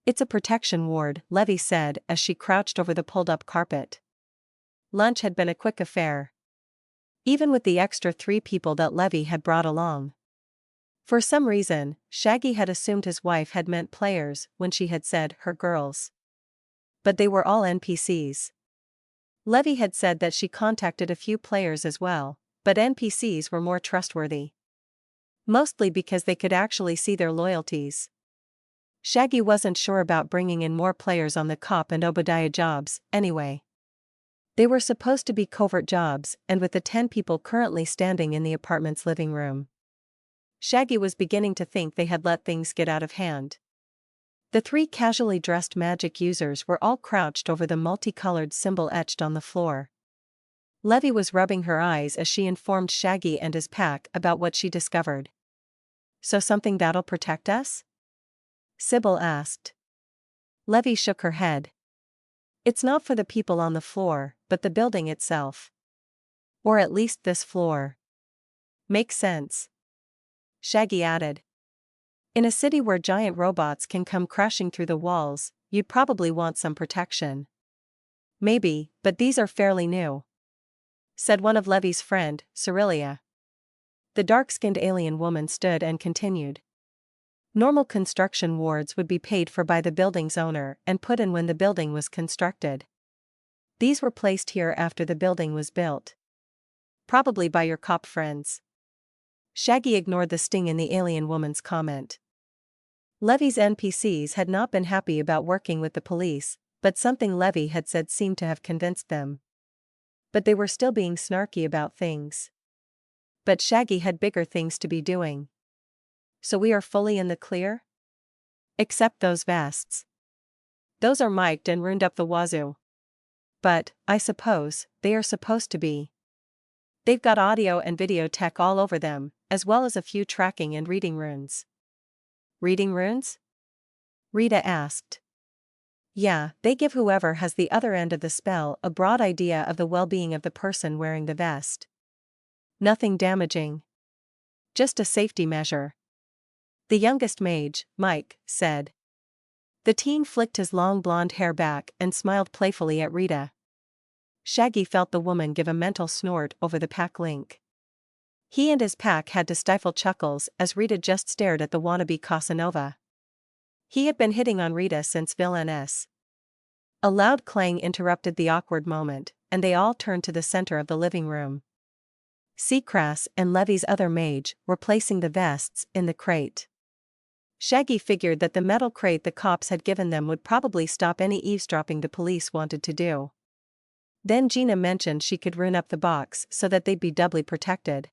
It's a protection ward, Levy said as she crouched over the pulled-up carpet. Lunch had been a quick affair. Even with the extra 3 people that Levy had brought along. For some reason, Shaggy had assumed his wife had meant players when she had said her girls. But they were all NPCs. Levy had said that she contacted a few players as well, but NPCs were more trustworthy. Mostly because they could actually see their loyalties. Shaggy wasn't sure about bringing in more players on the Cop and Obadiah jobs, anyway. They were supposed to be covert jobs, and with the 10 people currently standing in the apartment's living room, Shaggy was beginning to think they had let things get out of hand. The 3 casually dressed magic users were all crouched over the multicolored symbol etched on the floor. Levy was rubbing her eyes as she informed Shaggy and his pack about what she discovered. So something that'll protect us? Sybil asked. Levy shook her head. It's not for the people on the floor, but the building itself. Or at least this floor. Makes sense. Shaggy added. In a city where giant robots can come crashing through the walls, you'd probably want some protection. Maybe, but these are fairly new, said one of Levy's friend, Cerelia. The dark-skinned alien woman stood and continued. Normal construction wards would be paid for by the building's owner and put in when the building was constructed. These were placed here after the building was built. Probably by your cop friends. Shaggy ignored the sting in the alien woman's comment. Levy's NPCs had not been happy about working with the police, but something Levy had said seemed to have convinced them. But they were still being snarky about things. But Shaggy had bigger things to be doing. So we are fully in the clear? Except those vests. Those are mic'd and runed up the wazoo. But, I suppose, they are supposed to be. They've got audio and video tech all over them, as well as a few tracking and reading runes. Reading runes? Rita asked. Yeah, they give whoever has the other end of the spell a broad idea of the well-being of the person wearing the vest. Nothing damaging. Just a safety measure. The youngest mage, Mike, said. The teen flicked his long blonde hair back and smiled playfully at Rita. Shaggy felt the woman give a mental snort over the pack link. He and his pack had to stifle chuckles as Rita just stared at the wannabe Casanova. He had been hitting on Rita since Villainess. A loud clang interrupted the awkward moment, and they all turned to the center of the living room. Seacrass and Levy's other mage were placing the vests in the crate. Shaggy figured that the metal crate the cops had given them would probably stop any eavesdropping the police wanted to do. Then Gina mentioned she could rune up the box so that they'd be doubly protected.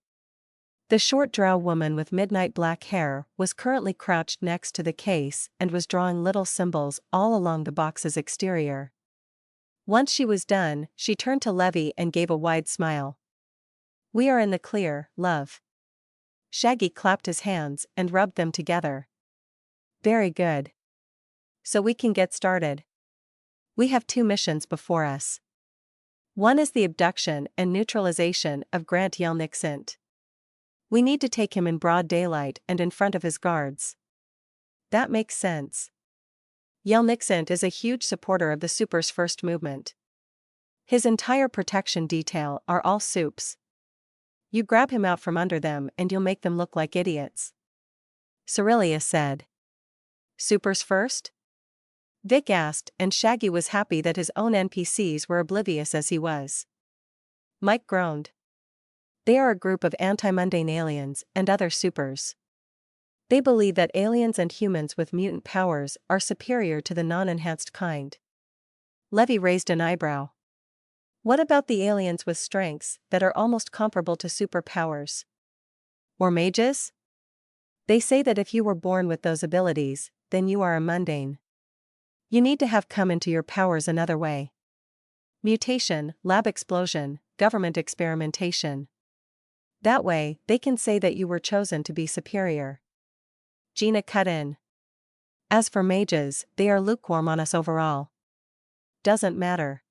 The short drow woman with midnight black hair was currently crouched next to the case and was drawing little symbols all along the box's exterior. Once she was done, she turned to Levy and gave a wide smile. We are in the clear, love. Shaggy clapped his hands and rubbed them together. Very good. So we can get started. We have 2 missions before us. One is the abduction and neutralization of Grant Yelnixent. We need to take him in broad daylight and in front of his guards. That makes sense. Yelnixent is a huge supporter of the Super's first movement. His entire protection detail are all Supes. You grab him out from under them and you'll make them look like idiots. Cerelia said. Supers first? Vic asked, and Shaggy was happy that his own NPCs were oblivious as he was. Mike groaned. They are a group of anti-mundane aliens and other supers. They believe that aliens and humans with mutant powers are superior to the non-enhanced kind. Levy raised an eyebrow. What about the aliens with strengths that are almost comparable to superpowers? Or mages? They say that if you were born with those abilities, then you are a mundane. You need to have come into your powers another way. Mutation, lab explosion, government experimentation. That way, they can say that you were chosen to be superior. Gina cut in. As for mages, they are lukewarm on us overall. Doesn't matter.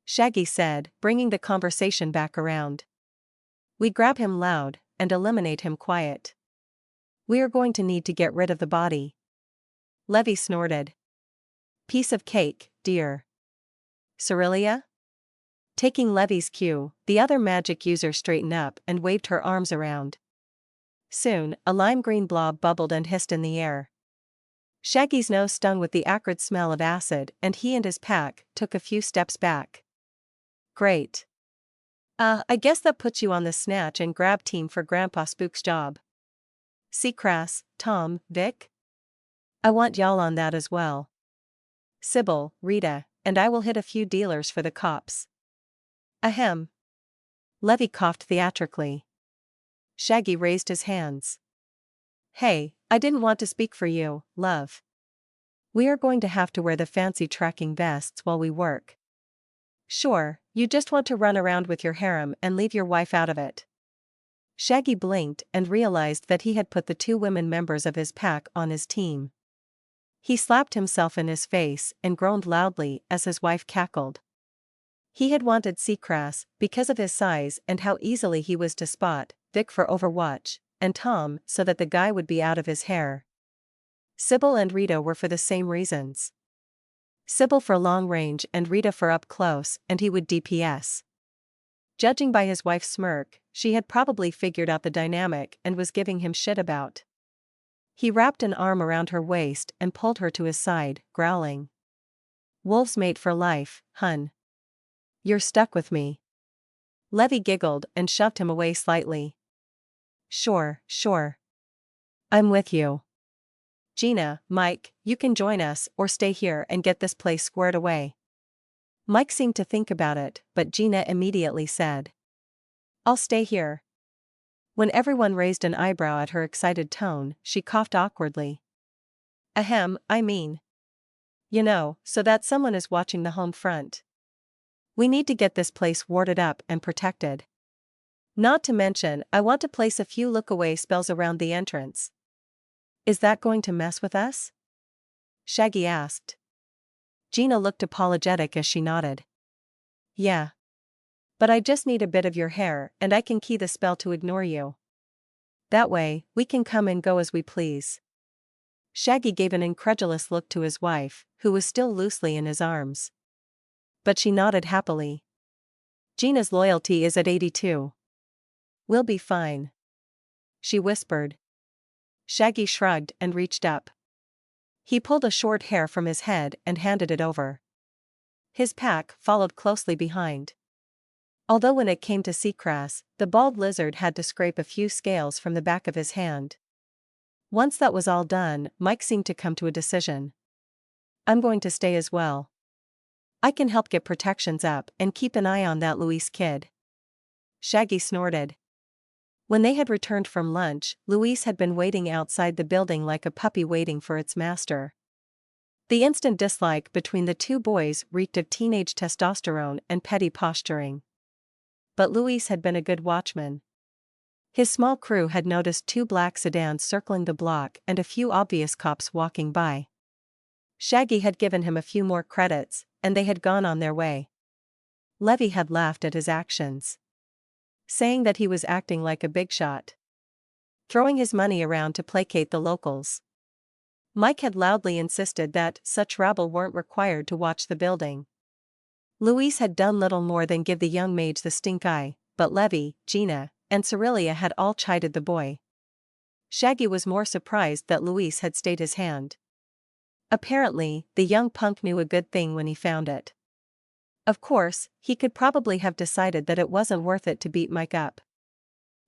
Shaggy said, bringing the conversation back around. We grab him loud, and eliminate him quiet. We are going to need to get rid of the body. Levy snorted. Piece of cake, dear. Cerelia? Taking Levy's cue, the other magic user straightened up and waved her arms around. Soon, a lime-green blob bubbled and hissed in the air. Shaggy's nose stung with the acrid smell of acid, and he and his pack took a few steps back. Great. I guess that puts you on the snatch and grab team for Grandpa Spook's job. Seacrass, Tom, Vic? I want y'all on that as well. Sybil, Rita, and I will hit a few dealers for the cops. Ahem. Levy coughed theatrically. Shaggy raised his hands. Hey, I didn't want to speak for you, love. We are going to have to wear the fancy tracking vests while we work. Sure, you just want to run around with your harem and leave your wife out of it. Shaggy blinked and realized that he had put the 2 women members of his pack on his team. He slapped himself in his face and groaned loudly as his wife cackled. He had wanted Seacrass because of his size and how easily he was to spot, Vic for Overwatch, and Tom so that the guy would be out of his hair. Sybil and Rita were for the same reasons. Sybil for long range and Rita for up close, and he would DPS. Judging by his wife's smirk, she had probably figured out the dynamic and was giving him shit about. He wrapped an arm around her waist and pulled her to his side, growling. Wolves mate for life, hun. You're stuck with me. Levy giggled and shoved him away slightly. Sure. I'm with you. Gina, Mike, you can join us or stay here and get this place squared away. Mike seemed to think about it, but Gina immediately said. I'll stay here. When everyone raised an eyebrow at her excited tone, she coughed awkwardly. Ahem, I mean. You know, so that someone is watching the home front. We need to get this place warded up and protected. Not to mention, I want to place a few look-away spells around the entrance. Is that going to mess with us? Shaggy asked. Gina looked apologetic as she nodded. Yeah. But I just need a bit of your hair and I can key the spell to ignore you. That way, we can come and go as we please. Shaggy gave an incredulous look to his wife, who was still loosely in his arms. But she nodded happily. Gina's loyalty is at 82. We'll be fine. She whispered. Shaggy shrugged and reached up. He pulled a short hair from his head and handed it over. His pack followed closely behind. Although when it came to Seacrass, the bald lizard had to scrape a few scales from the back of his hand. Once that was all done, Mike seemed to come to a decision. I'm going to stay as well. I can help get protections up and keep an eye on that Luis kid. Shaggy snorted. When they had returned from lunch, Luis had been waiting outside the building like a puppy waiting for its master. The instant dislike between the 2 boys reeked of teenage testosterone and petty posturing. But Luis had been a good watchman. His small crew had noticed 2 black sedans circling the block and a few obvious cops walking by. Shaggy had given him a few more credits, and they had gone on their way. Levy had laughed at his actions, saying that he was acting like a big shot, throwing his money around to placate the locals. Mike had loudly insisted that such rabble weren't required to watch the building. Luis had done little more than give the young mage the stink eye, but Levy, Gina, and Cerelia had all chided the boy. Shaggy was more surprised that Luis had stayed his hand. Apparently, the young punk knew a good thing when he found it. Of course, he could probably have decided that it wasn't worth it to beat Mike up.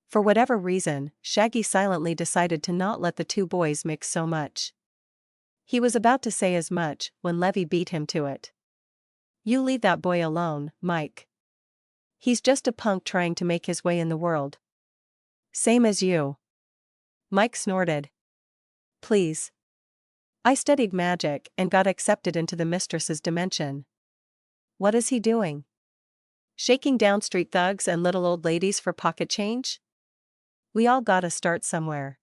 For whatever reason, Shaggy silently decided to not let the 2 boys mix so much. He was about to say as much when Levy beat him to it. You leave that boy alone, Mike. He's just a punk trying to make his way in the world. Same as you. Mike snorted. Please. I studied magic and got accepted into the mistress's dimension. What is he doing? Shaking down street thugs and little old ladies for pocket change? We all gotta start somewhere.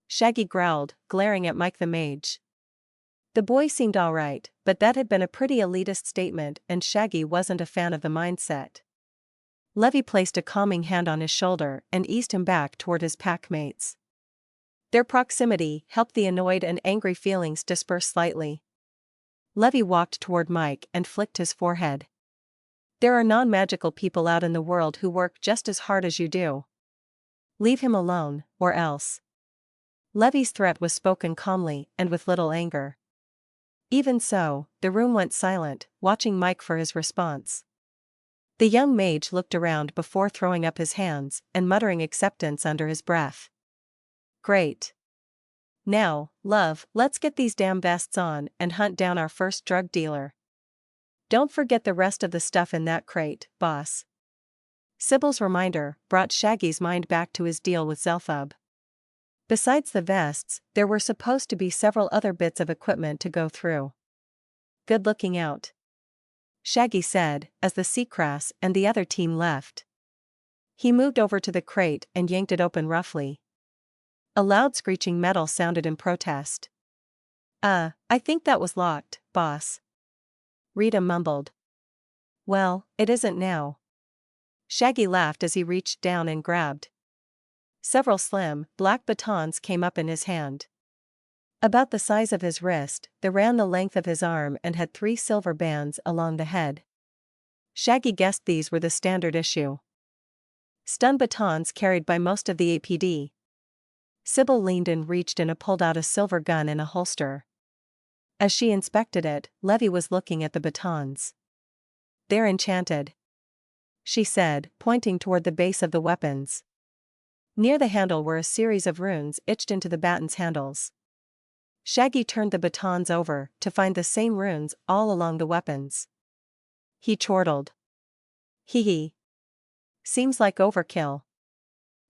Shaggy growled, glaring at Mike the mage. The boy seemed alright, but that had been a pretty elitist statement and Shaggy wasn't a fan of the mindset. Levy placed a calming hand on his shoulder and eased him back toward his packmates. Their proximity helped the annoyed and angry feelings disperse slightly. Levy walked toward Mike and flicked his forehead. There are non-magical people out in the world who work just as hard as you do. Leave him alone, or else. Levy's threat was spoken calmly and with little anger. Even so, the room went silent, watching Mike for his response. The young mage looked around before throwing up his hands and muttering acceptance under his breath. Great. Now, love, let's get these damn vests on and hunt down our first drug dealer. Don't forget the rest of the stuff in that crate, boss. Sybil's reminder brought Shaggy's mind back to his deal with Zelphub. Besides the vests, there were supposed to be several other bits of equipment to go through. Good looking out, Shaggy said, as the Seacrass and the other team left. He moved over to the crate and yanked it open roughly. A loud screeching metal sounded in protest. I think that was locked, boss. Rita mumbled. Well, it isn't now. Shaggy laughed as he reached down and grabbed. Several slim, black batons came up in his hand. About the size of his wrist, they ran the length of his arm and had 3 silver bands along the head. Shaggy guessed these were the standard issue stun batons carried by most of the APD. Sybil leaned and reached in and pulled out a silver gun in a holster. As she inspected it, Levy was looking at the batons. They're enchanted, she said, pointing toward the base of the weapons. Near the handle were a series of runes etched into the baton's handles. Shaggy turned the batons over to find the same runes all along the weapons. He chortled. Hee hee. Seems like overkill.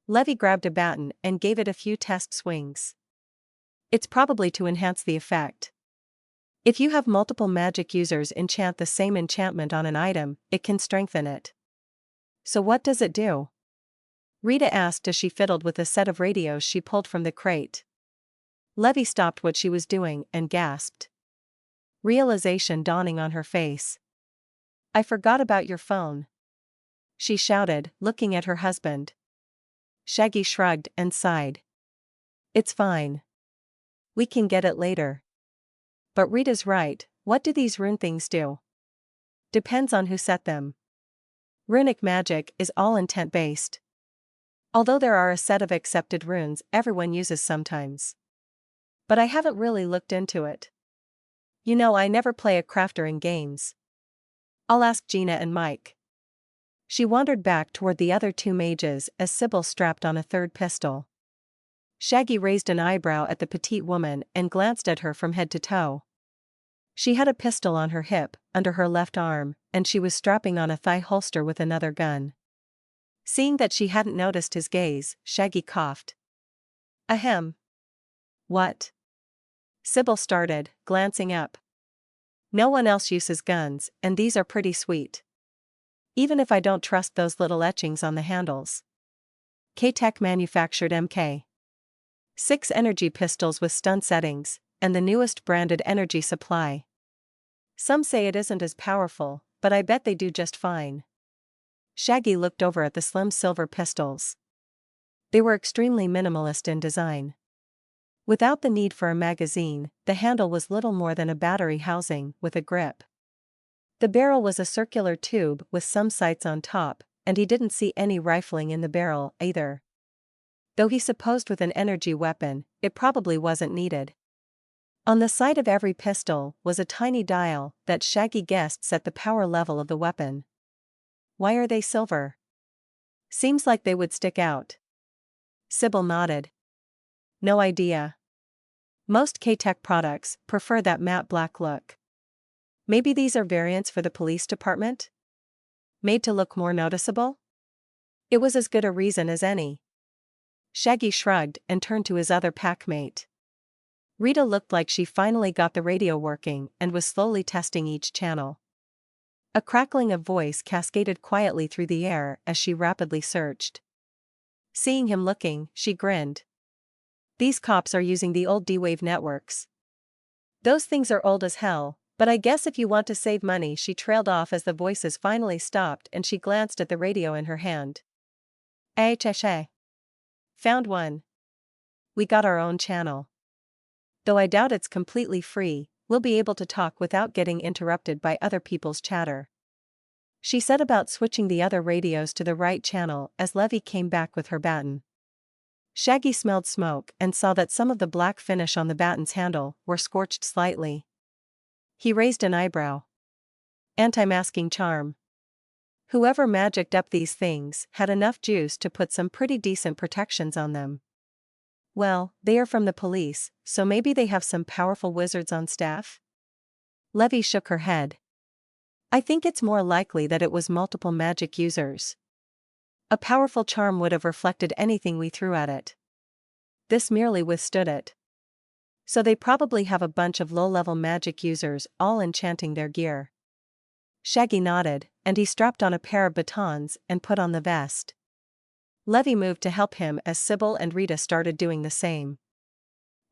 Levy grabbed a baton and gave it a few test swings. It's probably to enhance the effect. If you have multiple magic users enchant the same enchantment on an item, it can strengthen it. So what does it do? Rita asked as she fiddled with a set of radios she pulled from the crate. Levy stopped what she was doing and gasped. Realization dawning on her face. I forgot about your phone, she shouted, looking at her husband. Shaggy shrugged and sighed. It's fine. We can get it later. But Rita's right, what do these rune things do? Depends on who set them. Runic magic is all intent-based. Although there are a set of accepted runes everyone uses sometimes. But I haven't really looked into it. You know, I never play a crafter in games. I'll ask Gina and Mike. She wandered back toward the other 2 mages as Sybil strapped on a third pistol. Shaggy raised an eyebrow at the petite woman and glanced at her from head to toe. She had a pistol on her hip, under her left arm, and she was strapping on a thigh holster with another gun. Seeing that she hadn't noticed his gaze, Shaggy coughed. Ahem. What? Sybil started, glancing up. No one else uses guns, and these are pretty sweet. Even if I don't trust those little etchings on the handles. K-Tech manufactured MK 6 energy pistols with stun settings, and the newest branded energy supply. Some say it isn't as powerful, but I bet they do just fine. Shaggy looked over at the slim silver pistols. They were extremely minimalist in design. Without the need for a magazine, the handle was little more than a battery housing with a grip. The barrel was a circular tube with some sights on top, and he didn't see any rifling in the barrel either. Though he supposed with an energy weapon, it probably wasn't needed. On the side of every pistol was a tiny dial that Shaggy guessed set the power level of the weapon. Why are they silver? Seems like they would stick out. Sybil nodded. No idea. Most K-Tech products prefer that matte black look. Maybe these are variants for the police department? Made to look more noticeable? It was as good a reason as any. Shaggy shrugged and turned to his other packmate. Rita looked like she finally got the radio working and was slowly testing each channel. A crackling of voice cascaded quietly through the air as she rapidly searched. Seeing him looking, she grinned. These cops are using the old D-Wave networks. Those things are old as hell, but I guess if you want to save money. She trailed off as the voices finally stopped and she glanced at the radio in her hand. AHSA. Found one. We got our own channel. Though I doubt it's completely free, We'll be able to talk without getting interrupted by other people's chatter. She set about switching the other radios to the right channel as Levy came back with her baton. Shaggy smelled smoke and saw that some of the black finish on the baton's handle were scorched slightly. He raised an eyebrow. Anti-masking charm. Whoever magicked up these things had enough juice to put some pretty decent protections on them. Well, they are from the police, so maybe they have some powerful wizards on staff? Levy shook her head. I think it's more likely that it was multiple magic users. A powerful charm would have reflected anything we threw at it. This merely withstood it. So they probably have a bunch of low-level magic users all enchanting their gear. Shaggy nodded, and he strapped on a pair of batons and put on the vest. Levy moved to help him as Sybil and Rita started doing the same.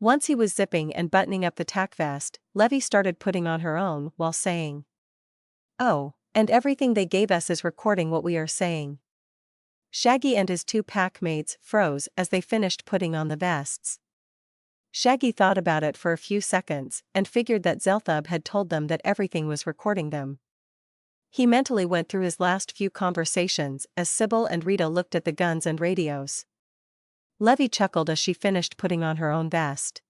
Once he was zipping and buttoning up the tack vest, Levy started putting on her own while saying, "Oh, and everything they gave us is recording what we are saying." Shaggy and his two pack mates froze as they finished putting on the vests. Shaggy thought about it for a few seconds and figured that Zelthub had told them that everything was recording them. He mentally went through his last few conversations as Sybil and Rita looked at the guns and radios. Levy chuckled as she finished putting on her own vest.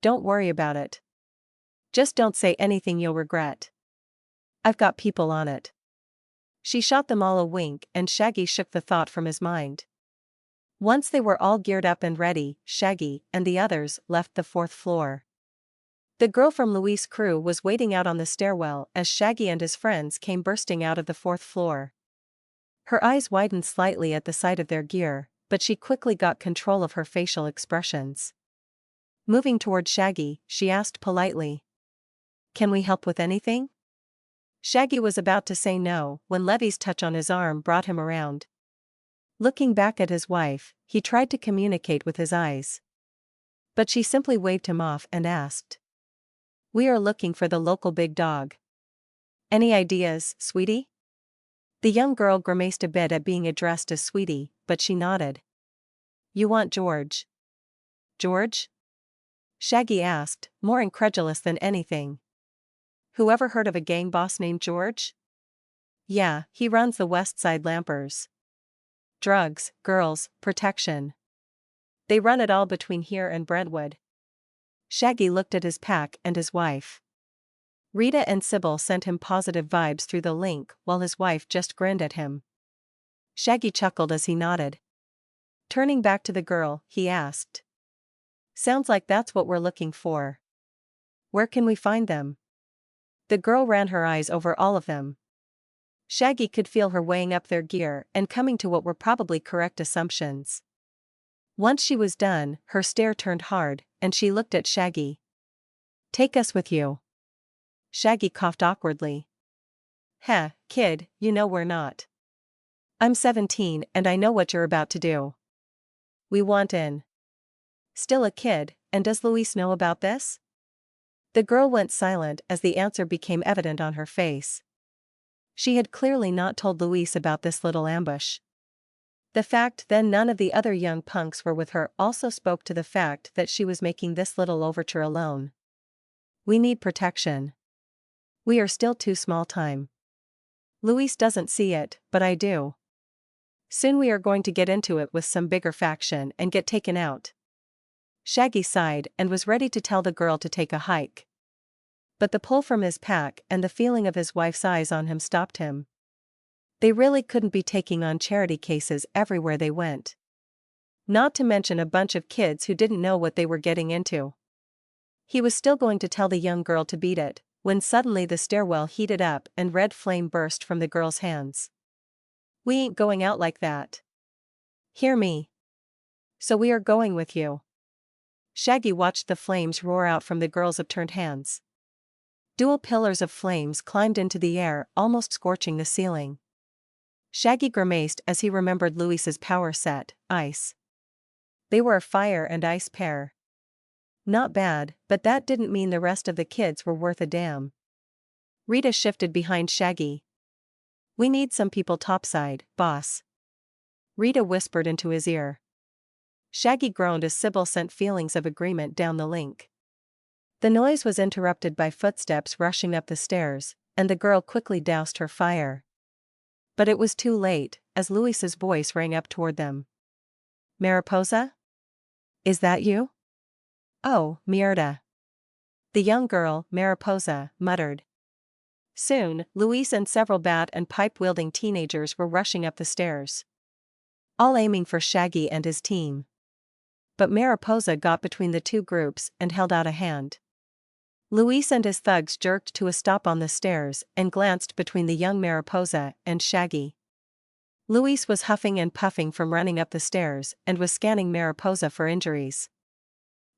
"Don't worry about it. Just don't say anything you'll regret. I've got people on it." She shot them all a wink and Shaggy shook the thought from his mind. Once they were all geared up and ready, Shaggy and the others left the 4th floor. The girl from Louis' crew was waiting out on the stairwell as Shaggy and his friends came bursting out of the 4th floor. Her eyes widened slightly at the sight of their gear, but she quickly got control of her facial expressions. Moving toward Shaggy, she asked politely, "Can we help with anything?" Shaggy was about to say no when Levy's touch on his arm brought him around. Looking back at his wife, he tried to communicate with his eyes. But she simply waved him off and asked, "We are looking for the local big dog. Any ideas, sweetie?" The young girl grimaced a bit at being addressed as sweetie, but she nodded. "You want George?" "George?" Shaggy asked, more incredulous than anything. "Whoever heard of a gang boss named George?" "Yeah, he runs the West Side Lampers. Drugs, girls, protection. They run it all between here and Brentwood." Shaggy looked at his pack and his wife. Rita and Sybil sent him positive vibes through the link while his wife just grinned at him. Shaggy chuckled as he nodded. Turning back to the girl, he asked, "Sounds like that's what we're looking for. Where can we find them?" The girl ran her eyes over all of them. Shaggy could feel her weighing up their gear and coming to what were probably correct assumptions. Once she was done, her stare turned hard, and she looked at Shaggy. "Take us with you." Shaggy coughed awkwardly. "Heh, kid, you know we're not. I'm 17 and I know what you're about to do. We want in." "Still a kid, and does Louise know about this?" The girl went silent as the answer became evident on her face. She had clearly not told Louise about this little ambush. The fact that none of the other young punks were with her also spoke to the fact that she was making this little overture alone. "We need protection. We are still too small time. Louise doesn't see it, but I do. Soon we are going to get into it with some bigger faction and get taken out." Shaggy sighed and was ready to tell the girl to take a hike. But the pull from his pack and the feeling of his wife's eyes on him stopped him. They really couldn't be taking on charity cases everywhere they went. Not to mention a bunch of kids who didn't know what they were getting into. He was still going to tell the young girl to beat it, when suddenly the stairwell heated up and red flame burst from the girl's hands. "We ain't going out like that. Hear me? So we are going with you." Shaggy watched the flames roar out from the girl's upturned hands. Dual pillars of flames climbed into the air, almost scorching the ceiling. Shaggy grimaced as he remembered Louise's power set, Ice. They were a fire and ice pair. Not bad, but that didn't mean the rest of the kids were worth a damn. Rita shifted behind Shaggy. "We need some people topside, boss." Rita whispered into his ear. Shaggy groaned as Sybil sent feelings of agreement down the link. The noise was interrupted by footsteps rushing up the stairs, and the girl quickly doused her fire. But it was too late, as Luis's voice rang up toward them. "Mariposa? Is that you?" "Oh, mierda." The young girl, Mariposa, muttered. Soon, Luis and several bat and pipe-wielding teenagers were rushing up the stairs, all aiming for Shaggy and his team. But Mariposa got between the two groups and held out a hand. Luis and his thugs jerked to a stop on the stairs and glanced between the young Mariposa and Shaggy. Luis was huffing and puffing from running up the stairs and was scanning Mariposa for injuries.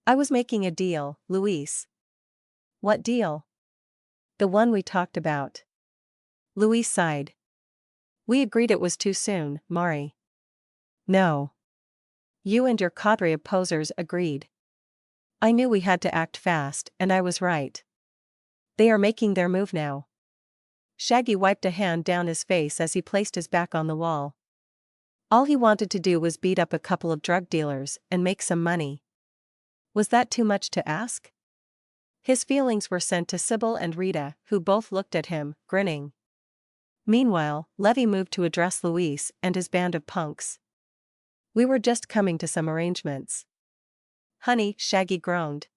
"I was making a deal, Luis." "What deal?" "The one we talked about." Luis sighed. "We agreed it was too soon, Mari." "No. You and your cadre of posers agreed. I knew we had to act fast, and I was right. They are making their move now." Shaggy wiped a hand down his face as he placed his back on the wall. All he wanted to do was beat up a couple of drug dealers and make some money. Was that too much to ask? His feelings were sent to Sybil and Rita, who both looked at him, grinning. Meanwhile, Levy moved to address Luis and his band of punks. "We were just coming to some arrangements." "Honey," Shaggy groaned.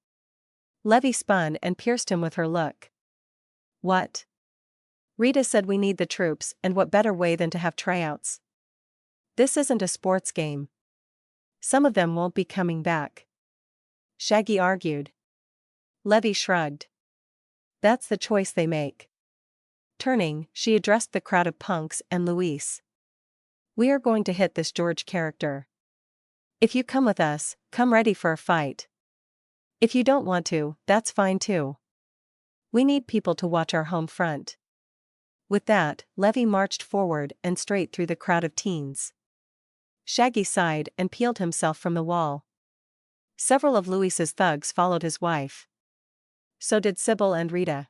Levy spun and pierced him with her look. "What?" "Rita said we need the troops, and what better way than to have tryouts? This isn't a sports game. Some of them won't be coming back," Shaggy argued. Levy shrugged. "That's the choice they make." Turning, she addressed the crowd of punks and Luis. "We are going to hit this George character. If you come with us, come ready for a fight. If you don't want to, that's fine too. We need people to watch our home front." With that, Levy marched forward and straight through the crowd of teens. Shaggy sighed and peeled himself from the wall. Several of Luis's thugs followed his wife. So did Sybil and Rita.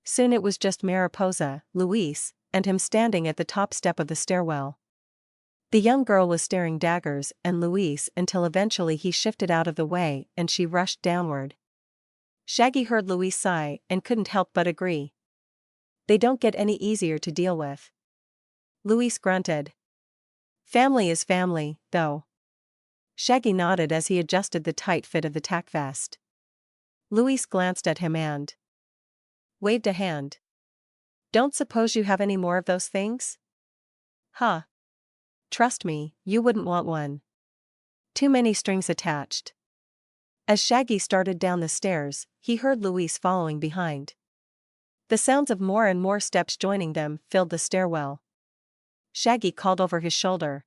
Soon it was just Mariposa, Luis, and him standing at the top step of the stairwell. The young girl was staring daggers at Luis until eventually he shifted out of the way and she rushed downward. Shaggy heard Luis sigh and couldn't help but agree. They don't get any easier to deal with. Luis grunted. "Family is family, though." Shaggy nodded as he adjusted the tight fit of the tack vest. Luis glanced at him and waved a hand. "Don't suppose you have any more of those things?" "Huh. Trust me, you wouldn't want one. Too many strings attached." As Shaggy started down the stairs, he heard Luis following behind. The sounds of more and more steps joining them filled the stairwell. Shaggy called over his shoulder.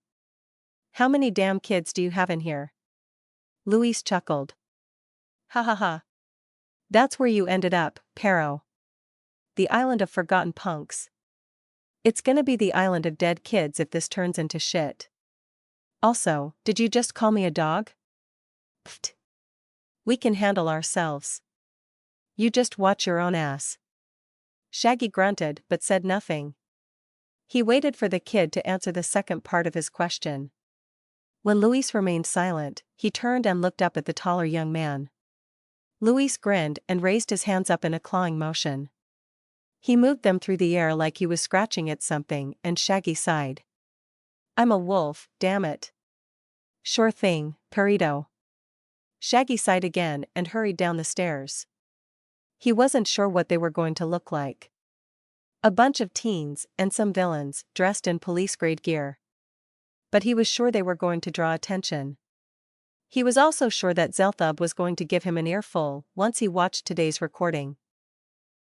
"How many damn kids do you have in here?" Luis chuckled. "Ha ha ha. That's where you ended up, Pero. The island of forgotten punks. It's gonna be the island of dead kids if this turns into shit. Also, did you just call me a dog?" "Pfft. We can handle ourselves. You just watch your own ass." Shaggy grunted but said nothing. He waited for the kid to answer the second part of his question. When Luis remained silent, he turned and looked up at the taller young man. Luis grinned and raised his hands up in a clawing motion. He moved them through the air like he was scratching at something, and Shaggy sighed. "I'm a wolf, damn it." "Sure thing, Perito." Shaggy sighed again and hurried down the stairs. He wasn't sure what they were going to look like. A bunch of teens and some villains dressed in police-grade gear. But he was sure they were going to draw attention. He was also sure that Zelthub was going to give him an earful once he watched today's recording.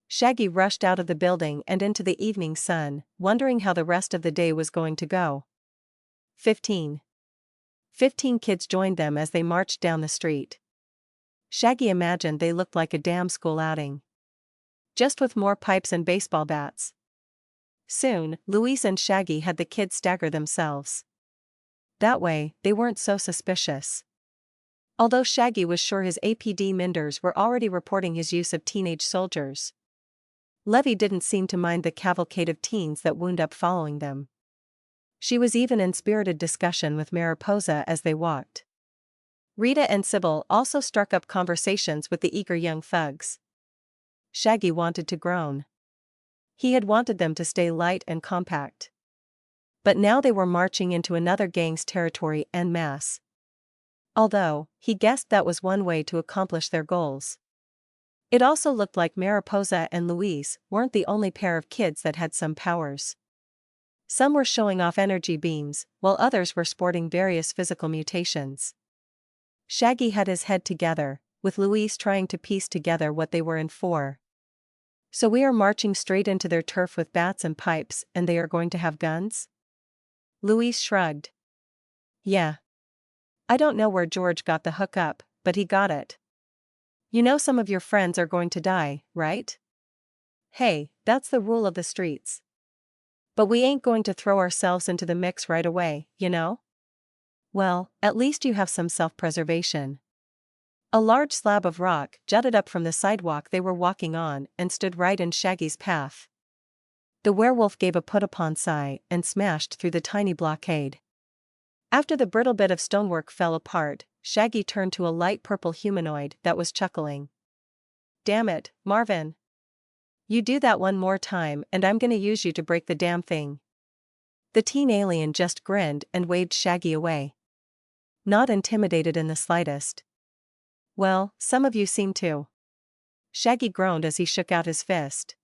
Shaggy rushed out of the building and into the evening sun, wondering how the rest of the day was going to go. 15 kids joined them as they marched down the street. Shaggy imagined they looked like a damn school outing. Just with more pipes and baseball bats. Soon, Luis and Shaggy had the kids stagger themselves. That way, they weren't so suspicious. Although Shaggy was sure his APD minders were already reporting his use of teenage soldiers. Levy didn't seem to mind the cavalcade of teens that wound up following them. She was even in spirited discussion with Mariposa as they walked. Rita and Sybil also struck up conversations with the eager young thugs. Shaggy wanted to groan. He had wanted them to stay light and compact. But now they were marching into another gang's territory en masse. Although, he guessed that was one way to accomplish their goals. It also looked like Mariposa and Luis weren't the only pair of kids that had some powers. Some were showing off energy beams, while others were sporting various physical mutations. Shaggy had his head together, with Luis trying to piece together what they were in for. So we are marching straight into their turf with bats and pipes, and they are going to have guns? Luis shrugged. Yeah. I don't know where George got the hookup, but he got it. You know some of your friends are going to die, right? Hey, that's the rule of the streets. But we ain't going to throw ourselves into the mix right away, you know? Well, at least you have some self-preservation. A large slab of rock jutted up from the sidewalk they were walking on and stood right in Shaggy's path. The werewolf gave a put-upon sigh and smashed through the tiny blockade. After the brittle bit of stonework fell apart, Shaggy turned to a light purple humanoid that was chuckling. Damn it, Marvin. You do that one more time and I'm gonna use you to break the damn thing. The teen alien just grinned and waved Shaggy away. Not intimidated in the slightest. Well, some of you seem to. Shaggy groaned as he shook out his fist.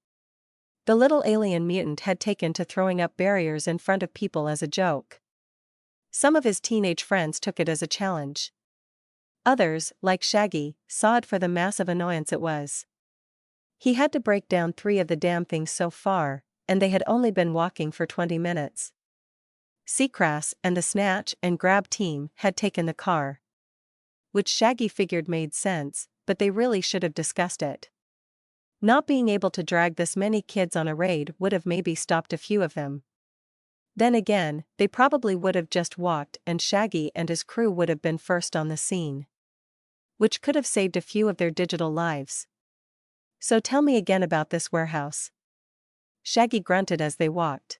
The little alien mutant had taken to throwing up barriers in front of people as a joke. Some of his teenage friends took it as a challenge. Others, like Shaggy, saw it for the massive annoyance it was. He had to break down 3 of the damn things so far, and they had only been walking for 20 minutes. Seacrass and the Snatch and Grab team had taken the car. Which Shaggy figured made sense, but they really should have discussed it. Not being able to drag this many kids on a raid would have maybe stopped a few of them. Then again, they probably would have just walked and Shaggy and his crew would have been first on the scene. Which could have saved a few of their digital lives. So tell me again about this warehouse. Shaggy grunted as they walked.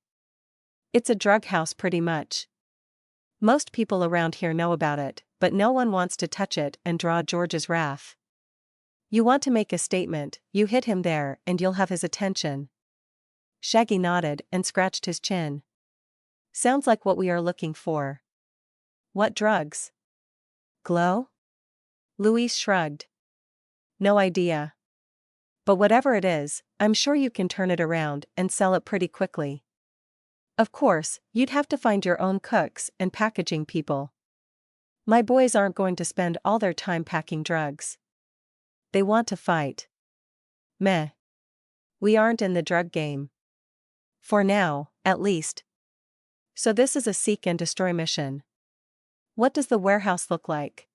It's a drug house pretty much. Most people around here know about it, but no one wants to touch it and draw George's wrath. You want to make a statement, you hit him there and you'll have his attention. Shaggy nodded and scratched his chin. Sounds like what we are looking for. What drugs? Glow? Luis shrugged. No idea. But whatever it is, I'm sure you can turn it around and sell it pretty quickly. Of course, you'd have to find your own cooks and packaging people. My boys aren't going to spend all their time packing drugs. They want to fight. Meh. We aren't in the drug game. For now, at least. So this is a seek and destroy mission. What does the warehouse look like?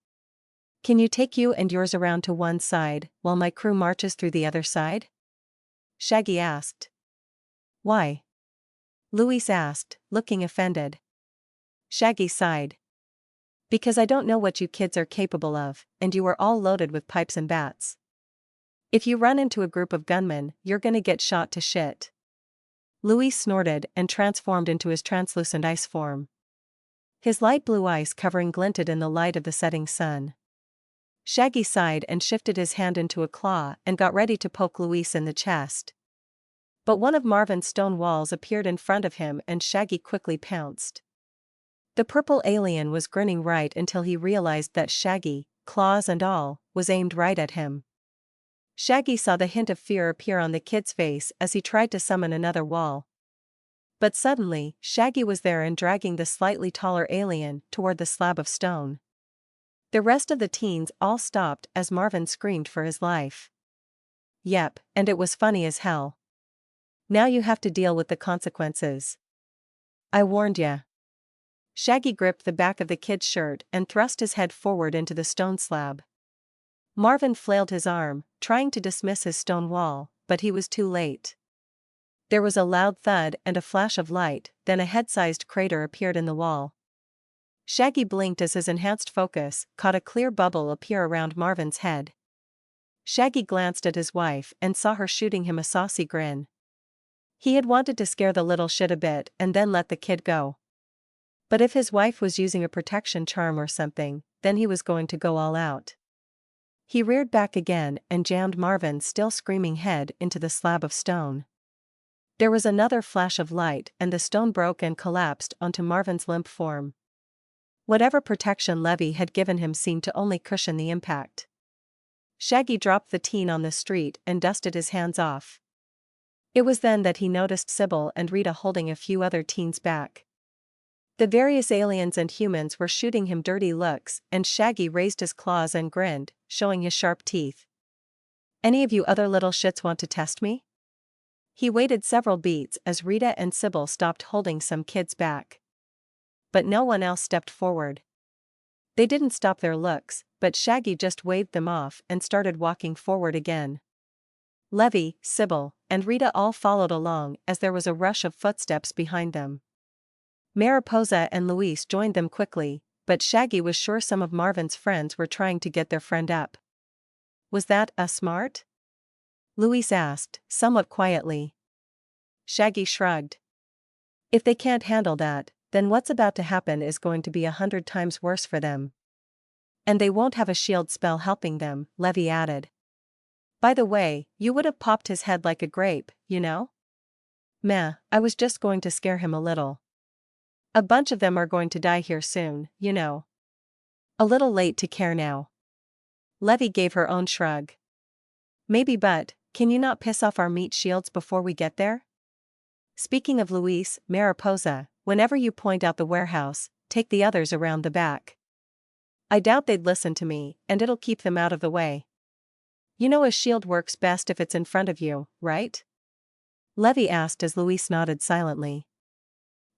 Can you take you and yours around to one side while my crew marches through the other side? Shaggy asked. Why? Luis asked, looking offended. Shaggy sighed. Because I don't know what you kids are capable of, and you are all loaded with pipes and bats. If you run into a group of gunmen, you're gonna get shot to shit. Luis snorted and transformed into his translucent ice form. His light blue ice covering glinted in the light of the setting sun. Shaggy sighed and shifted his hand into a claw and got ready to poke Luis in the chest. But one of Marvin's stone walls appeared in front of him and Shaggy quickly pounced. The purple alien was grinning right until he realized that Shaggy, claws and all, was aimed right at him. Shaggy saw the hint of fear appear on the kid's face as he tried to summon another wall. But suddenly, Shaggy was there and dragging the slightly taller alien toward the slab of stone. The rest of the teens all stopped as Marvin screamed for his life. Yep, and it was funny as hell. Now you have to deal with the consequences. I warned ya. Shaggy gripped the back of the kid's shirt and thrust his head forward into the stone slab. Marvin flailed his arm, trying to dismiss his stone wall, but he was too late. There was a loud thud and a flash of light, then a head-sized crater appeared in the wall. Shaggy blinked as his enhanced focus caught a clear bubble appear around Marvin's head. Shaggy glanced at his wife and saw her shooting him a saucy grin. He had wanted to scare the little shit a bit and then let the kid go. But if his wife was using a protection charm or something, then he was going to go all out. He reared back again and jammed Marvin's still screaming head into the slab of stone. There was another flash of light and the stone broke and collapsed onto Marvin's limp form. Whatever protection Levy had given him seemed to only cushion the impact. Shaggy dropped the teen on the street and dusted his hands off. It was then that he noticed Sybil and Rita holding a few other teens back. The various aliens and humans were shooting him dirty looks, and Shaggy raised his claws and grinned, showing his sharp teeth. "Any of you other little shits want to test me?" He waited several beats as Rita and Sybil stopped holding some kids back. But no one else stepped forward. They didn't stop their looks, but Shaggy just waved them off and started walking forward again. Levy, Sybil, and Rita all followed along as there was a rush of footsteps behind them. Mariposa and Luis joined them quickly, but Shaggy was sure some of Marvin's friends were trying to get their friend up. "Was that smart?" Luis asked, somewhat quietly. Shaggy shrugged. "If they can't handle that, then what's about to happen is going to be 100 times worse for them. And they won't have a shield spell helping them," Levy added. "By the way, you would have popped his head like a grape, you know?" "Meh, I was just going to scare him a little. A bunch of them are going to die here soon, you know. A little late to care now." Levy gave her own shrug. "Maybe, but can you not piss off our meat shields before we get there? Speaking of Luis, Mariposa, whenever you point out the warehouse, take the others around the back. I doubt they'd listen to me, and it'll keep them out of the way. You know a shield works best if it's in front of you, right?" Levy asked as Luis nodded silently.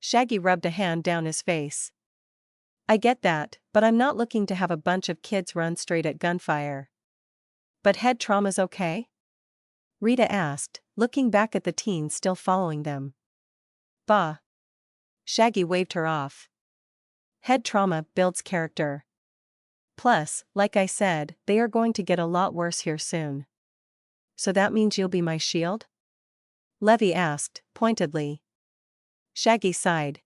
Shaggy rubbed a hand down his face. "I get that, but I'm not looking to have a bunch of kids run straight at gunfire." "But head trauma's okay?" Rita asked, looking back at the teens still following them. "Bah." Shaggy waved her off. "Head trauma builds character. Plus, like I said, they are going to get a lot worse here soon." "So that means you'll be my shield?" Levy asked, pointedly. Shaggy sighed.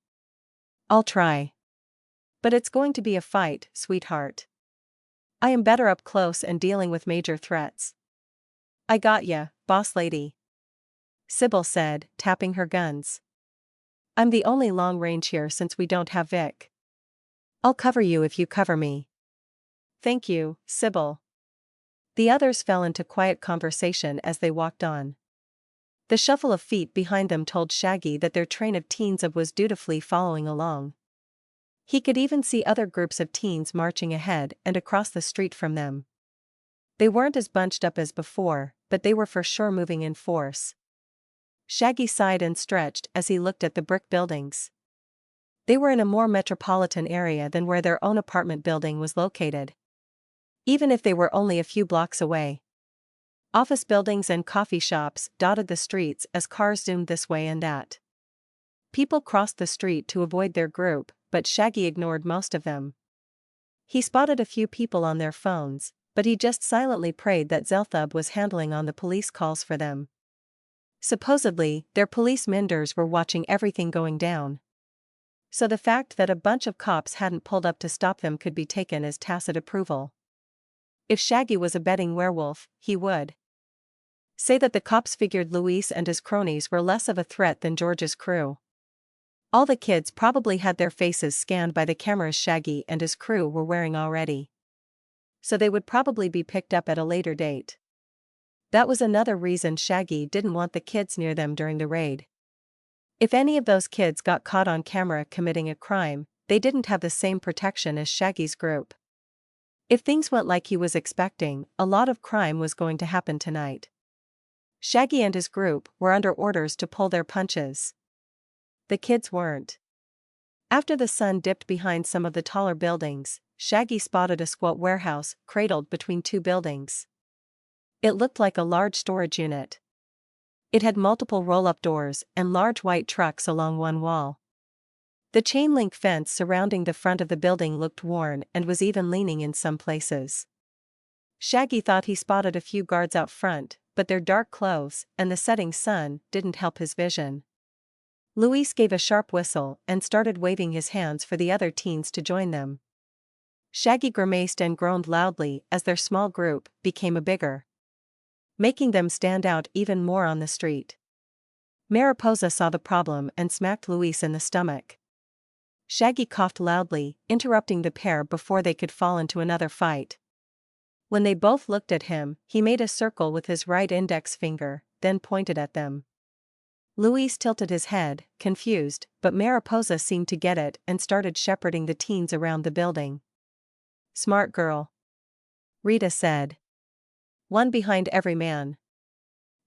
"I'll try. But it's going to be a fight, sweetheart. I am better up close and dealing with major threats." "I got ya, boss lady," Sybil said, tapping her guns. "I'm the only long range here since we don't have Vic. I'll cover you if you cover me." "Thank you, Sybil." The others fell into quiet conversation as they walked on. The shuffle of feet behind them told Shaggy that their train of teens was dutifully following along. He could even see other groups of teens marching ahead and across the street from them. They weren't as bunched up as before, but they were for sure moving in force. Shaggy sighed and stretched as he looked at the brick buildings. They were in a more metropolitan area than where their own apartment building was located. Even if they were only a few blocks away. Office buildings and coffee shops dotted the streets as cars zoomed this way and that. People crossed the street to avoid their group, but Shaggy ignored most of them. He spotted a few people on their phones, but he just silently prayed that Zelthub was handling on the police calls for them. Supposedly, their police minders were watching everything going down. So the fact that a bunch of cops hadn't pulled up to stop them could be taken as tacit approval. If Shaggy was a betting werewolf, he would say that the cops figured Luis and his cronies were less of a threat than George's crew. All the kids probably had their faces scanned by the cameras Shaggy and his crew were wearing already. So they would probably be picked up at a later date. That was another reason Shaggy didn't want the kids near them during the raid. If any of those kids got caught on camera committing a crime, they didn't have the same protection as Shaggy's group. If things went like he was expecting, a lot of crime was going to happen tonight. Shaggy and his group were under orders to pull their punches. The kids weren't. After the sun dipped behind some of the taller buildings, Shaggy spotted a squat warehouse cradled between two buildings. It looked like a large storage unit. It had multiple roll-up doors and large white trucks along one wall. The chain-link fence surrounding the front of the building looked worn and was even leaning in some places. Shaggy thought he spotted a few guards out front, but their dark clothes and the setting sun didn't help his vision. Luis gave a sharp whistle and started waving his hands for the other teens to join them. Shaggy grimaced and groaned loudly as their small group became a bigger, making them stand out even more on the street. Mariposa saw the problem and smacked Luis in the stomach. Shaggy coughed loudly, interrupting the pair before they could fall into another fight. When they both looked at him, he made a circle with his right index finger, then pointed at them. Luis tilted his head, confused, but Mariposa seemed to get it and started shepherding the teens around the building. "Smart girl," Rita said. "One behind every man,"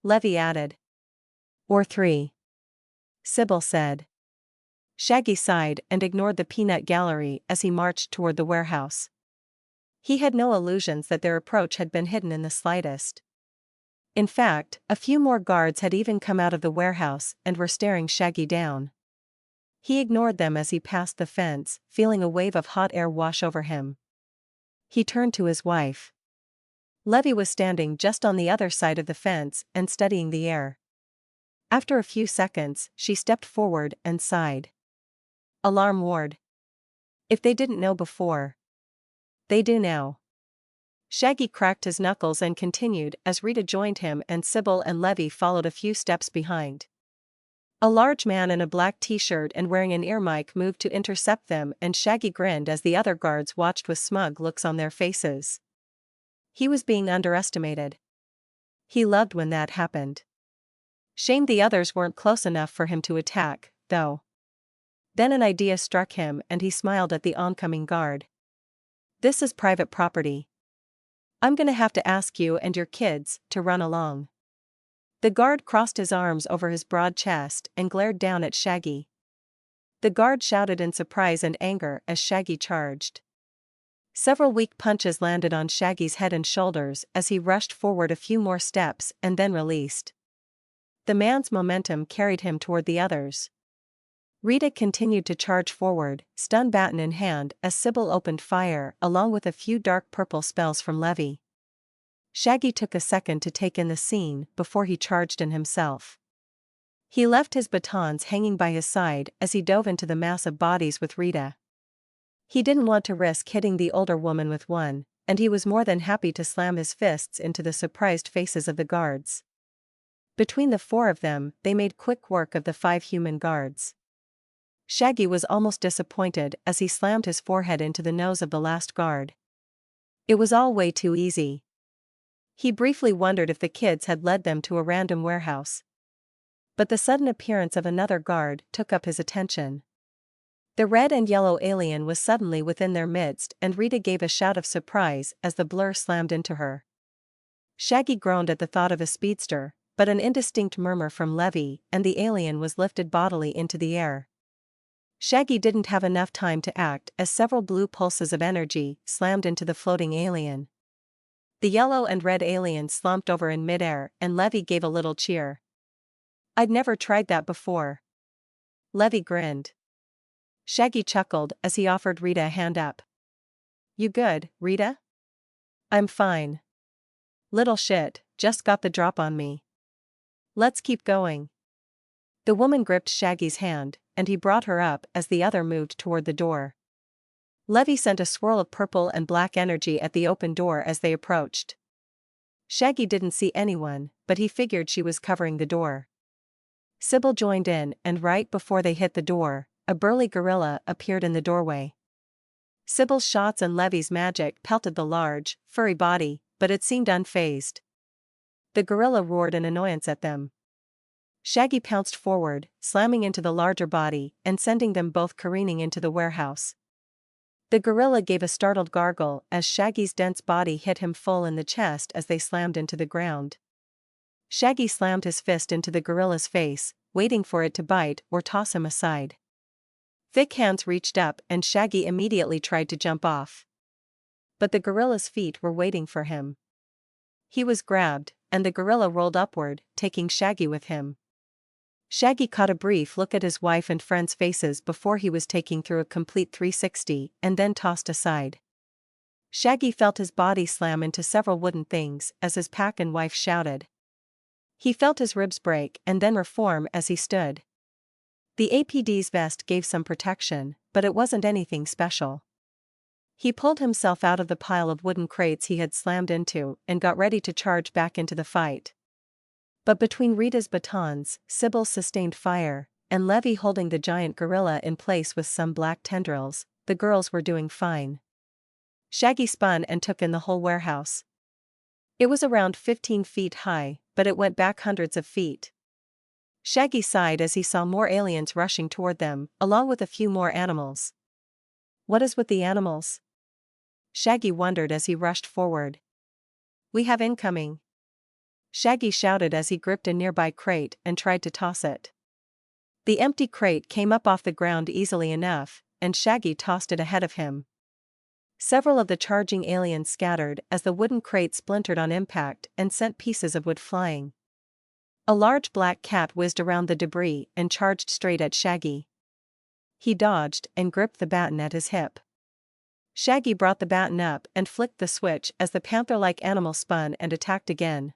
Levy added. "Or three," Sybil said. Shaggy sighed and ignored the peanut gallery as he marched toward the warehouse. He had no illusions that their approach had been hidden in the slightest. In fact, a few more guards had even come out of the warehouse and were staring Shaggy down. He ignored them as he passed the fence, feeling a wave of hot air wash over him. He turned to his wife. Levy was standing just on the other side of the fence and studying the air. After a few seconds, she stepped forward and sighed. "Alarm ward. If they didn't know before, they do now." Shaggy cracked his knuckles and continued as Rita joined him and Sybil and Levy followed a few steps behind. A large man in a black t-shirt and wearing an ear mic moved to intercept them, and Shaggy grinned as the other guards watched with smug looks on their faces. He was being underestimated. He loved when that happened. Shame the others weren't close enough for him to attack, though. Then an idea struck him and he smiled at the oncoming guard. "This is private property. I'm gonna have to ask you and your kids to run along." The guard crossed his arms over his broad chest and glared down at Shaggy. The guard shouted in surprise and anger as Shaggy charged. Several weak punches landed on Shaggy's head and shoulders as he rushed forward a few more steps and then released. The man's momentum carried him toward the others. Rita continued to charge forward, stun baton in hand, as Sybil opened fire along with a few dark purple spells from Levy. Shaggy took a second to take in the scene before he charged in himself. He left his batons hanging by his side as he dove into the mass of bodies with Rita. He didn't want to risk hitting the older woman with one, and he was more than happy to slam his fists into the surprised faces of the guards. Between the four of them, they made quick work of the 5 human guards. Shaggy was almost disappointed as he slammed his forehead into the nose of the last guard. It was all way too easy. He briefly wondered if the kids had led them to a random warehouse. But the sudden appearance of another guard took up his attention. The red and yellow alien was suddenly within their midst, and Rita gave a shout of surprise as the blur slammed into her. Shaggy groaned at the thought of a speedster, but an indistinct murmur from Levy and the alien was lifted bodily into the air. Shaggy didn't have enough time to act as several blue pulses of energy slammed into the floating alien. The yellow and red alien slumped over in midair and Levy gave a little cheer. "I'd never tried that before." Levy grinned. Shaggy chuckled as he offered Rita a hand up. "You good, Rita?" "I'm fine. Little shit, just got the drop on me. Let's keep going." The woman gripped Shaggy's hand, and he brought her up as the other moved toward the door. Levy sent a swirl of purple and black energy at the open door as they approached. Shaggy didn't see anyone, but he figured she was covering the door. Sybil joined in, and right before they hit the door, a burly gorilla appeared in the doorway. Sybil's shots and Levy's magic pelted the large, furry body, but it seemed unfazed. The gorilla roared in annoyance at them. Shaggy pounced forward, slamming into the larger body and sending them both careening into the warehouse. The gorilla gave a startled gargle as Shaggy's dense body hit him full in the chest as they slammed into the ground. Shaggy slammed his fist into the gorilla's face, waiting for it to bite or toss him aside. Thick hands reached up and Shaggy immediately tried to jump off. But the gorilla's feet were waiting for him. He was grabbed, and the gorilla rolled upward, taking Shaggy with him. Shaggy caught a brief look at his wife and friends' faces before he was taken through a complete 360 and then tossed aside. Shaggy felt his body slam into several wooden things as his pack and wife shouted. He felt his ribs break and then reform as he stood. The APD's vest gave some protection, but it wasn't anything special. He pulled himself out of the pile of wooden crates he had slammed into and got ready to charge back into the fight. But between Rita's batons, Sybil's sustained fire, and Levy holding the giant gorilla in place with some black tendrils, the girls were doing fine. Shaggy spun and took in the whole warehouse. It was around 15 feet high, but it went back hundreds of feet. Shaggy sighed as he saw more aliens rushing toward them, along with a few more animals. What is with the animals? Shaggy wondered as he rushed forward. We have incoming. Shaggy shouted as he gripped a nearby crate and tried to toss it. The empty crate came up off the ground easily enough, and Shaggy tossed it ahead of him. Several of the charging aliens scattered as the wooden crate splintered on impact and sent pieces of wood flying. A large black cat whizzed around the debris and charged straight at Shaggy. He dodged and gripped the baton at his hip. Shaggy brought the baton up and flicked the switch as the panther-like animal spun and attacked again.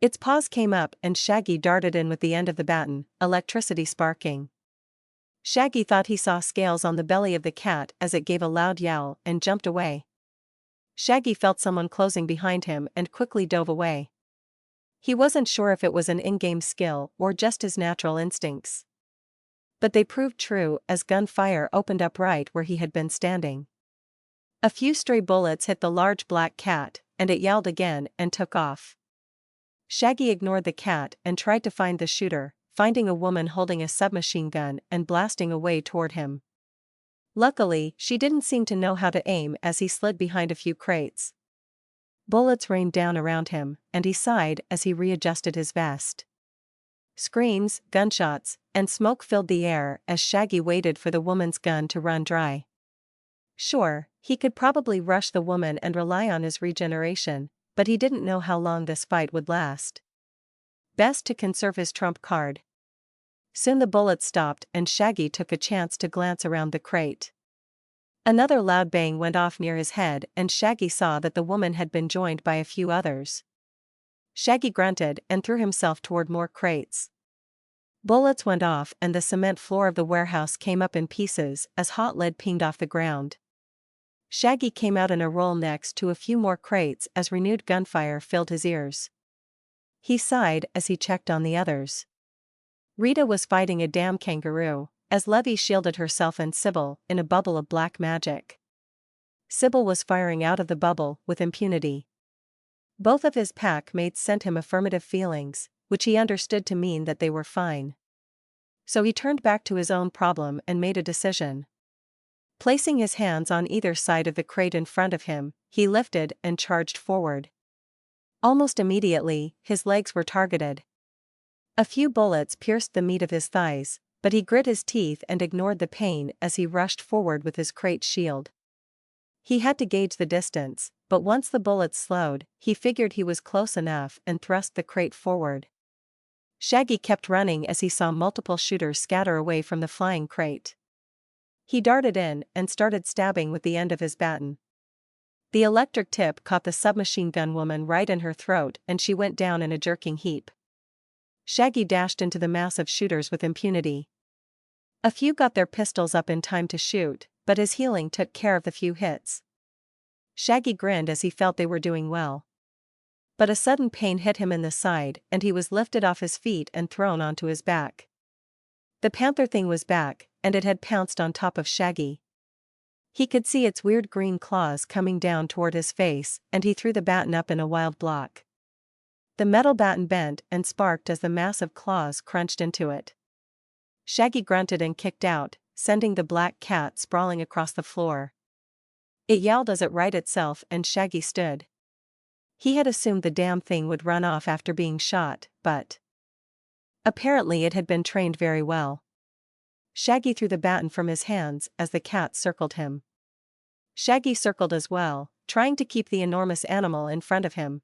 Its paws came up and Shaggy darted in with the end of the baton, electricity sparking. Shaggy thought he saw scales on the belly of the cat as it gave a loud yowl and jumped away. Shaggy felt someone closing behind him and quickly dove away. He wasn't sure if it was an in-game skill or just his natural instincts. But they proved true as gunfire opened up right where he had been standing. A few stray bullets hit the large black cat, and it yowled again and took off. Shaggy ignored the cat and tried to find the shooter, finding a woman holding a submachine gun and blasting away toward him. Luckily, she didn't seem to know how to aim as he slid behind a few crates. Bullets rained down around him, and he sighed as he readjusted his vest. Screams, gunshots, and smoke filled the air as Shaggy waited for the woman's gun to run dry. Sure, he could probably rush the woman and rely on his regeneration, but he didn't know how long this fight would last. Best to conserve his trump card. Soon the bullets stopped and Shaggy took a chance to glance around the crate. Another loud bang went off near his head and Shaggy saw that the woman had been joined by a few others. Shaggy grunted and threw himself toward more crates. Bullets went off and the cement floor of the warehouse came up in pieces as hot lead pinged off the ground. Shaggy came out in a roll next to a few more crates as renewed gunfire filled his ears. He sighed as he checked on the others. Rita was fighting a damn kangaroo, as Levy shielded herself and Sybil in a bubble of black magic. Sybil was firing out of the bubble with impunity. Both of his pack mates sent him affirmative feelings, which he understood to mean that they were fine. So he turned back to his own problem and made a decision. Placing his hands on either side of the crate in front of him, he lifted and charged forward. Almost immediately, his legs were targeted. A few bullets pierced the meat of his thighs, but he grit his teeth and ignored the pain as he rushed forward with his crate shield. He had to gauge the distance, but once the bullets slowed, he figured he was close enough and thrust the crate forward. Shaggy kept running as he saw multiple shooters scatter away from the flying crate. He darted in and started stabbing with the end of his baton. The electric tip caught the submachine gun woman right in her throat and she went down in a jerking heap. Shaggy dashed into the mass of shooters with impunity. A few got their pistols up in time to shoot, but his healing took care of the few hits. Shaggy grinned as he felt they were doing well. But a sudden pain hit him in the side and he was lifted off his feet and thrown onto his back. The panther thing was back, and it had pounced on top of Shaggy. He could see its weird green claws coming down toward his face and he threw the baton up in a wild block. The metal baton bent and sparked as the massive claws crunched into it. Shaggy grunted and kicked out, sending the black cat sprawling across the floor. It yowled as it righted itself and Shaggy stood. He had assumed the damn thing would run off after being shot, but apparently it had been trained very well. Shaggy threw the baton from his hands as the cat circled him. Shaggy circled as well, trying to keep the enormous animal in front of him.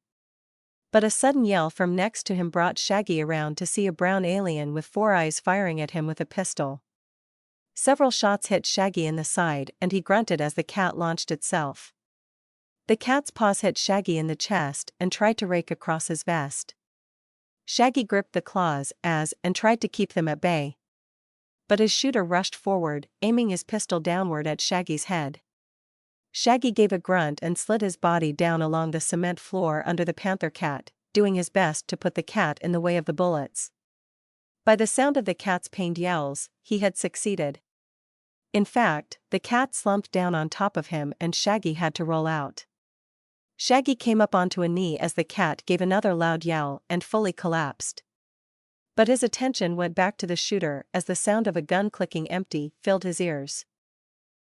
But a sudden yell from next to him brought Shaggy around to see a brown alien with 4 eyes firing at him with a pistol. Several shots hit Shaggy in the side and he grunted as the cat launched itself. The cat's paws hit Shaggy in the chest and tried to rake across his vest. Shaggy gripped the claws and tried to keep them at bay. But his shooter rushed forward, aiming his pistol downward at Shaggy's head. Shaggy gave a grunt and slid his body down along the cement floor under the panther cat, doing his best to put the cat in the way of the bullets. By the sound of the cat's pained yowls, he had succeeded. In fact, the cat slumped down on top of him and Shaggy had to roll out. Shaggy came up onto a knee as the cat gave another loud yowl and fully collapsed. But his attention went back to the shooter as the sound of a gun clicking empty filled his ears.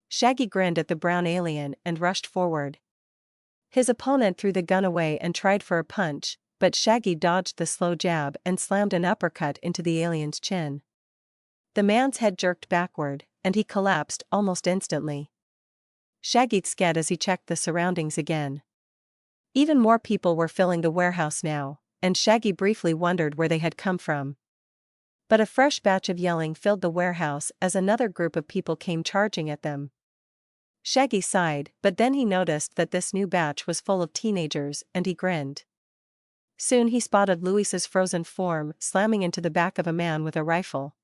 Shaggy grinned at the brown alien and rushed forward. His opponent threw the gun away and tried for a punch, but Shaggy dodged the slow jab and slammed an uppercut into the alien's chin. The man's head jerked backward, and he collapsed almost instantly. Shaggy scared as he checked the surroundings again. Even more people were filling the warehouse now, and Shaggy briefly wondered where they had come from. But a fresh batch of yelling filled the warehouse as another group of people came charging at them. Shaggy sighed, but then he noticed that this new batch was full of teenagers, and he grinned. Soon he spotted Luis's frozen form slamming into the back of a man with a rifle.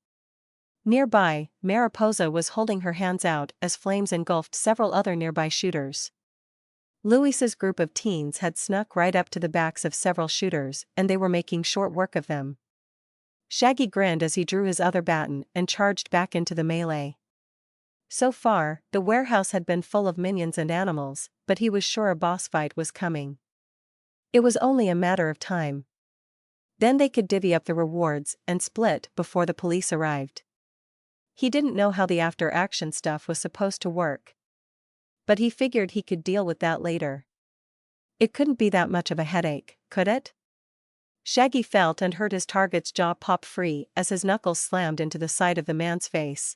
Nearby, Mariposa was holding her hands out as flames engulfed several other nearby shooters. Luis's group of teens had snuck right up to the backs of several shooters, and they were making short work of them. Shaggy grinned as he drew his other baton and charged back into the melee. So far, the warehouse had been full of minions and animals, but he was sure a boss fight was coming. It was only a matter of time. Then they could divvy up the rewards and split before the police arrived. He didn't know how the after-action stuff was supposed to work. But he figured he could deal with that later. It couldn't be that much of a headache, could it? Shaggy felt and heard his target's jaw pop free as his knuckles slammed into the side of the man's face.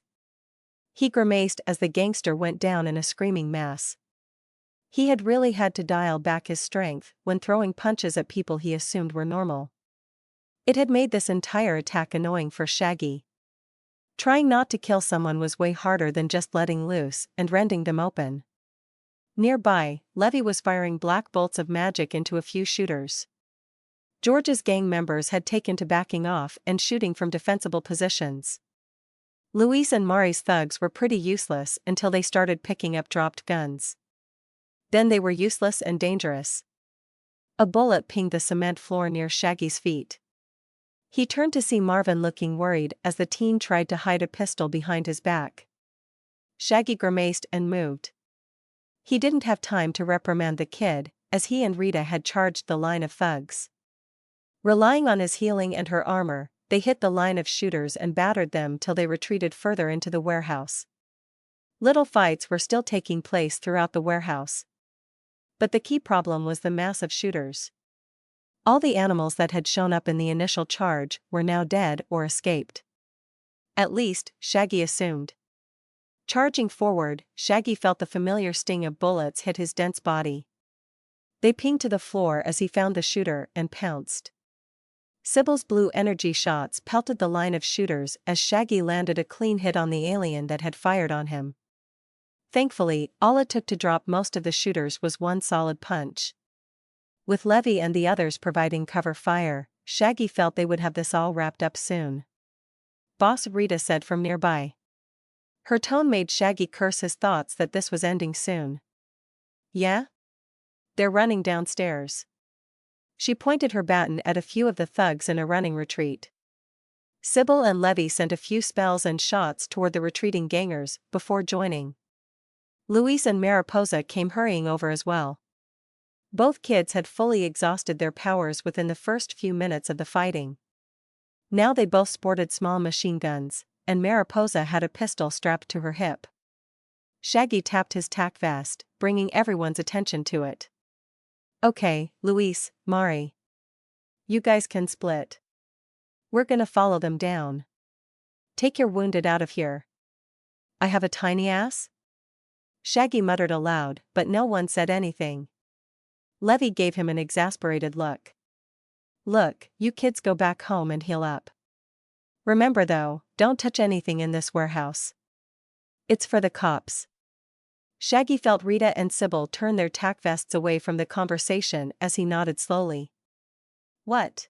He grimaced as the gangster went down in a screaming mass. He had really had to dial back his strength when throwing punches at people he assumed were normal. It had made this entire attack annoying for Shaggy. Trying not to kill someone was way harder than just letting loose and rending them open. Nearby, Levy was firing black bolts of magic into a few shooters. George's gang members had taken to backing off and shooting from defensible positions. Luis and Mari's thugs were pretty useless until they started picking up dropped guns. Then they were useless and dangerous. A bullet pinged the cement floor near Shaggy's feet. He turned to see Marvin looking worried as the teen tried to hide a pistol behind his back. Shaggy grimaced and moved. He didn't have time to reprimand the kid, as he and Rita had charged the line of thugs. Relying on his healing and her armor, they hit the line of shooters and battered them till they retreated further into the warehouse. Little fights were still taking place throughout the warehouse. But the key problem was the mass of shooters. All the animals that had shown up in the initial charge were now dead or escaped. At least, Shaggy assumed. Charging forward, Shaggy felt the familiar sting of bullets hit his dense body. They pinged to the floor as he found the shooter and pounced. Sybil's blue energy shots pelted the line of shooters as Shaggy landed a clean hit on the alien that had fired on him. Thankfully, all it took to drop most of the shooters was one solid punch. With Levy and the others providing cover fire, Shaggy felt they would have this all wrapped up soon. Boss, Rita said from nearby. Her tone made Shaggy curse his thoughts that this was ending soon. Yeah? They're running downstairs. She pointed her baton at a few of the thugs in a running retreat. Sybil and Levy sent a few spells and shots toward the retreating gangers before joining. Luis and Mariposa came hurrying over as well. Both kids had fully exhausted their powers within the first few minutes of the fighting. Now they both sported small machine guns, and Mariposa had a pistol strapped to her hip. Shaggy tapped his tack vest, bringing everyone's attention to it. Okay, Luis, Mari. You guys can split. We're gonna follow them down. Take your wounded out of here. I have a tiny ass? Shaggy muttered aloud, but no one said anything. Levy gave him an exasperated look. Look, you kids go back home and heal up. Remember though, don't touch anything in this warehouse. It's for the cops. Shaggy felt Rita and Sybil turn their tack vests away from the conversation as he nodded slowly. What?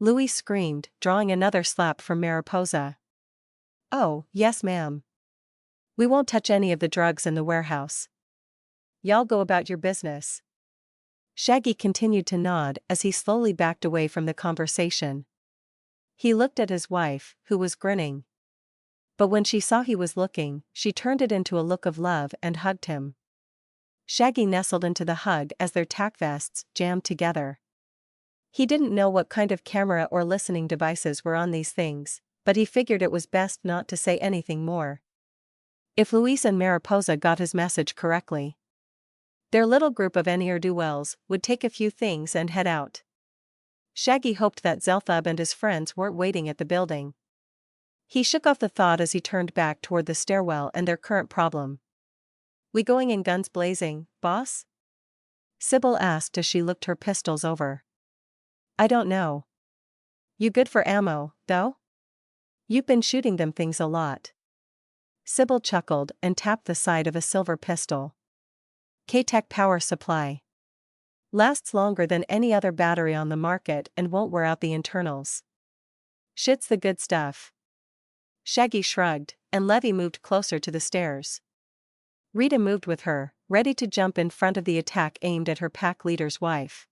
Louis screamed, drawing another slap from Mariposa. Oh, yes ma'am. We won't touch any of the drugs in the warehouse. y'all go about your business. Shaggy continued to nod as he slowly backed away from the conversation. He looked at his wife, who was grinning. But when she saw he was looking, she turned it into a look of love and hugged him. Shaggy nestled into the hug as their tack vests jammed together. He didn't know what kind of camera or listening devices were on these things, but he figured it was best not to say anything more. If Luis and Mariposa got his message correctly, their little group of ne'er-do-wells would take a few things and head out. Shaggy hoped that Zelthub and his friends weren't waiting at the building. He shook off the thought as he turned back toward the stairwell and their current problem. "We going in guns blazing, boss?" Sybil asked as she looked her pistols over. "I don't know. You good for ammo, though? You've been shooting them things a lot." Sybil chuckled and tapped the side of a silver pistol. K-Tech power supply. Lasts longer than any other battery on the market and won't wear out the internals. Shit's the good stuff. Shaggy shrugged, and Levy moved closer to the stairs. Rita moved with her, ready to jump in front of the attack aimed at her pack leader's wife.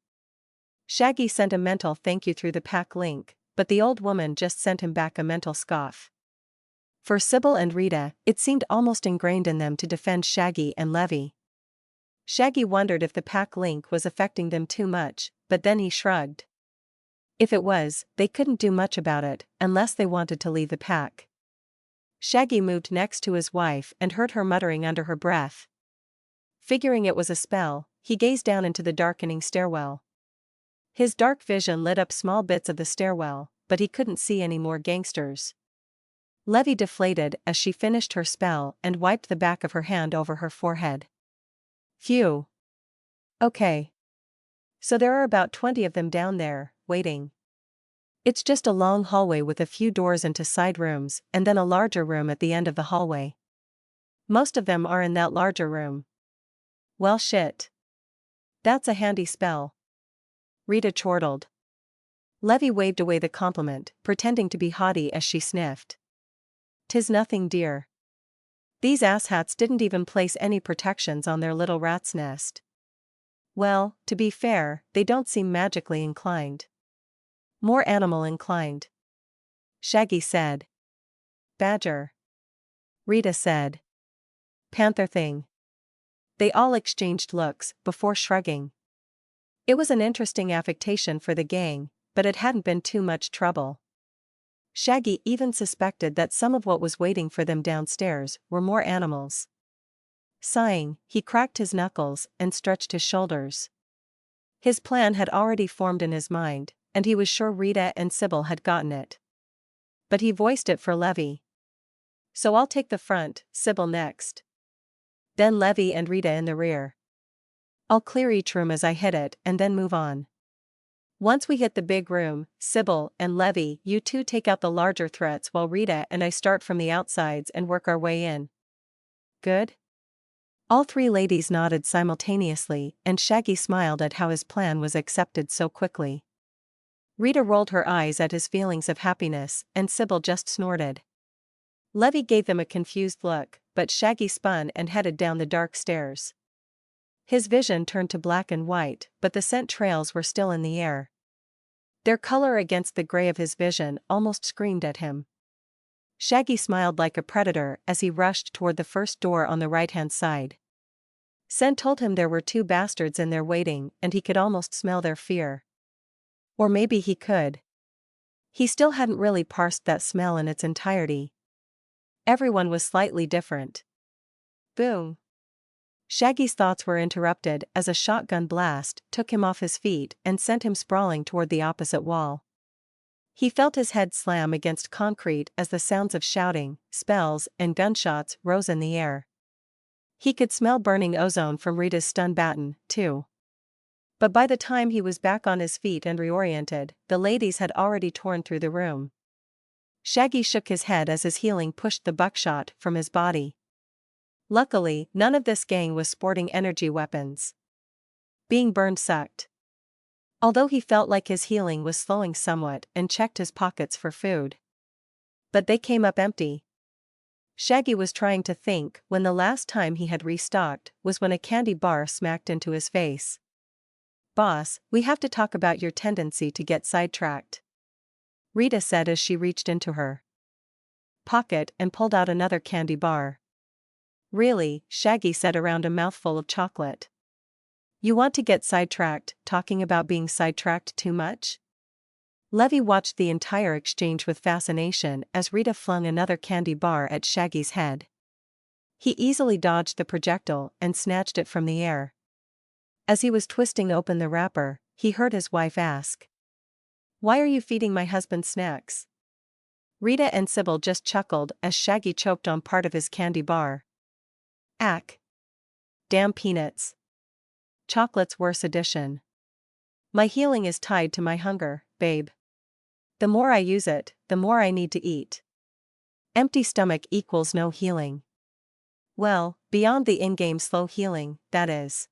Shaggy sent a mental thank you through the pack link, but the old woman just sent him back a mental scoff. For Sybil and Rita, it seemed almost ingrained in them to defend Shaggy and Levy. Shaggy wondered if the pack link was affecting them too much, but then he shrugged. If it was, they couldn't do much about it, unless they wanted to leave the pack. Shaggy moved next to his wife and heard her muttering under her breath. Figuring it was a spell, he gazed down into the darkening stairwell. His dark vision lit up small bits of the stairwell, but he couldn't see any more gangsters. Levy deflated as she finished her spell and wiped the back of her hand over her forehead. Phew. Okay. So there are about 20 of them down there, waiting. It's just a long hallway with a few doors into side rooms and then a larger room at the end of the hallway. Most of them are in that larger room. Well shit. That's a handy spell. Rita chortled. Levy waved away the compliment, pretending to be haughty as she sniffed. "'Tis nothing, dear. These asshats didn't even place any protections on their little rat's nest. Well, to be fair, they don't seem magically inclined. More animal inclined." Shaggy said. "Badger." Rita said. "Panther thing." They all exchanged looks, before shrugging. It was an interesting affectation for the gang, but it hadn't been too much trouble. Shaggy even suspected that some of what was waiting for them downstairs were more animals. Sighing, he cracked his knuckles and stretched his shoulders. His plan had already formed in his mind, and he was sure Rita and Sybil had gotten it. But he voiced it for Levy. "So I'll take the front, Sybil next. Then Levy and Rita in the rear. I'll clear each room as I hit it and then move on. Once we hit the big room, Sybil and Levy, you two take out the larger threats while Rita and I start from the outsides and work our way in. Good?" All three ladies nodded simultaneously, and Shaggy smiled at how his plan was accepted so quickly. Rita rolled her eyes at his feelings of happiness, and Sybil just snorted. Levy gave them a confused look, but Shaggy spun and headed down the dark stairs. His vision turned to black and white, but the scent trails were still in the air. Their color against the gray of his vision almost screamed at him. Shaggy smiled like a predator as he rushed toward the first door on the right-hand side. Scent told him there were two bastards in there waiting, and he could almost smell their fear. Or maybe he could. He still hadn't really parsed that smell in its entirety. Everyone was slightly different. Boom. Shaggy's thoughts were interrupted as a shotgun blast took him off his feet and sent him sprawling toward the opposite wall. He felt his head slam against concrete as the sounds of shouting, spells, and gunshots rose in the air. He could smell burning ozone from Rita's stun baton, too. But by the time he was back on his feet and reoriented, the ladies had already torn through the room. Shaggy shook his head as his healing pushed the buckshot from his body. Luckily, none of this gang was sporting energy weapons. Being burned sucked. Although he felt like his healing was slowing somewhat and checked his pockets for food. But they came up empty. Shaggy was trying to think when the last time he had restocked was when a candy bar smacked into his face. "Boss, we have to talk about your tendency to get sidetracked," Rita said as she reached into her pocket and pulled out another candy bar. "Really?" Shaggy said around a mouthful of chocolate. "You want to get sidetracked, talking about being sidetracked too much?" Levy watched the entire exchange with fascination as Rita flung another candy bar at Shaggy's head. He easily dodged the projectile and snatched it from the air. As he was twisting open the wrapper, he heard his wife ask, "Why are you feeding my husband snacks?" Rita and Sybil just chuckled as Shaggy choked on part of his candy bar. "Ack. Damn peanuts. Chocolate's worse edition. My healing is tied to my hunger, babe. The more I use it, the more I need to eat. Empty stomach equals no healing. Well, beyond the in-game slow healing, that is.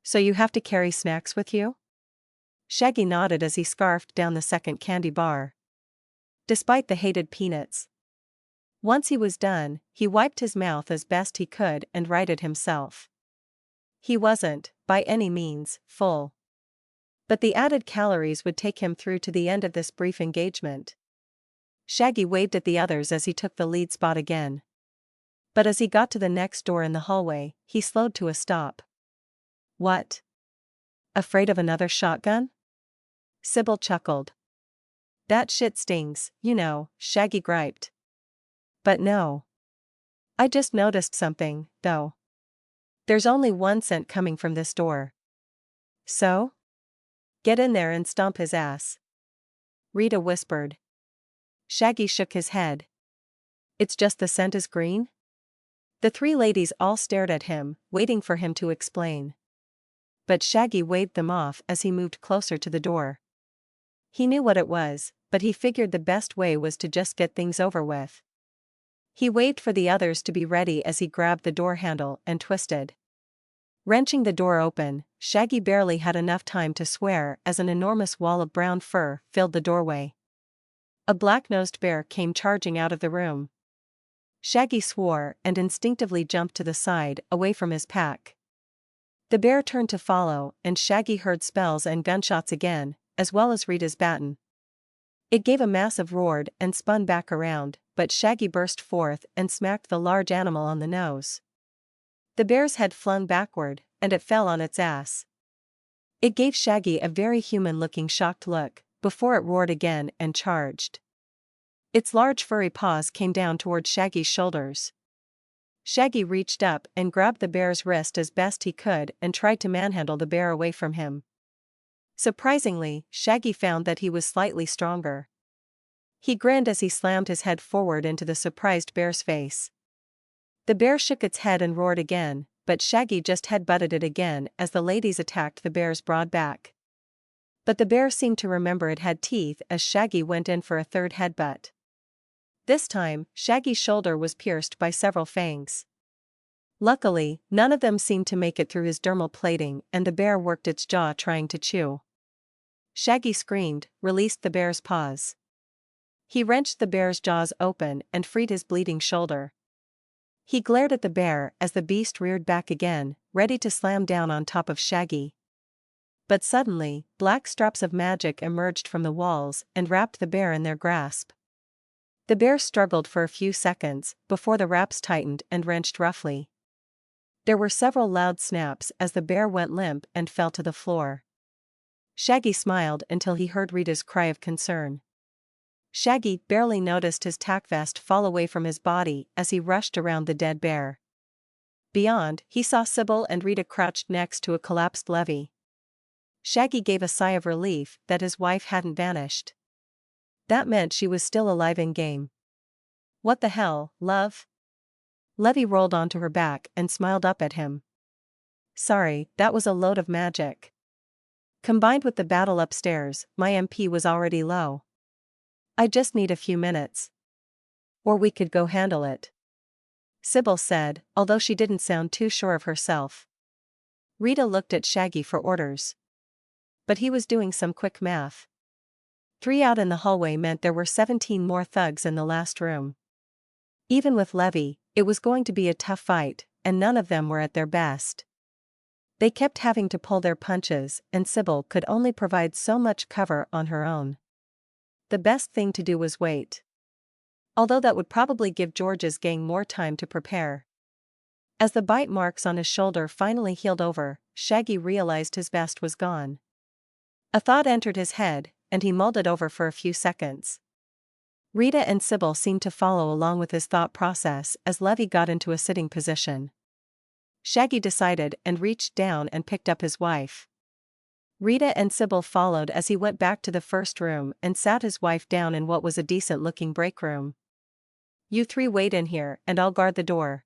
So you have to carry snacks with you?" Shaggy nodded as he scarfed down the second candy bar. Despite the hated peanuts. Once he was done, he wiped his mouth as best he could and righted himself. He wasn't, by any means, full. But the added calories would take him through to the end of this brief engagement. Shaggy waved at the others as he took the lead spot again. But as he got to the next door in the hallway, he slowed to a stop. "What? Afraid of another shotgun?" Sybil chuckled. "That shit stings, you know," Shaggy griped. "But no. I just noticed something, though. There's only 1 cent coming from this door." "So? Get in there and stomp his ass," Rita whispered. Shaggy shook his head. "It's just the scent is green?" The three ladies all stared at him, waiting for him to explain. But Shaggy waved them off as he moved closer to the door. He knew what it was, but he figured the best way was to just get things over with. He waved for the others to be ready as he grabbed the door handle and twisted. Wrenching the door open, Shaggy barely had enough time to swear as an enormous wall of brown fur filled the doorway. A black-nosed bear came charging out of the room. Shaggy swore and instinctively jumped to the side, away from his pack. The bear turned to follow, and Shaggy heard spells and gunshots again, as well as Rita's baton. It gave a massive roar and spun back around, but Shaggy burst forth and smacked the large animal on the nose. The bear's head flung backward, and it fell on its ass. It gave Shaggy a very human-looking shocked look, before it roared again and charged. Its large furry paws came down toward Shaggy's shoulders. Shaggy reached up and grabbed the bear's wrist as best he could and tried to manhandle the bear away from him. Surprisingly, Shaggy found that he was slightly stronger. He grinned as he slammed his head forward into the surprised bear's face. The bear shook its head and roared again, but Shaggy just headbutted it again as the ladies attacked the bear's broad back. But the bear seemed to remember it had teeth as Shaggy went in for a third headbutt. This time, Shaggy's shoulder was pierced by several fangs. Luckily, none of them seemed to make it through his dermal plating and the bear worked its jaw trying to chew. Shaggy screamed, released the bear's paws. He wrenched the bear's jaws open and freed his bleeding shoulder. He glared at the bear as the beast reared back again, ready to slam down on top of Shaggy. But suddenly, black straps of magic emerged from the walls and wrapped the bear in their grasp. The bear struggled for a few seconds before the wraps tightened and wrenched roughly. There were several loud snaps as the bear went limp and fell to the floor. Shaggy smiled until he heard Rita's cry of concern. Shaggy barely noticed his tack vest fall away from his body as he rushed around the dead bear. Beyond, he saw Sybil and Rita crouched next to a collapsed Levy. Shaggy gave a sigh of relief that his wife hadn't vanished. That meant she was still alive in-game. "What the hell, love?" Levy rolled onto her back and smiled up at him. "Sorry, that was a load of magic. Combined with the battle upstairs, my MP was already low. I just need a few minutes. Or we could go handle it," Sybil said, although she didn't sound too sure of herself. Rita looked at Shaggy for orders. But he was doing some quick math. 3 out in the hallway meant there were 17 more thugs in the last room. Even with Levy, it was going to be a tough fight, and none of them were at their best. They kept having to pull their punches, and Sybil could only provide so much cover on her own. The best thing to do was wait. Although that would probably give George's gang more time to prepare. As the bite marks on his shoulder finally healed over, Shaggy realized his vest was gone. A thought entered his head, and he mulled it over for a few seconds. Rita and Sybil seemed to follow along with his thought process as Levy got into a sitting position. Shaggy decided and reached down and picked up his wife. Rita and Sybil followed as he went back to the first room and sat his wife down in what was a decent-looking break room. "You three wait in here and I'll guard the door,"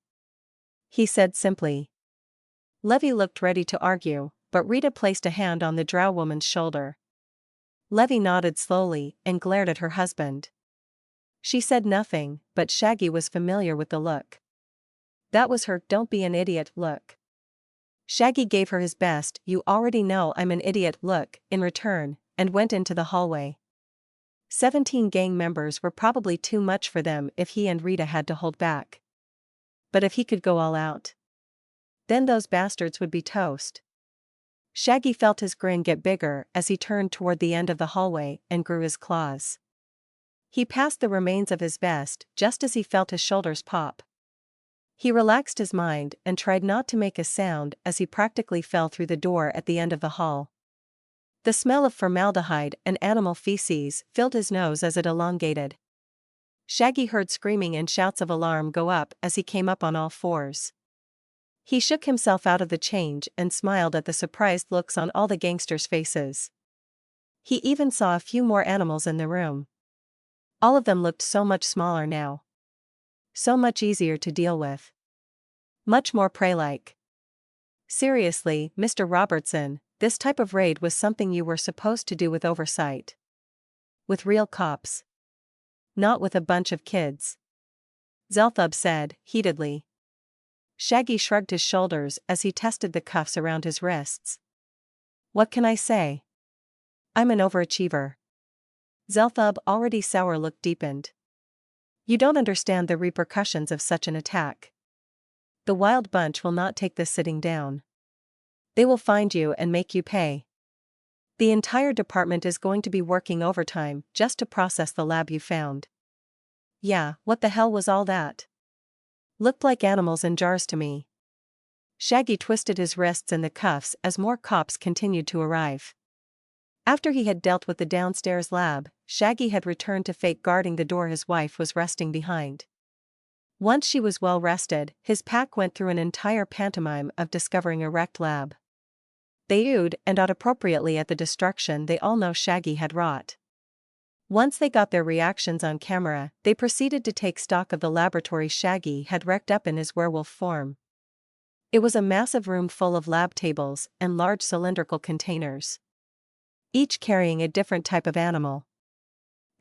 he said simply. Levy looked ready to argue, but Rita placed a hand on the drow woman's shoulder. Levy nodded slowly and glared at her husband. She said nothing, but Shaggy was familiar with the look. That was her "don't be an idiot" look. Shaggy gave her his best "you already know I'm an idiot" look in return, and went into the hallway. 17 gang members were probably too much for them if he and Rita had to hold back. But if he could go all out, then those bastards would be toast. Shaggy felt his grin get bigger as he turned toward the end of the hallway and grew his claws. He passed the remains of his vest just as he felt his shoulders pop. He relaxed his mind and tried not to make a sound as he practically fell through the door at the end of the hall. The smell of formaldehyde and animal feces filled his nose as it elongated. Shaggy heard screaming and shouts of alarm go up as he came up on all fours. He shook himself out of the change and smiled at the surprised looks on all the gangsters' faces. He even saw a few more animals in the room. All of them looked so much smaller now. So much easier to deal with. Much more prey-like. Seriously, Mr. Robertson, this type of raid was something you were supposed to do with oversight. With real cops. Not with a bunch of kids. Zelthub said, heatedly. Shaggy shrugged his shoulders as he tested the cuffs around his wrists. What can I say? I'm an overachiever. Zelthub already sour look deepened. You don't understand the repercussions of such an attack. The wild bunch will not take this sitting down. They will find you and make you pay. The entire department is going to be working overtime just to process the lab you found. Yeah, what the hell was all that? Looked like animals in jars to me. Shaggy twisted his wrists in the cuffs as more cops continued to arrive. After he had dealt with the downstairs lab, Shaggy had returned to fake guarding the door his wife was resting behind. Once she was well rested, his pack went through an entire pantomime of discovering a wrecked lab. They oohed and awed appropriately at the destruction they all know Shaggy had wrought. Once they got their reactions on camera, they proceeded to take stock of the laboratory Shaggy had wrecked up in his werewolf form. It was a massive room full of lab tables and large cylindrical containers, each carrying a different type of animal.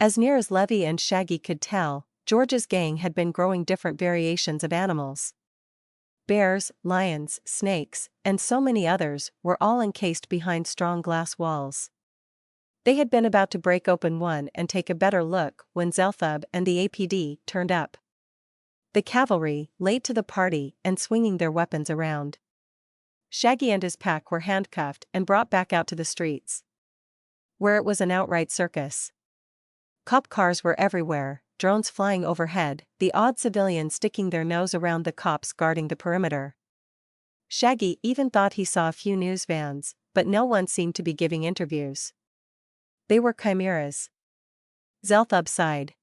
As near as Levy and Shaggy could tell, George's gang had been growing different variations of animals. Bears, lions, snakes, and so many others were all encased behind strong glass walls. They had been about to break open one and take a better look when Zelthub and the APD turned up. The cavalry, late to the party and swinging their weapons around. Shaggy and his pack were handcuffed and brought back out to the streets, where it was an outright circus. Cop cars were everywhere, drones flying overhead, the odd civilians sticking their nose around the cops guarding the perimeter. Shaggy even thought he saw a few news vans, but no one seemed to be giving interviews. They were chimeras. Zelthub sighed.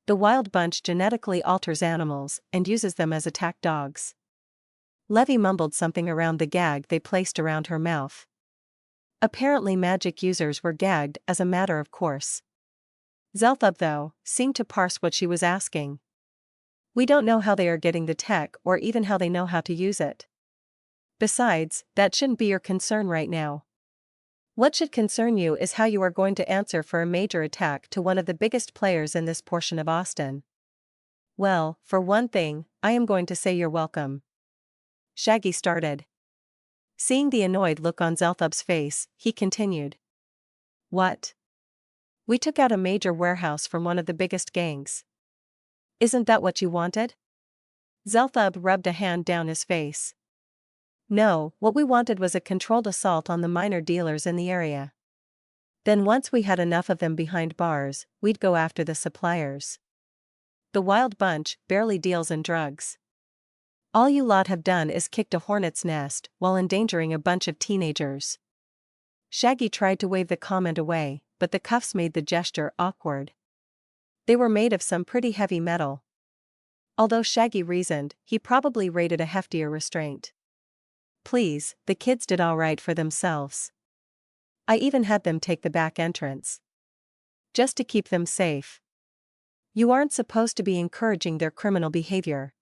The wild bunch genetically alters animals and uses them as attack dogs. Levy mumbled something around the gag they placed around her mouth. Apparently magic users were gagged as a matter of course. Zelthub, though, seemed to parse what she was asking. We don't know how they are getting the tech or even how they know how to use it. Besides, that shouldn't be your concern right now. What should concern you is how you are going to answer for a major attack to one of the biggest players in this portion of Austin. Well, for one thing, I am going to say you're welcome. Shaggy started. Seeing the annoyed look on Zelthub's face, he continued. What? We took out a major warehouse from one of the biggest gangs. Isn't that what you wanted? Zelthub rubbed a hand down his face. No, what we wanted was a controlled assault on the minor dealers in the area. Then once we had enough of them behind bars, we'd go after the suppliers. The wild bunch barely deals in drugs. All you lot have done is kicked a hornet's nest while endangering a bunch of teenagers. Shaggy tried to wave the comment away, but the cuffs made the gesture awkward. They were made of some pretty heavy metal. Although Shaggy reasoned, he probably rated a heftier restraint. Please, the kids did all right for themselves. I even had them take the back entrance. Just to keep them safe. You aren't supposed to be encouraging their criminal behavior.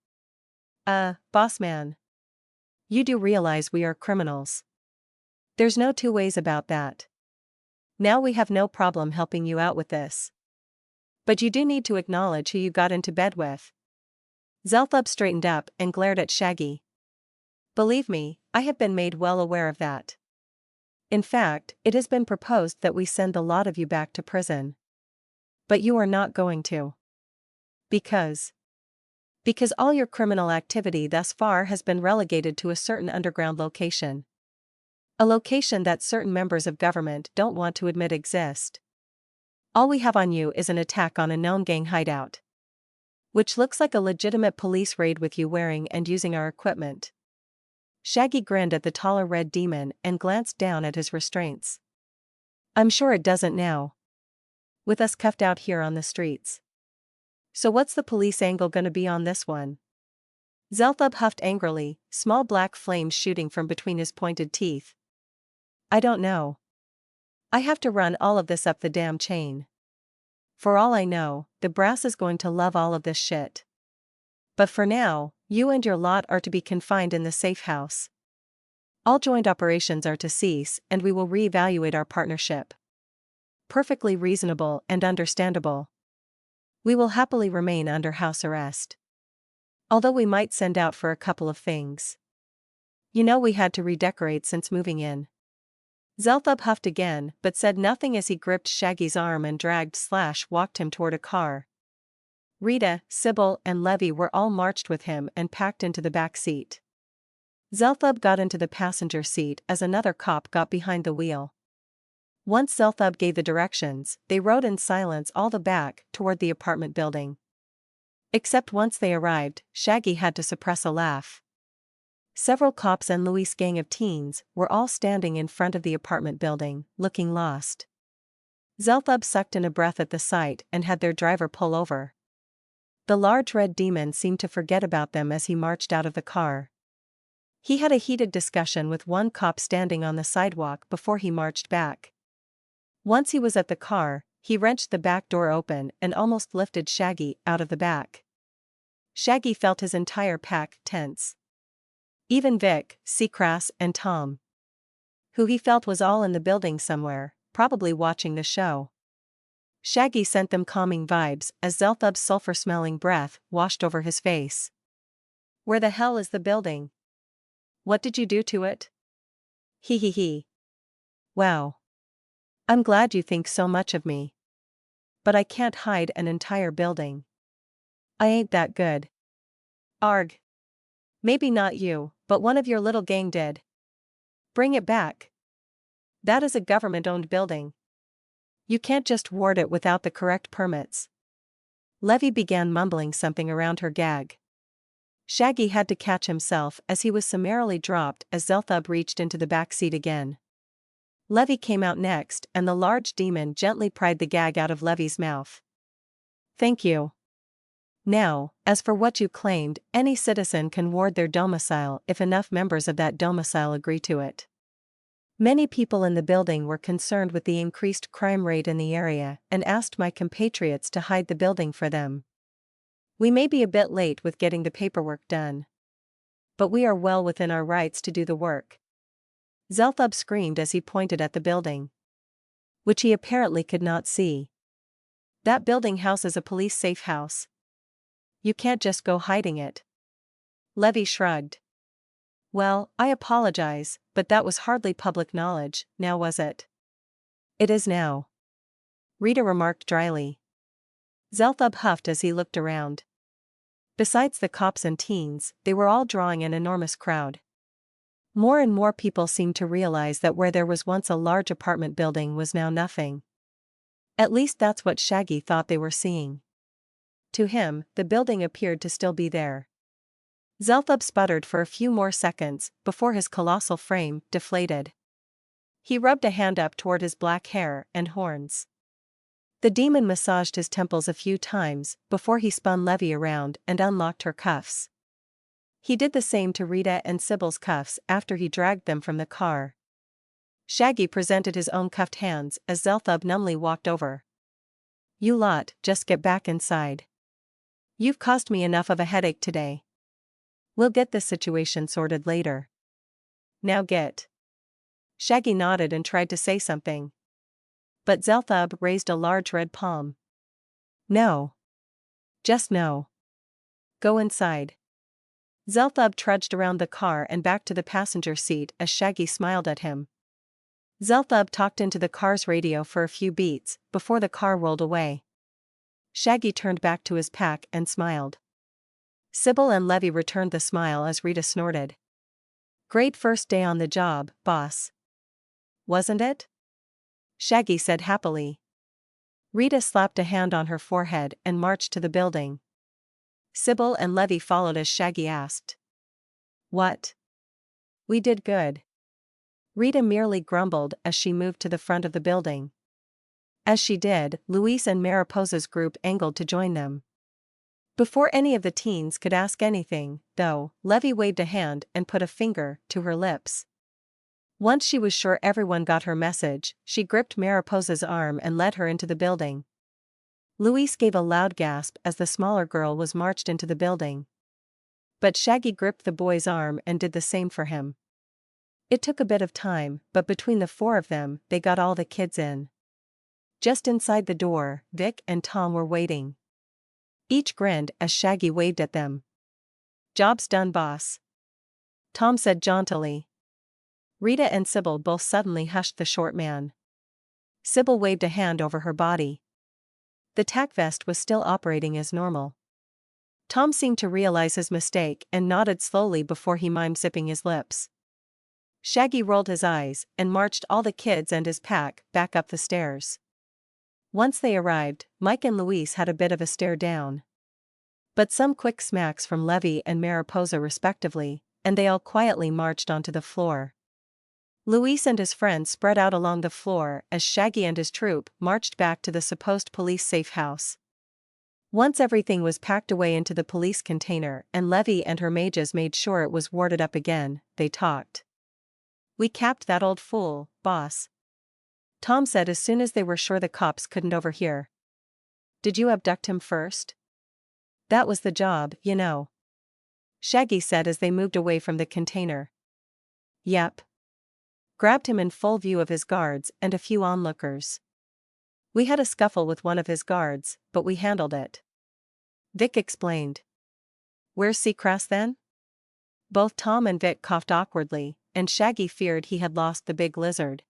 Boss man. You do realize we are criminals. There's no two ways about that. Now we have no problem helping you out with this. But you do need to acknowledge who you got into bed with. Zelthub straightened up and glared at Shaggy. Believe me, I have been made well aware of that. In fact, it has been proposed that we send the lot of you back to prison. But you are not going to. Because all your criminal activity thus far has been relegated to a certain underground location. A location that certain members of government don't want to admit exist. All we have on you is an attack on a known gang hideout. Which looks like a legitimate police raid with you wearing and using our equipment. Shaggy grinned at the taller red demon and glanced down at his restraints. I'm sure it doesn't now. With us cuffed out here on the streets. So what's the police angle gonna be on this one? Zelthub huffed angrily, small black flames shooting from between his pointed teeth. I don't know. I have to run all of this up the damn chain. For all I know, the brass is going to love all of this shit. But for now, you and your lot are to be confined in the safe house. All joint operations are to cease and we will reevaluate our partnership. Perfectly reasonable and understandable. We will happily remain under house arrest. Although we might send out for a couple of things. You know we had to redecorate since moving in. Zelthub huffed again but said nothing as he gripped Shaggy's arm and walked him toward a car. Rita, Sybil and Levy were all marched with him and packed into the back seat. Zelthub got into the passenger seat as another cop got behind the wheel. Once Zelthub gave the directions, they rode in silence all the back toward the apartment building. Except once they arrived, Shaggy had to suppress a laugh. Several cops and Louis' gang of teens were all standing in front of the apartment building, looking lost. Zelthub sucked in a breath at the sight and had their driver pull over. The large red demon seemed to forget about them as he marched out of the car. He had a heated discussion with one cop standing on the sidewalk before he marched back. Once he was at the car, he wrenched the back door open and almost lifted Shaggy out of the back. Shaggy felt his entire pack tense. Even Vic, Seacrass and Tom. Who he felt was all in the building somewhere, probably watching the show. Shaggy sent them calming vibes as Zelthub's sulfur-smelling breath washed over his face. Where the hell is the building? What did you do to it? He. Wow. I'm glad you think so much of me. But I can't hide an entire building. I ain't that good. Arg. Maybe not you, but one of your little gang did. Bring it back. That is a government-owned building. You can't just ward it without the correct permits. Levy began mumbling something around her gag. Shaggy had to catch himself as he was summarily dropped as Zelthub reached into the back seat again. Levy came out next and the large demon gently pried the gag out of Levy's mouth. Thank you. Now, as for what you claimed, any citizen can ward their domicile if enough members of that domicile agree to it. Many people in the building were concerned with the increased crime rate in the area and asked my compatriots to hide the building for them. We may be a bit late with getting the paperwork done. But we are well within our rights to do the work. Zelthub screamed as he pointed at the building. Which he apparently could not see. That building houses a police safe house. You can't just go hiding it. Levy shrugged. Well, I apologize, but that was hardly public knowledge, now was it? It is now. Rita remarked dryly. Zelthub huffed as he looked around. Besides the cops and teens, they were all drawing an enormous crowd. More and more people seemed to realize that where there was once a large apartment building was now nothing. At least that's what Shaggy thought they were seeing. To him, the building appeared to still be there. Zelthub sputtered for a few more seconds before his colossal frame deflated. He rubbed a hand up toward his black hair and horns. The demon massaged his temples a few times before he spun Levy around and unlocked her cuffs. He did the same to Rita and Sybil's cuffs after he dragged them from the car. Shaggy presented his own cuffed hands as Zelthub numbly walked over. "You lot, just get back inside. You've caused me enough of a headache today. We'll get this situation sorted later. Now get." Shaggy nodded and tried to say something. But Zelthub raised a large red palm. "No. Just no. Go inside." Zelthub trudged around the car and back to the passenger seat as Shaggy smiled at him. Zelthub talked into the car's radio for a few beats before the car rolled away. Shaggy turned back to his pack and smiled. Sybil and Levy returned the smile as Rita snorted. "Great first day on the job, boss. Wasn't it?" Shaggy said happily. Rita slapped a hand on her forehead and marched to the building. Sybil and Levy followed as Shaggy asked. "What?" "We did good." Rita merely grumbled as she moved to the front of the building. As she did, Luis and Mariposa's group angled to join them. Before any of the teens could ask anything, though, Levy waved a hand and put a finger to her lips. Once she was sure everyone got her message, she gripped Mariposa's arm and led her into the building. Luis gave a loud gasp as the smaller girl was marched into the building. But Shaggy gripped the boy's arm and did the same for him. It took a bit of time, but between the four of them, they got all the kids in. Just inside the door, Vic and Tom were waiting. Each grinned as Shaggy waved at them. "Job's done, boss," Tom said jauntily. Rita and Sybil both suddenly hushed the short man. Sybil waved a hand over her body. The tack vest was still operating as normal. Tom seemed to realize his mistake and nodded slowly before he mimed zipping his lips. Shaggy rolled his eyes and marched all the kids and his pack back up the stairs. Once they arrived, Mike and Luis had a bit of a stare down. But some quick smacks from Levy and Mariposa respectively, and they all quietly marched onto the floor. Luis and his friends spread out along the floor as Shaggy and his troop marched back to the supposed police safe house. Once everything was packed away into the police container and Levy and her mages made sure it was warded up again, they talked. "We capped that old fool, boss," Tom said as soon as they were sure the cops couldn't overhear. "Did you abduct him first?" "That was the job, you know," Shaggy said as they moved away from the container. "Yep. Grabbed him in full view of his guards and a few onlookers. We had a scuffle with one of his guards, but we handled it," Vic explained. "Where's Seacrest then?" Both Tom and Vic coughed awkwardly, and Shaggy feared he had lost the big lizard.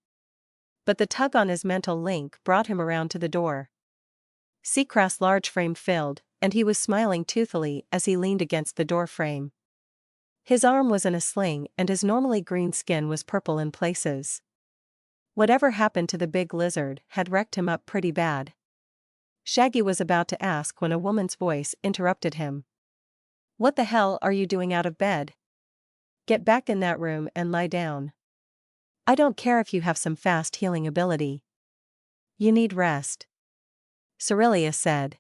But the tug on his mental link brought him around to the door. Seacrest's large frame filled, and he was smiling toothily as he leaned against the door frame. His arm was in a sling and his normally green skin was purple in places. Whatever happened to the big lizard had wrecked him up pretty bad. Shaggy was about to ask when a woman's voice interrupted him. "What the hell are you doing out of bed? Get back in that room and lie down. I don't care if you have some fast healing ability. You need rest," Cerelia said.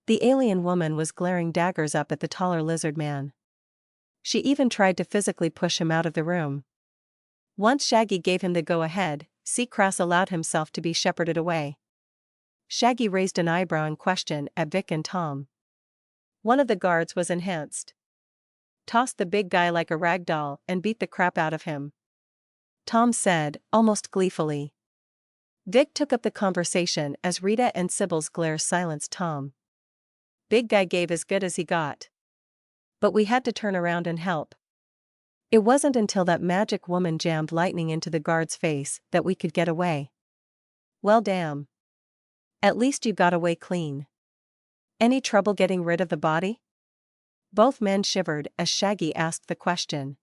The alien woman was glaring daggers up at the taller lizard man. She even tried to physically push him out of the room. Once Shaggy gave him the go-ahead, Seacrest allowed himself to be shepherded away. Shaggy raised an eyebrow in question at Vic and Tom. One of the guards was enhanced. "Tossed the big guy like a rag doll and beat the crap out of him," Tom said, almost gleefully. Vic took up the conversation as Rita and Sybil's glare silenced Tom. "Big guy gave as good as he got. But we had to turn around and help. It wasn't until that magic woman jammed lightning into the guard's face that we could get away." "Well damn. At least you got away clean. Any trouble getting rid of the body?" Both men shivered as Shaggy asked the question.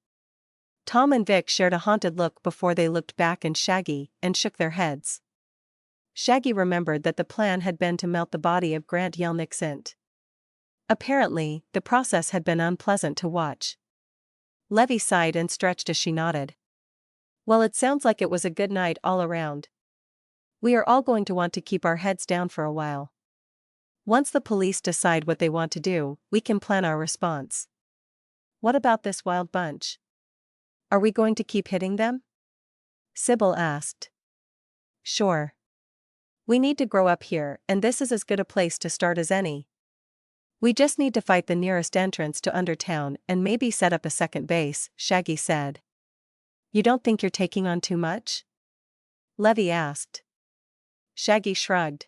Tom and Vic shared a haunted look before they looked back at Shaggy and shook their heads. Shaggy remembered that the plan had been to melt the body of Grant Yelnixint. Apparently, the process had been unpleasant to watch. Levy sighed and stretched as she nodded. Well, it sounds like it was a good night all around. We are all going to want to keep our heads down for a while. Once the police decide what they want to do, we can plan our response. What about this wild bunch? Are we going to keep hitting them? Sybil asked. Sure. We need to grow up here, and this is as good a place to start as any. We just need to fight the nearest entrance to Undertown and maybe set up a second base, Shaggy said. You don't think you're taking on too much? Levy asked. Shaggy shrugged.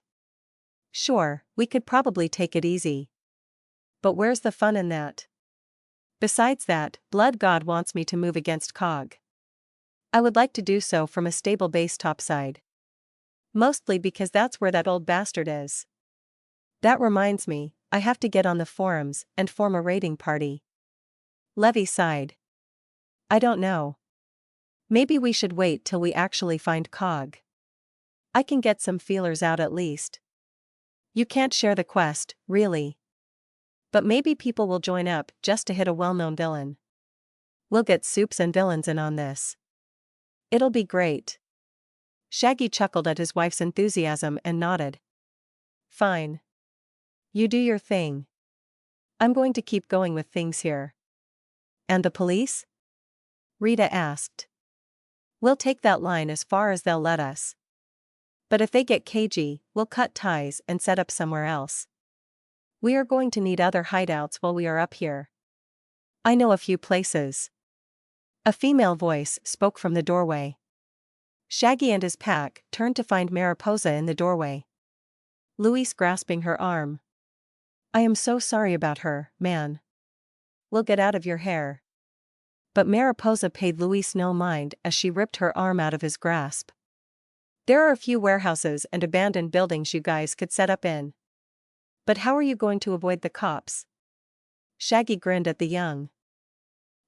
Sure, we could probably take it easy. But where's the fun in that? Besides that, Blood God wants me to move against Cog. I would like to do so from a stable base topside. Mostly because that's where that old bastard is. That reminds me, I have to get on the forums and form a raiding party. Levy sighed. I don't know. Maybe we should wait till we actually find Cog. I can get some feelers out at least. You can't share the quest, really. But maybe people will join up just to hit a well-known villain. We'll get Soups and villains in on this. It'll be great. Shaggy chuckled at his wife's enthusiasm and nodded. Fine. You do your thing. I'm going to keep going with things here. And the police? Rita asked. We'll take that line as far as they'll let us. But if they get cagey, we'll cut ties and set up somewhere else. We are going to need other hideouts while we are up here. I know a few places. A female voice spoke from the doorway. Shaggy and his pack turned to find Mariposa in the doorway. Luis grasping her arm. I am so sorry about her, man. We'll get out of your hair. But Mariposa paid Luis no mind as she ripped her arm out of his grasp. There are a few warehouses and abandoned buildings you guys could set up in. But how are you going to avoid the cops? Shaggy grinned at the young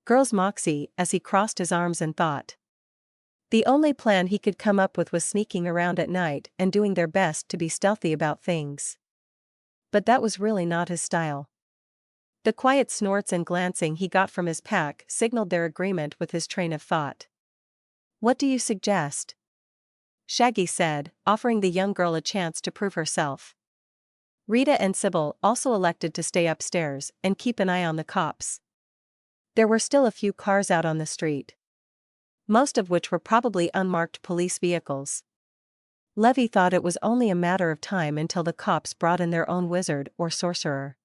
girl's moxie as he crossed his arms in thought. The only plan he could come up with was sneaking around at night and doing their best to be stealthy about things. But that was really not his style. The quiet snorts and glancing he got from his pack signaled their agreement with his train of thought. What do you suggest? Shaggy said, offering the young girl a chance to prove herself. Rita and Sybil also elected to stay upstairs and keep an eye on the cops. There were still a few cars out on the street, most of which were probably unmarked police vehicles. Levy thought it was only a matter of time until the cops brought in their own wizard or sorcerer.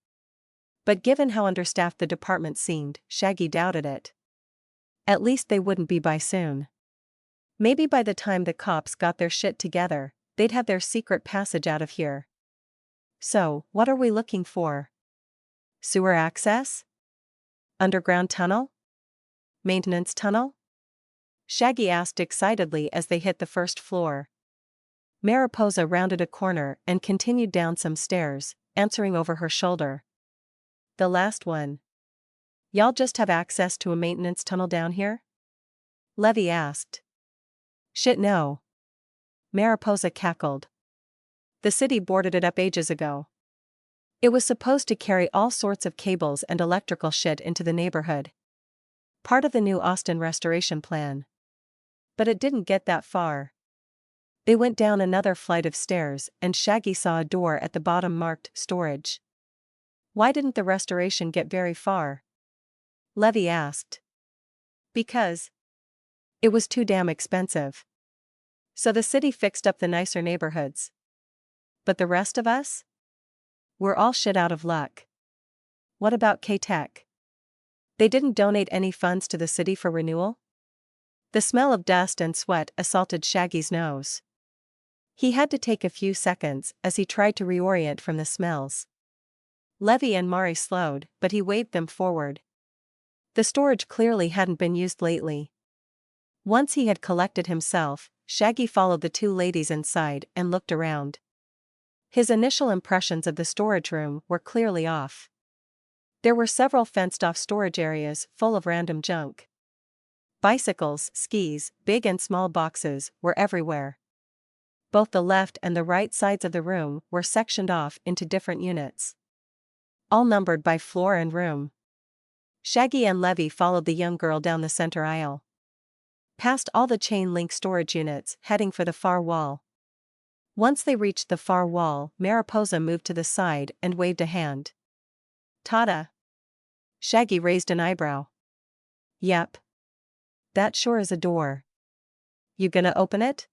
But given how understaffed the department seemed, Shaggy doubted it. At least they wouldn't be by soon. Maybe by the time the cops got their shit together, they'd have their secret passage out of here. So, what are we looking for? Sewer access? Underground tunnel? Maintenance tunnel? Shaggy asked excitedly as they hit the first floor. Mariposa rounded a corner and continued down some stairs, answering over her shoulder. The last one. Y'all just have access to a maintenance tunnel down here? Levy asked. Shit no. Mariposa cackled. The city boarded it up ages ago. It was supposed to carry all sorts of cables and electrical shit into the neighborhood. Part of the new Austin restoration plan. But it didn't get that far. They went down another flight of stairs and Shaggy saw a door at the bottom marked storage. Why didn't the restoration get very far? Levy asked. Because it was too damn expensive. So the city fixed up the nicer neighborhoods. But the rest of us? We're all shit out of luck. What about K-Tech? They didn't donate any funds to the city for renewal? The smell of dust and sweat assaulted Shaggy's nose. He had to take a few seconds as he tried to reorient from the smells. Levy and Mari slowed, but he waved them forward. The storage clearly hadn't been used lately. Once he had collected himself, Shaggy followed the two ladies inside and looked around. His initial impressions of the storage room were clearly off. There were several fenced-off storage areas full of random junk. Bicycles, skis, big and small boxes, were everywhere. Both the left and the right sides of the room were sectioned off into different units, all numbered by floor and room. Shaggy and Levy followed the young girl down the center aisle, past all the chain-link storage units, heading for the far wall. Once they reached the far wall, Mariposa moved to the side and waved a hand. "Tada!" Shaggy raised an eyebrow. "Yep. That sure is a door. You gonna open it?"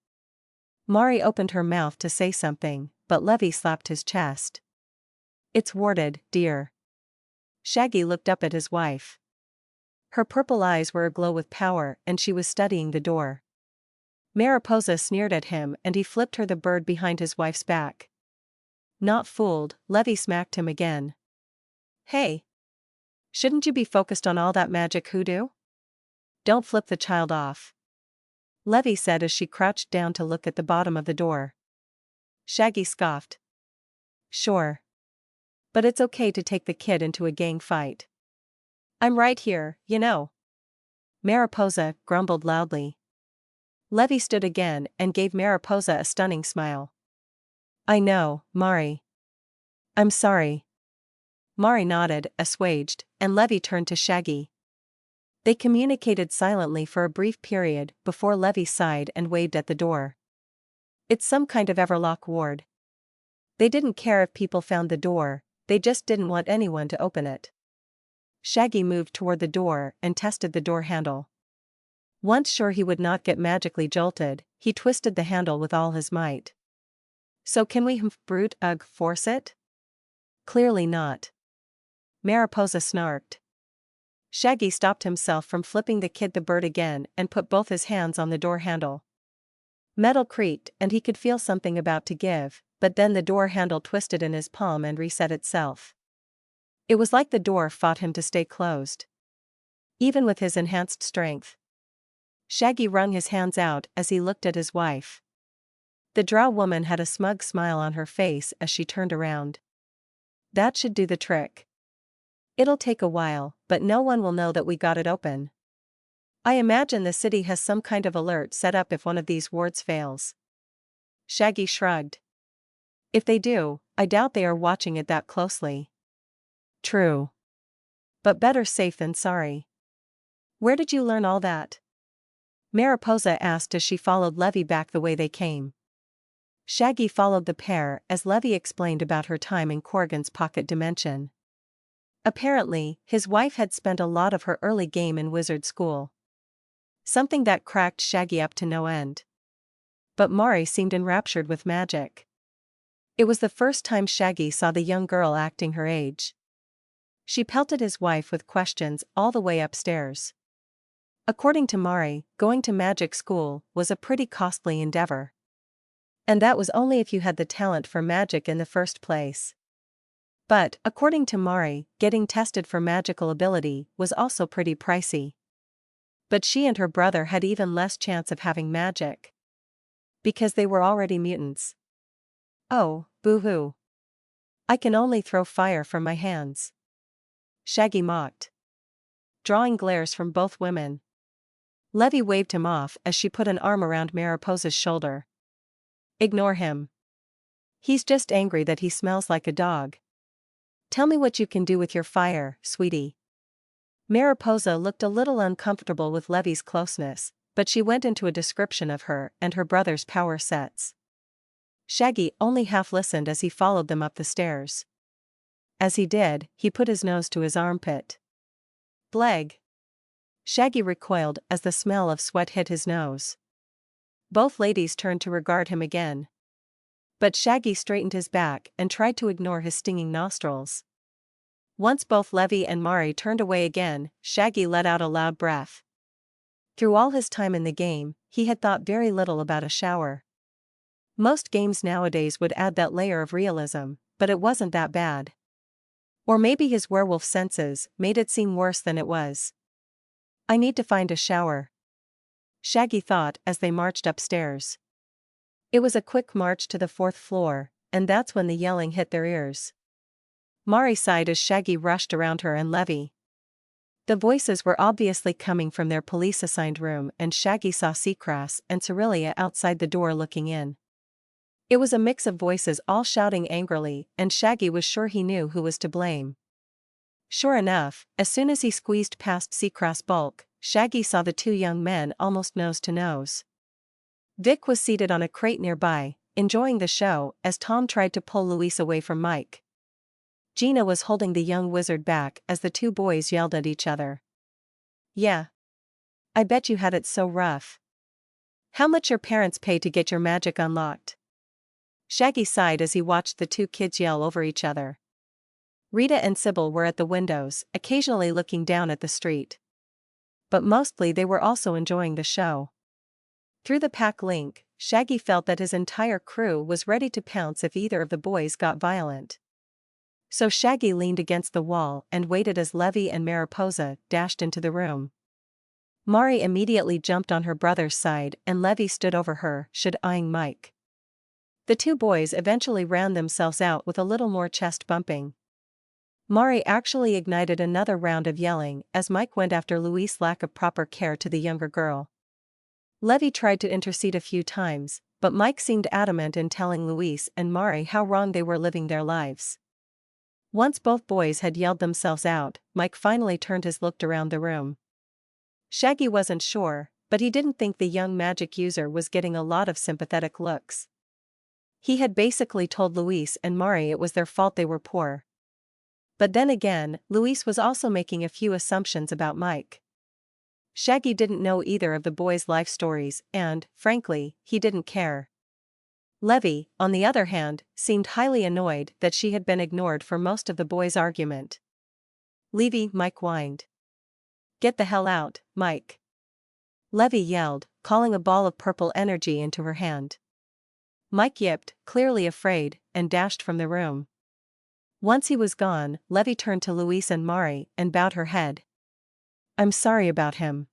Mari opened her mouth to say something, but Levy slapped his chest. "It's warded, dear." Shaggy looked up at his wife. Her purple eyes were aglow with power and she was studying the door. Mariposa sneered at him and he flipped her the bird behind his wife's back. Not fooled, Levy smacked him again. "Hey! Shouldn't you be focused on all that magic hoodoo? Don't flip the child off," Levy said as she crouched down to look at the bottom of the door. Shaggy scoffed. "Sure. But it's okay to take the kid into a gang fight. I'm right here, you know." Mariposa grumbled loudly. Levy stood again and gave Mariposa a stunning smile. "I know, Mari. I'm sorry." Mari nodded, assuaged, and Levy turned to Shaggy. They communicated silently for a brief period before Levy sighed and waved at the door. "It's some kind of Everlock ward. They didn't care if people found the door, they just didn't want anyone to open it." Shaggy moved toward the door and tested the door handle. Once sure he would not get magically jolted, he twisted the handle with all his might. "So can we force it?" "Clearly not." Mariposa snarked. Shaggy stopped himself from flipping the kid the bird again and put both his hands on the door handle. Metal creaked and he could feel something about to give, but then the door handle twisted in his palm and reset itself. It was like the door fought him to stay closed, even with his enhanced strength. Shaggy wrung his hands out as he looked at his wife. The drow woman had a smug smile on her face as she turned around. "That should do the trick. It'll take a while, but no one will know that we got it open. I imagine the city has some kind of alert set up if one of these wards fails." Shaggy shrugged. "If they do, I doubt they are watching it that closely." "True. But better safe than sorry." "Where did you learn all that?" Mariposa asked as she followed Levy back the way they came. Shaggy followed the pair as Levy explained about her time in Corrigan's pocket dimension. Apparently, his wife had spent a lot of her early game in wizard school, something that cracked Shaggy up to no end. But Mari seemed enraptured with magic. It was the first time Shaggy saw the young girl acting her age. She pelted his wife with questions all the way upstairs. According to Mari, going to magic school was a pretty costly endeavor. And that was only if you had the talent for magic in the first place. But, according to Mari, getting tested for magical ability was also pretty pricey. But she and her brother had even less chance of having magic, because they were already mutants. "Oh, boo-hoo. I can only throw fire from my hands," Shaggy mocked, drawing glares from both women. Levy waved him off as she put an arm around Mariposa's shoulder. "Ignore him. He's just angry that he smells like a dog. Tell me what you can do with your fire, sweetie." Mariposa looked a little uncomfortable with Levy's closeness, but she went into a description of her and her brother's power sets. Shaggy only half listened as he followed them up the stairs. As he did, he put his nose to his armpit. Bleg. Shaggy recoiled as the smell of sweat hit his nose. Both ladies turned to regard him again. But Shaggy straightened his back and tried to ignore his stinging nostrils. Once both Levy and Mari turned away again, Shaggy let out a loud breath. Through all his time in the game, he had thought very little about a shower. Most games nowadays would add that layer of realism, but it wasn't that bad. Or maybe his werewolf senses made it seem worse than it was. "I need to find a shower," Shaggy thought as they marched upstairs. It was a quick march to the 4th floor, and that's when the yelling hit their ears. Mari sighed as Shaggy rushed around her and Levy. The voices were obviously coming from their police-assigned room, and Shaggy saw Seacrest and Cerelia outside the door looking in. It was a mix of voices all shouting angrily, and Shaggy was sure he knew who was to blame. Sure enough, as soon as he squeezed past Seacrest's bulk, Shaggy saw the two young men almost nose to nose. Vic was seated on a crate nearby, enjoying the show, as Tom tried to pull Luis away from Mike. Gina was holding the young wizard back as the two boys yelled at each other. "Yeah. I bet you had it so rough. How much your parents pay to get your magic unlocked?" Shaggy sighed as he watched the two kids yell over each other. Rita and Sybil were at the windows, occasionally looking down at the street. But mostly they were also enjoying the show. Through the pack link, Shaggy felt that his entire crew was ready to pounce if either of the boys got violent. So Shaggy leaned against the wall and waited as Levy and Mariposa dashed into the room. Mari immediately jumped on her brother's side and Levy stood over her, eyeing Mike. The two boys eventually ran themselves out with a little more chest bumping. Mari actually ignited another round of yelling as Mike went after Luis' lack of proper care to the younger girl. Levy tried to intercede a few times, but Mike seemed adamant in telling Luis and Mari how wrong they were living their lives. Once both boys had yelled themselves out, Mike finally turned his look around the room. Shaggy wasn't sure, but he didn't think the young magic user was getting a lot of sympathetic looks. He had basically told Luis and Mari it was their fault they were poor. But then again, Luis was also making a few assumptions about Mike. Shaggy didn't know either of the boys' life stories and, frankly, he didn't care. Levy, on the other hand, seemed highly annoyed that she had been ignored for most of the boys' argument. "Levy," Mike whined. "Get the hell out, Mike." Levy yelled, calling a ball of purple energy into her hand. Mike yipped, clearly afraid, and dashed from the room. Once he was gone, Levy turned to Luis and Mari and bowed her head. "I'm sorry about him.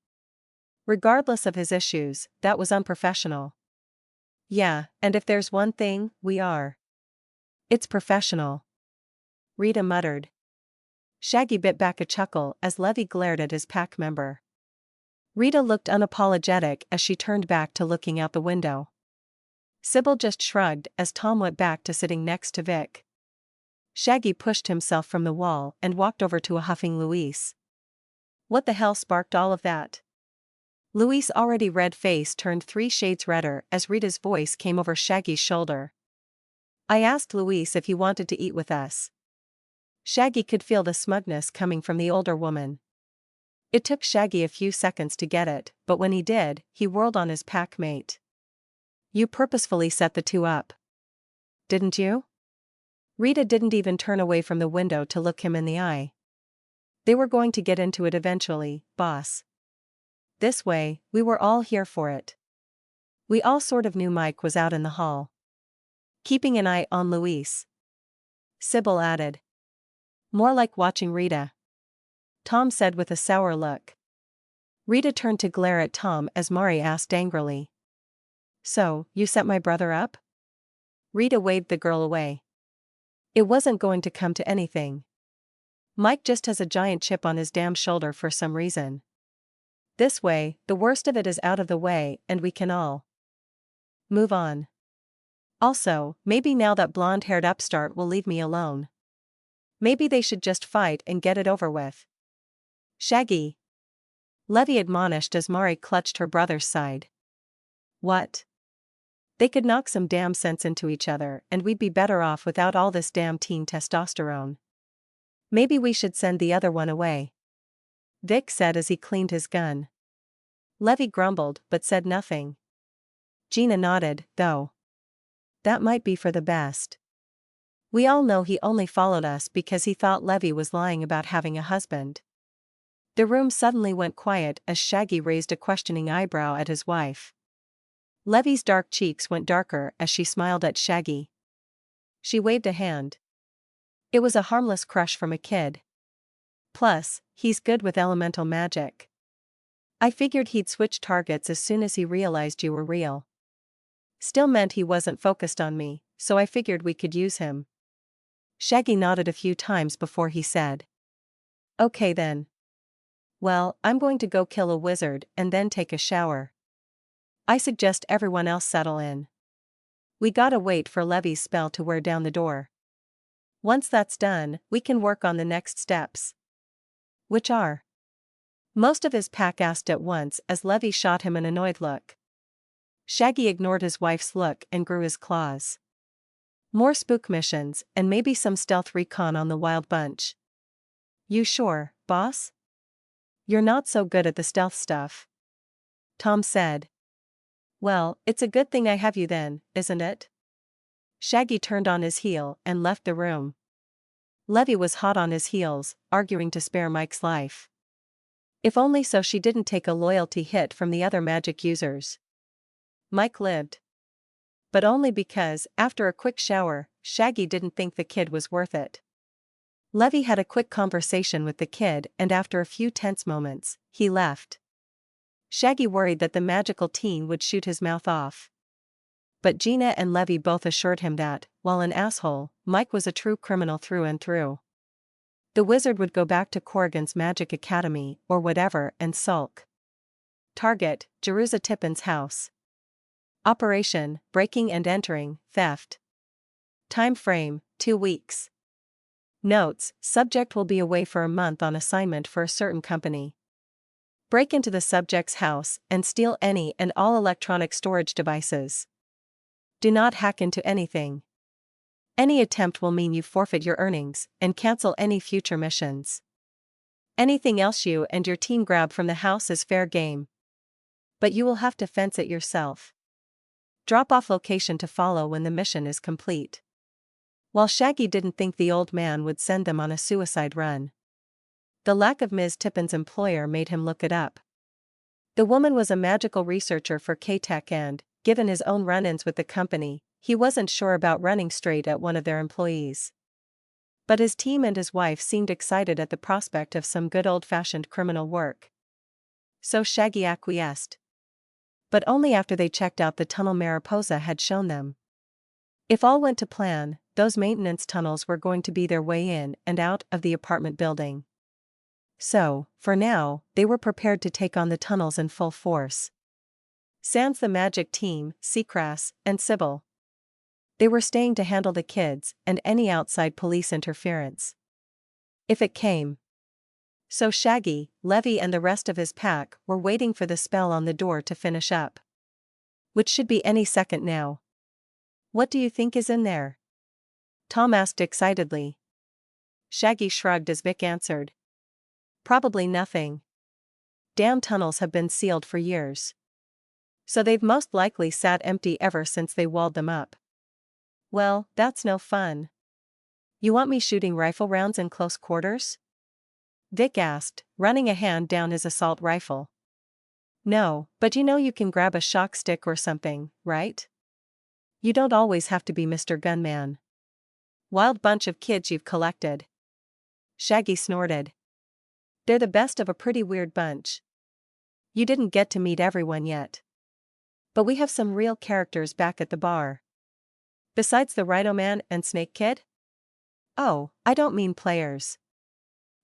Regardless of his issues, that was unprofessional." "Yeah, and if there's one thing, we are. It's professional," Rita muttered. Shaggy bit back a chuckle as Levy glared at his pack member. Rita looked unapologetic as she turned back to looking out the window. Sybil just shrugged as Tom went back to sitting next to Vic. Shaggy pushed himself from the wall and walked over to a huffing Luis. "What the hell sparked all of that?" Luis' already red face turned 3 shades redder as Rita's voice came over Shaggy's shoulder. "I asked Luis if he wanted to eat with us." Shaggy could feel the smugness coming from the older woman. It took Shaggy a few seconds to get it, but when he did, he whirled on his pack mate. "You purposefully set the two up, didn't you?" Rita didn't even turn away from the window to look him in the eye. "They were going to get into it eventually, boss. This way, we were all here for it." We all sort of knew Mike was out in the hall, keeping an eye on Luis. Sybil added. "More like watching Rita," Tom said with a sour look. Rita turned to glare at Tom as Mari asked angrily. "So, you set my brother up?" Rita waved the girl away. "It wasn't going to come to anything. Mike just has a giant chip on his damn shoulder for some reason. This way, the worst of it is out of the way and we can all move on. Also, maybe now that blonde-haired upstart will leave me alone. Maybe they should just fight and get it over with." "Shaggy," Levy admonished as Mari clutched her brother's side. "What?" "They could knock some damn sense into each other and we'd be better off without all this damn teen testosterone. Maybe we should send the other one away," Vic said as he cleaned his gun. Levy grumbled but said nothing. Gina nodded, though. "That might be for the best. We all know he only followed us because he thought Levy was lying about having a husband." The room suddenly went quiet as Shaggy raised a questioning eyebrow at his wife. Levy's dark cheeks went darker as she smiled at Shaggy. She waved a hand. It was a harmless crush from a kid. Plus, he's good with elemental magic. I figured he'd switch targets as soon as he realized you were real. Still meant he wasn't focused on me, so I figured we could use him. Shaggy nodded a few times before he said. Okay then. Well, I'm going to go kill a wizard and then take a shower. I suggest everyone else settle in. We gotta wait for Levy's spell to wear down the door. Once that's done, we can work on the next steps. Which are? Most of his pack asked at once as Levy shot him an annoyed look. Shaggy ignored his wife's look and grew his claws. More spook missions, and maybe some stealth recon on the wild bunch. You sure, boss? You're not so good at the stealth stuff. Tom said. Well, it's a good thing I have you then, isn't it? Shaggy turned on his heel and left the room. Levy was hot on his heels, arguing to spare Mike's life. If only so she didn't take a loyalty hit from the other magic users. Mike lived. But only because, after a quick shower, Shaggy didn't think the kid was worth it. Levy had a quick conversation with the kid and after a few tense moments, he left. Shaggy worried that the magical teen would shoot his mouth off. But Gina and Levy both assured him that, while an asshole, Mike was a true criminal through and through. The wizard would go back to Corrigan's Magic Academy or whatever and sulk. Target, Jerusa Tippin's house. Operation, breaking and entering, theft. Time frame, 2 weeks. Notes, subject will be away for a month on assignment for a certain company. Break into the subject's house and steal any and all electronic storage devices. Do not hack into anything. Any attempt will mean you forfeit your earnings and cancel any future missions. Anything else you and your team grab from the house is fair game. But you will have to fence it yourself. Drop off location to follow when the mission is complete. While Shaggy didn't think the old man would send them on a suicide run. The lack of Ms. Tippin's employer made him look it up. The woman was a magical researcher for K-Tech and, given his own run-ins with the company, he wasn't sure about running straight at one of their employees. But his team and his wife seemed excited at the prospect of some good old-fashioned criminal work. So Shaggy acquiesced. But only after they checked out the tunnel Mariposa had shown them. If all went to plan, those maintenance tunnels were going to be their way in and out of the apartment building. So, for now, they were prepared to take on the tunnels in full force. Sans the magic team, Seacrass, and Sybil. They were staying to handle the kids and any outside police interference. If it came. So Shaggy, Levy and the rest of his pack were waiting for the spell on the door to finish up. Which should be any second now. What do you think is in there? Tom asked excitedly. Shaggy shrugged as Vic answered. Probably nothing. Damn tunnels have been sealed for years. So they've most likely sat empty ever since they walled them up. Well, that's no fun. You want me shooting rifle rounds in close quarters? Vic asked, running a hand down his assault rifle. No, but you can grab a shock stick or something, right? You don't always have to be Mr. Gunman. Wild bunch of kids you've collected. Shaggy snorted. They're the best of a pretty weird bunch. You didn't get to meet everyone yet. But we have some real characters back at the bar. Besides the Rhino Man and Snake Kid? Oh, I don't mean players.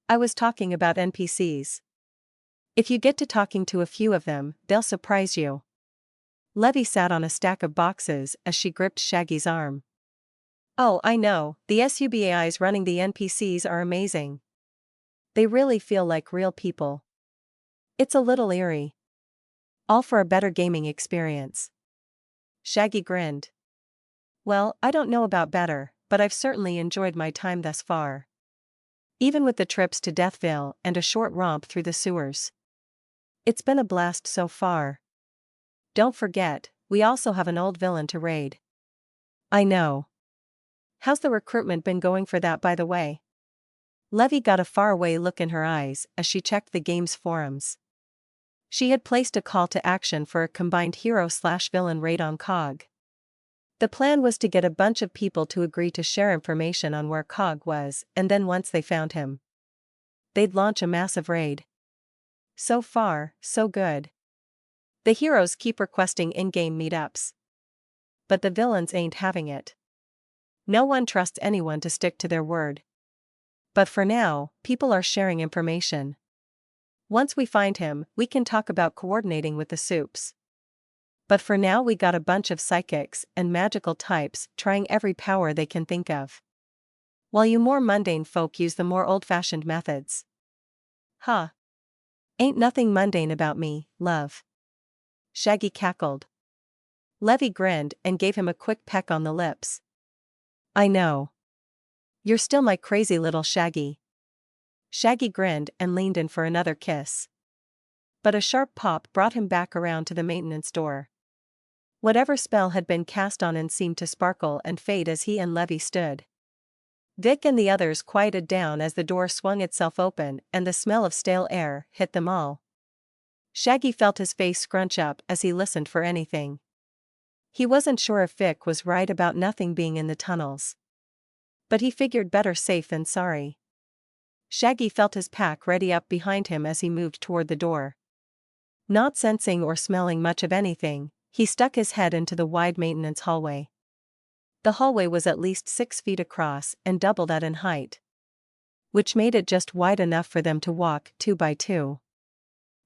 I was talking about NPCs. If you get to talking to a few of them, they'll surprise you. Levy sat on a stack of boxes as she gripped Shaggy's arm. Oh, I know, the SUBAIs running the NPCs are amazing. They really feel like real people. It's a little eerie. All for a better gaming experience. Shaggy grinned. Well, I don't know about better, but I've certainly enjoyed my time thus far. Even with the trips to Deathville and a short romp through the sewers. It's been a blast so far. Don't forget, we also have an old villain to raid. I know. How's the recruitment been going for that, by the way? Levy got a faraway look in her eyes as she checked the game's forums. She had placed a call to action for a combined hero/villain raid on COG. The plan was to get a bunch of people to agree to share information on where COG was, and then once they found him, they'd launch a massive raid. So far, so good. The heroes keep requesting in-game meetups. But the villains ain't having it. No one trusts anyone to stick to their word. But for now, people are sharing information. Once we find him, we can talk about coordinating with the soups. But for now we got a bunch of psychics and magical types trying every power they can think of. While you more mundane folk use the more old-fashioned methods. Huh. Ain't nothing mundane about me, love. Shaggy cackled. Levy grinned and gave him a quick peck on the lips. I know. You're still my crazy little Shaggy. Shaggy grinned and leaned in for another kiss. But a sharp pop brought him back around to the maintenance door. Whatever spell had been cast on him seemed to sparkle and fade as he and Levy stood. Vic and the others quieted down as the door swung itself open and the smell of stale air hit them all. Shaggy felt his face scrunch up as he listened for anything. He wasn't sure if Vic was right about nothing being in the tunnels. But he figured better safe than sorry. Shaggy felt his pack ready up behind him as he moved toward the door. Not sensing or smelling much of anything, he stuck his head into the wide maintenance hallway. The hallway was at least 6 feet across and double that in height, which made it just wide enough for them to walk 2 by 2.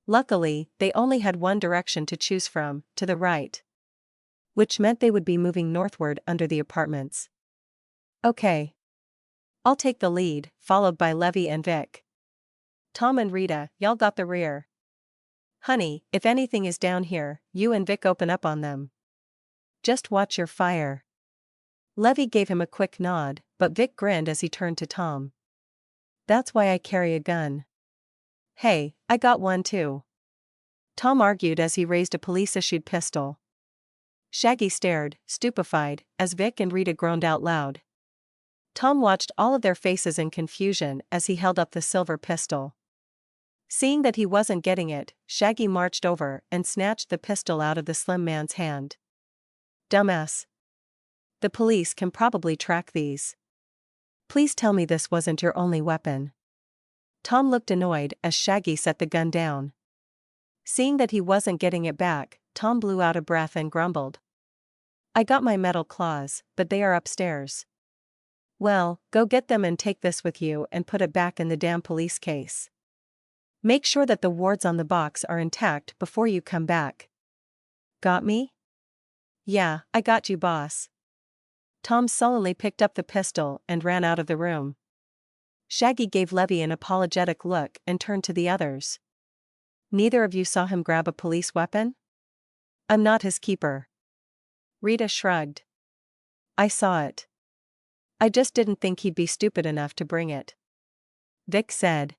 Luckily, they only had one direction to choose from, to the right, which meant they would be moving northward under the apartments. Okay. I'll take the lead, followed by Levy and Vic. Tom and Rita, y'all got the rear. Honey, if anything is down here, you and Vic open up on them. Just watch your fire. Levy gave him a quick nod, but Vic grinned as he turned to Tom. That's why I carry a gun. Hey, I got one too. Tom argued as he raised a police-issued pistol. Shaggy stared, stupefied, as Vic and Rita groaned out loud. Tom watched all of their faces in confusion as he held up the silver pistol. Seeing that he wasn't getting it, Shaggy marched over and snatched the pistol out of the slim man's hand. Dumbass. The police can probably track these. Please tell me this wasn't your only weapon. Tom looked annoyed as Shaggy set the gun down. Seeing that he wasn't getting it back, Tom blew out a breath and grumbled. I got my metal claws, but they are upstairs. Well, go get them and take this with you and put it back in the damn police case. Make sure that the wards on the box are intact before you come back. Got me? Yeah, I got you, boss. Tom sullenly picked up the pistol and ran out of the room. Shaggy gave Levy an apologetic look and turned to the others. Neither of you saw him grab a police weapon? I'm not his keeper. Rita shrugged. I saw it. I just didn't think he'd be stupid enough to bring it. Vic said.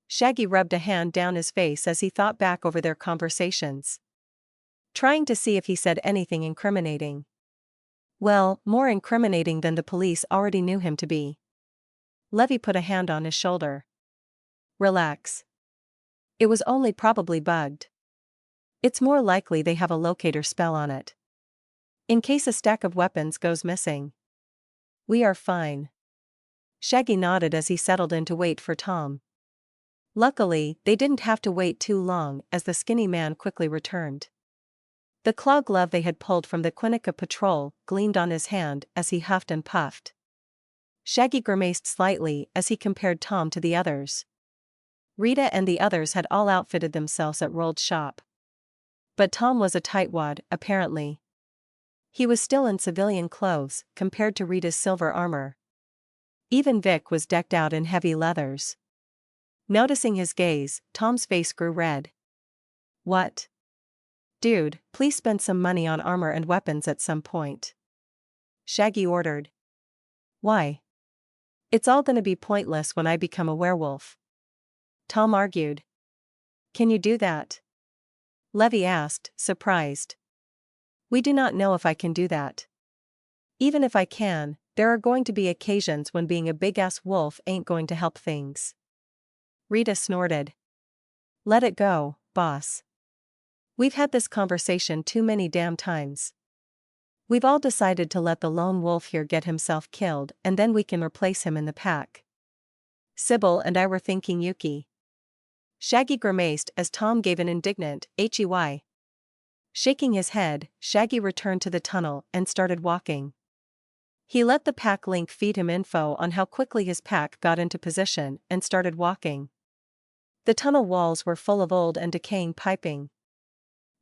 Shaggy rubbed a hand down his face as he thought back over their conversations, trying to see if he said anything incriminating. Well, more incriminating than the police already knew him to be. Levy put a hand on his shoulder. Relax. It was only probably bugged. It's more likely they have a locator spell on it. In case a stack of weapons goes missing. We are fine. Shaggy nodded as he settled in to wait for Tom. Luckily, they didn't have to wait too long as the skinny man quickly returned. The claw glove they had pulled from the Quinnica patrol gleamed on his hand as he huffed and puffed. Shaggy grimaced slightly as he compared Tom to the others. Rita and the others had all outfitted themselves at Rolled Shop. But Tom was a tightwad, apparently. He was still in civilian clothes compared to Rita's silver armor. Even Vic was decked out in heavy leathers. Noticing his gaze, Tom's face grew red. What? Dude, please spend some money on armor and weapons at some point. Shaggy ordered. Why? It's all gonna be pointless when I become a werewolf. Tom argued. Can you do that? Levy asked, surprised. We do not know if I can do that. Even if I can, there are going to be occasions when being a big-ass wolf ain't going to help things. Rita snorted. Let it go, boss. We've had this conversation too many damn times. We've all decided to let the lone wolf here get himself killed and then we can replace him in the pack. Sybil and I were thinking Yuki. Shaggy grimaced as Tom gave an indignant "Hey." Shaking his head, Shaggy returned to the tunnel and started walking. He let the pack link feed him info on how quickly his pack got into position and started walking. The tunnel walls were full of old and decaying piping.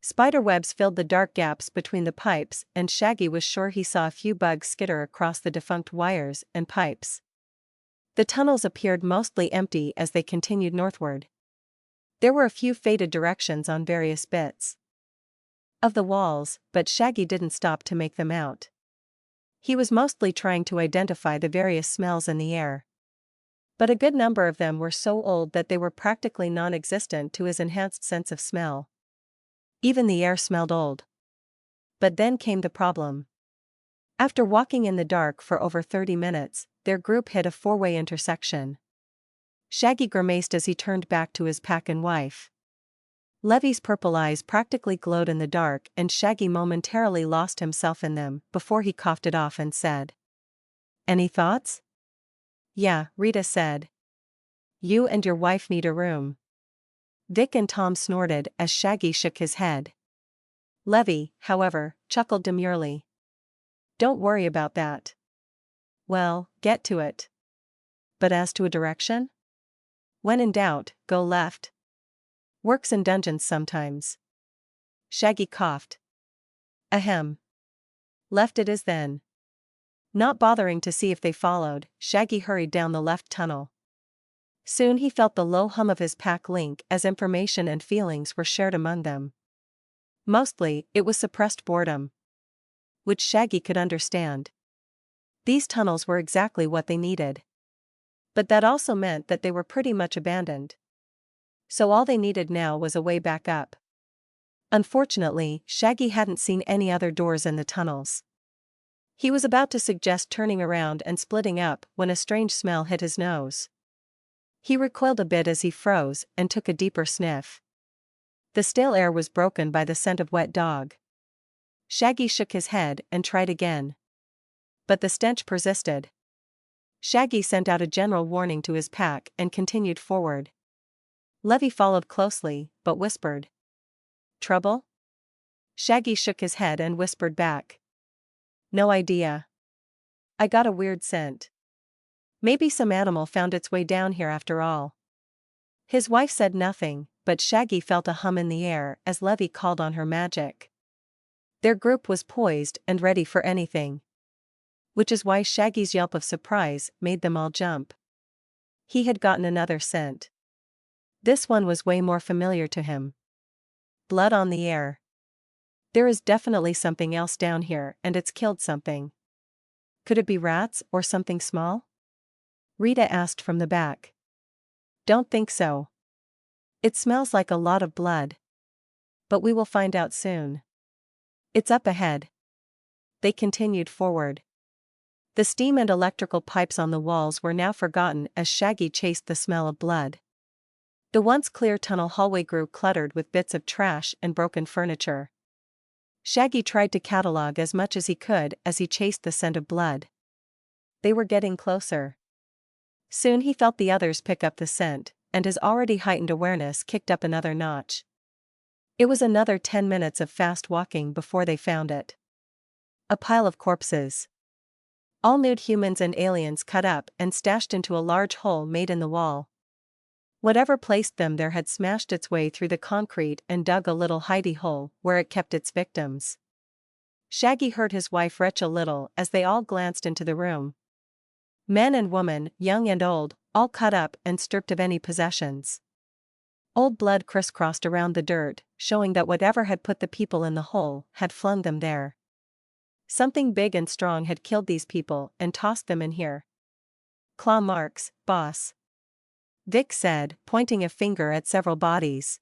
Spiderwebs filled the dark gaps between the pipes, and Shaggy was sure he saw a few bugs skitter across the defunct wires and pipes. The tunnels appeared mostly empty as they continued northward. There were a few faded directions on various bits of the walls, but Shaggy didn't stop to make them out. He was mostly trying to identify the various smells in the air. But a good number of them were so old that they were practically non-existent to his enhanced sense of smell. Even the air smelled old. But then came the problem. After walking in the dark for over 30 minutes, their group hit a four-way intersection. Shaggy grimaced as he turned back to his pack and wife. Levy's purple eyes practically glowed in the dark, and Shaggy momentarily lost himself in them before he coughed it off and said, "Any thoughts?" "Yeah," Rita said. "You and your wife need a room." Vic and Tom snorted as Shaggy shook his head. Levy, however, chuckled demurely. "Don't worry about that. Well, get to it." "But as to a direction? When in doubt, go left. Works in dungeons sometimes." Shaggy coughed. "Ahem. Left it is then." Not bothering to see if they followed, Shaggy hurried down the left tunnel. Soon he felt the low hum of his pack link as information and feelings were shared among them. Mostly, it was suppressed boredom, which Shaggy could understand. These tunnels were exactly what they needed. But that also meant that they were pretty much abandoned. So all they needed now was a way back up. Unfortunately, Shaggy hadn't seen any other doors in the tunnels. He was about to suggest turning around and splitting up when a strange smell hit his nose. He recoiled a bit as he froze and took a deeper sniff. The stale air was broken by the scent of wet dog. Shaggy shook his head and tried again. But the stench persisted. Shaggy sent out a general warning to his pack and continued forward. Levy followed closely, but whispered, "Trouble?" Shaggy shook his head and whispered back, "No idea. I got a weird scent. Maybe some animal found its way down here after all." His wife said nothing, but Shaggy felt a hum in the air as Levy called on her magic. Their group was poised and ready for anything. Which is why Shaggy's yelp of surprise made them all jump. He had gotten another scent. This one was way more familiar to him. Blood on the air. There is definitely something else down here, and it's killed something. Could it be rats or something small? Rita asked from the back. "Don't think so. It smells like a lot of blood. But we will find out soon. It's up ahead." They continued forward. The steam and electrical pipes on the walls were now forgotten as Shaggy chased the smell of blood. The once clear tunnel hallway grew cluttered with bits of trash and broken furniture. Shaggy tried to catalog as much as he could as he chased the scent of blood. They were getting closer. Soon he felt the others pick up the scent, and his already heightened awareness kicked up another notch. It was another 10 minutes of fast walking before they found it. A pile of corpses. All nude humans and aliens cut up and stashed into a large hole made in the wall. Whatever placed them there had smashed its way through the concrete and dug a little hidey hole where it kept its victims. Shaggy heard his wife retch a little as they all glanced into the room. Men and women, young and old, all cut up and stripped of any possessions. Old blood crisscrossed around the dirt, showing that whatever had put the people in the hole had flung them there. Something big and strong had killed these people and tossed them in here. "Claw marks, boss," Vic said, pointing a finger at several bodies.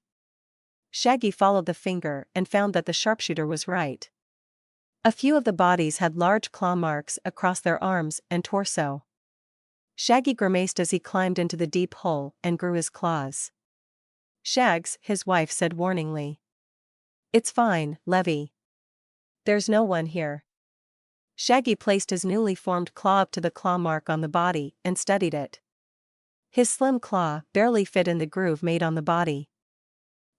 Shaggy followed the finger and found that the sharpshooter was right. A few of the bodies had large claw marks across their arms and torso. Shaggy grimaced as he climbed into the deep hole and grew his claws. "Shags," his wife said warningly. "It's fine, Levy. There's no one here." Shaggy placed his newly formed claw up to the claw mark on the body and studied it. His slim claw barely fit in the groove made on the body.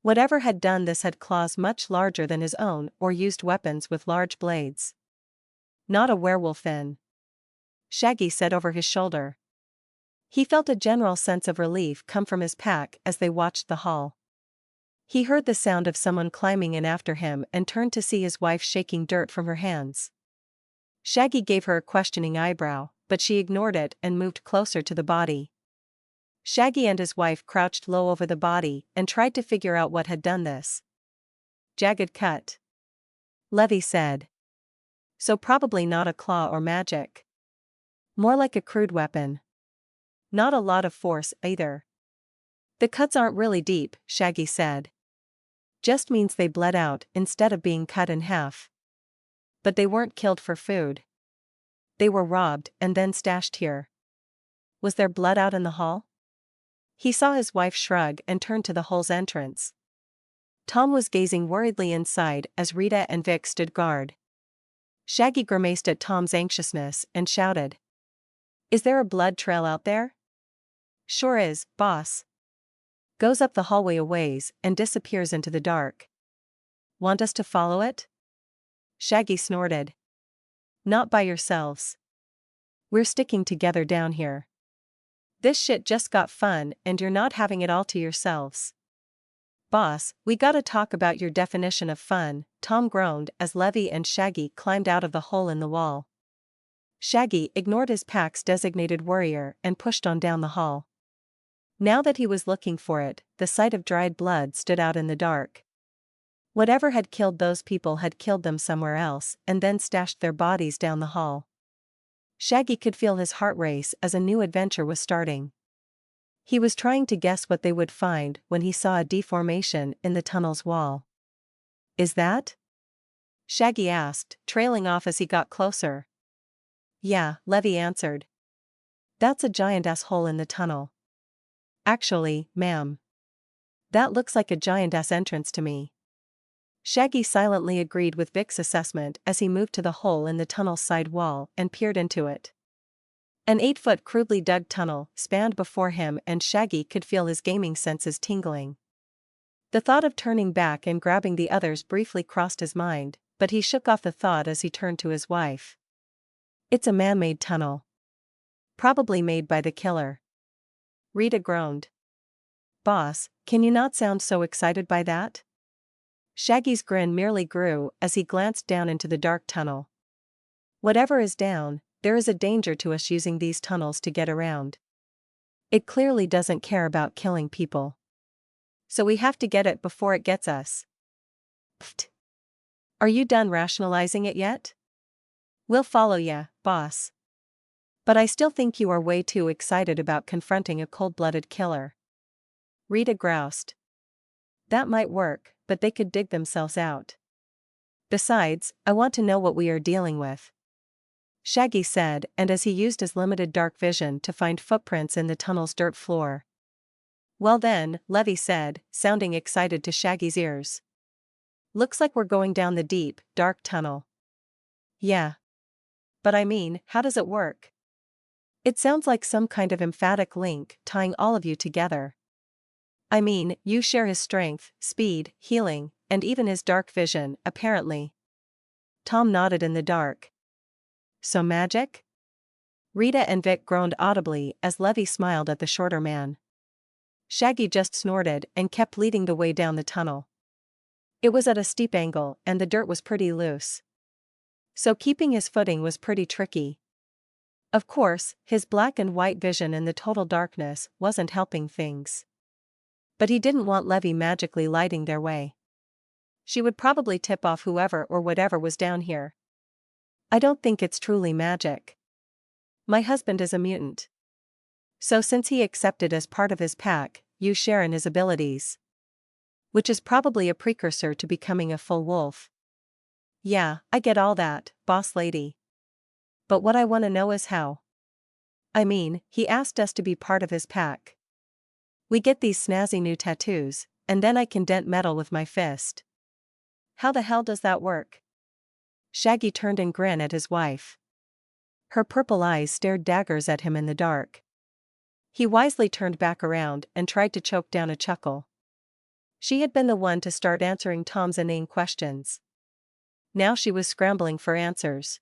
Whatever had done this had claws much larger than his own or used weapons with large blades. Not a werewolf then. Shaggy said over his shoulder. He felt a general sense of relief come from his pack as they watched the haul. He heard the sound of someone climbing in after him and turned to see his wife shaking dirt from her hands. Shaggy gave her a questioning eyebrow, but she ignored it and moved closer to the body. Shaggy and his wife crouched low over the body and tried to figure out what had done this. Jagged cut, Levy said. So probably not a claw or magic. More like a crude weapon. Not a lot of force either. The cuts aren't really deep, Shaggy said. Just means they bled out instead of being cut in half. But they weren't killed for food. They were robbed and then stashed here. Was there blood out in the hall? He saw his wife shrug and turn to the hole's entrance. Tom was gazing worriedly inside as Rita and Vic stood guard. Shaggy grimaced at Tom's anxiousness and shouted. Is there a blood trail out there? Sure is, boss. Goes up the hallway a ways and disappears into the dark. Want us to follow it? Shaggy snorted. Not by yourselves. We're sticking together down here. This shit just got fun and you're not having it all to yourselves. Boss, we gotta talk about your definition of fun, Tom groaned as Levy and Shaggy climbed out of the hole in the wall. Shaggy ignored his pack's designated worrier and pushed on down the hall. Now that he was looking for it, the sight of dried blood stood out in the dark. Whatever had killed those people had killed them somewhere else and then stashed their bodies down the hall. Shaggy could feel his heart race as a new adventure was starting. He was trying to guess what they would find when he saw a deformation in the tunnel's wall. Is that? Shaggy asked, trailing off as he got closer. Yeah, Levy answered. That's a giant-ass hole in the tunnel. Actually, ma'am. That looks like a giant-ass entrance to me. Shaggy silently agreed with Vic's assessment as he moved to the hole in the tunnel's side wall and peered into it. An 8-foot crudely dug tunnel spanned before him and Shaggy could feel his gaming senses tingling. The thought of turning back and grabbing the others briefly crossed his mind, but he shook off the thought as he turned to his wife. It's a man-made tunnel. Probably made by the killer. Rita groaned. Boss, can you not sound so excited by that? Shaggy's grin merely grew as he glanced down into the dark tunnel. Whatever is down, there is a danger to us using these tunnels to get around. It clearly doesn't care about killing people. So we have to get it before it gets us. Pfft. Are you done rationalizing it yet? We'll follow ya, boss. But I still think you are way too excited about confronting a cold-blooded killer. Rita groused. That might work, but they could dig themselves out. Besides, I want to know what we are dealing with. Shaggy said, and as he used his limited dark vision to find footprints in the tunnel's dirt floor. Well then, Levy said, sounding excited to Shaggy's ears. Looks like we're going down the deep, dark tunnel. Yeah. But I mean, how does it work? It sounds like some kind of emphatic link tying all of you together. I mean, you share his strength, speed, healing, and even his dark vision, apparently. Tom nodded in the dark. So magic? Rita and Vic groaned audibly as Levy smiled at the shorter man. Shaggy just snorted and kept leading the way down the tunnel. It was at a steep angle and the dirt was pretty loose. So keeping his footing was pretty tricky. Of course, his black and white vision in the total darkness wasn't helping things. But he didn't want Levy magically lighting their way. She would probably tip off whoever or whatever was down here. I don't think it's truly magic. My husband is a mutant. So since he accepted as part of his pack, you share in his abilities. Which is probably a precursor to becoming a full wolf. Yeah, I get all that, boss lady. But what I want to know is how. I mean, he asked us to be part of his pack. We get these snazzy new tattoos, and then I can dent metal with my fist. How the hell does that work? Shaggy turned and grinned at his wife. Her purple eyes stared daggers at him in the dark. He wisely turned back around and tried to choke down a chuckle. She had been the one to start answering Tom's inane questions. Now she was scrambling for answers.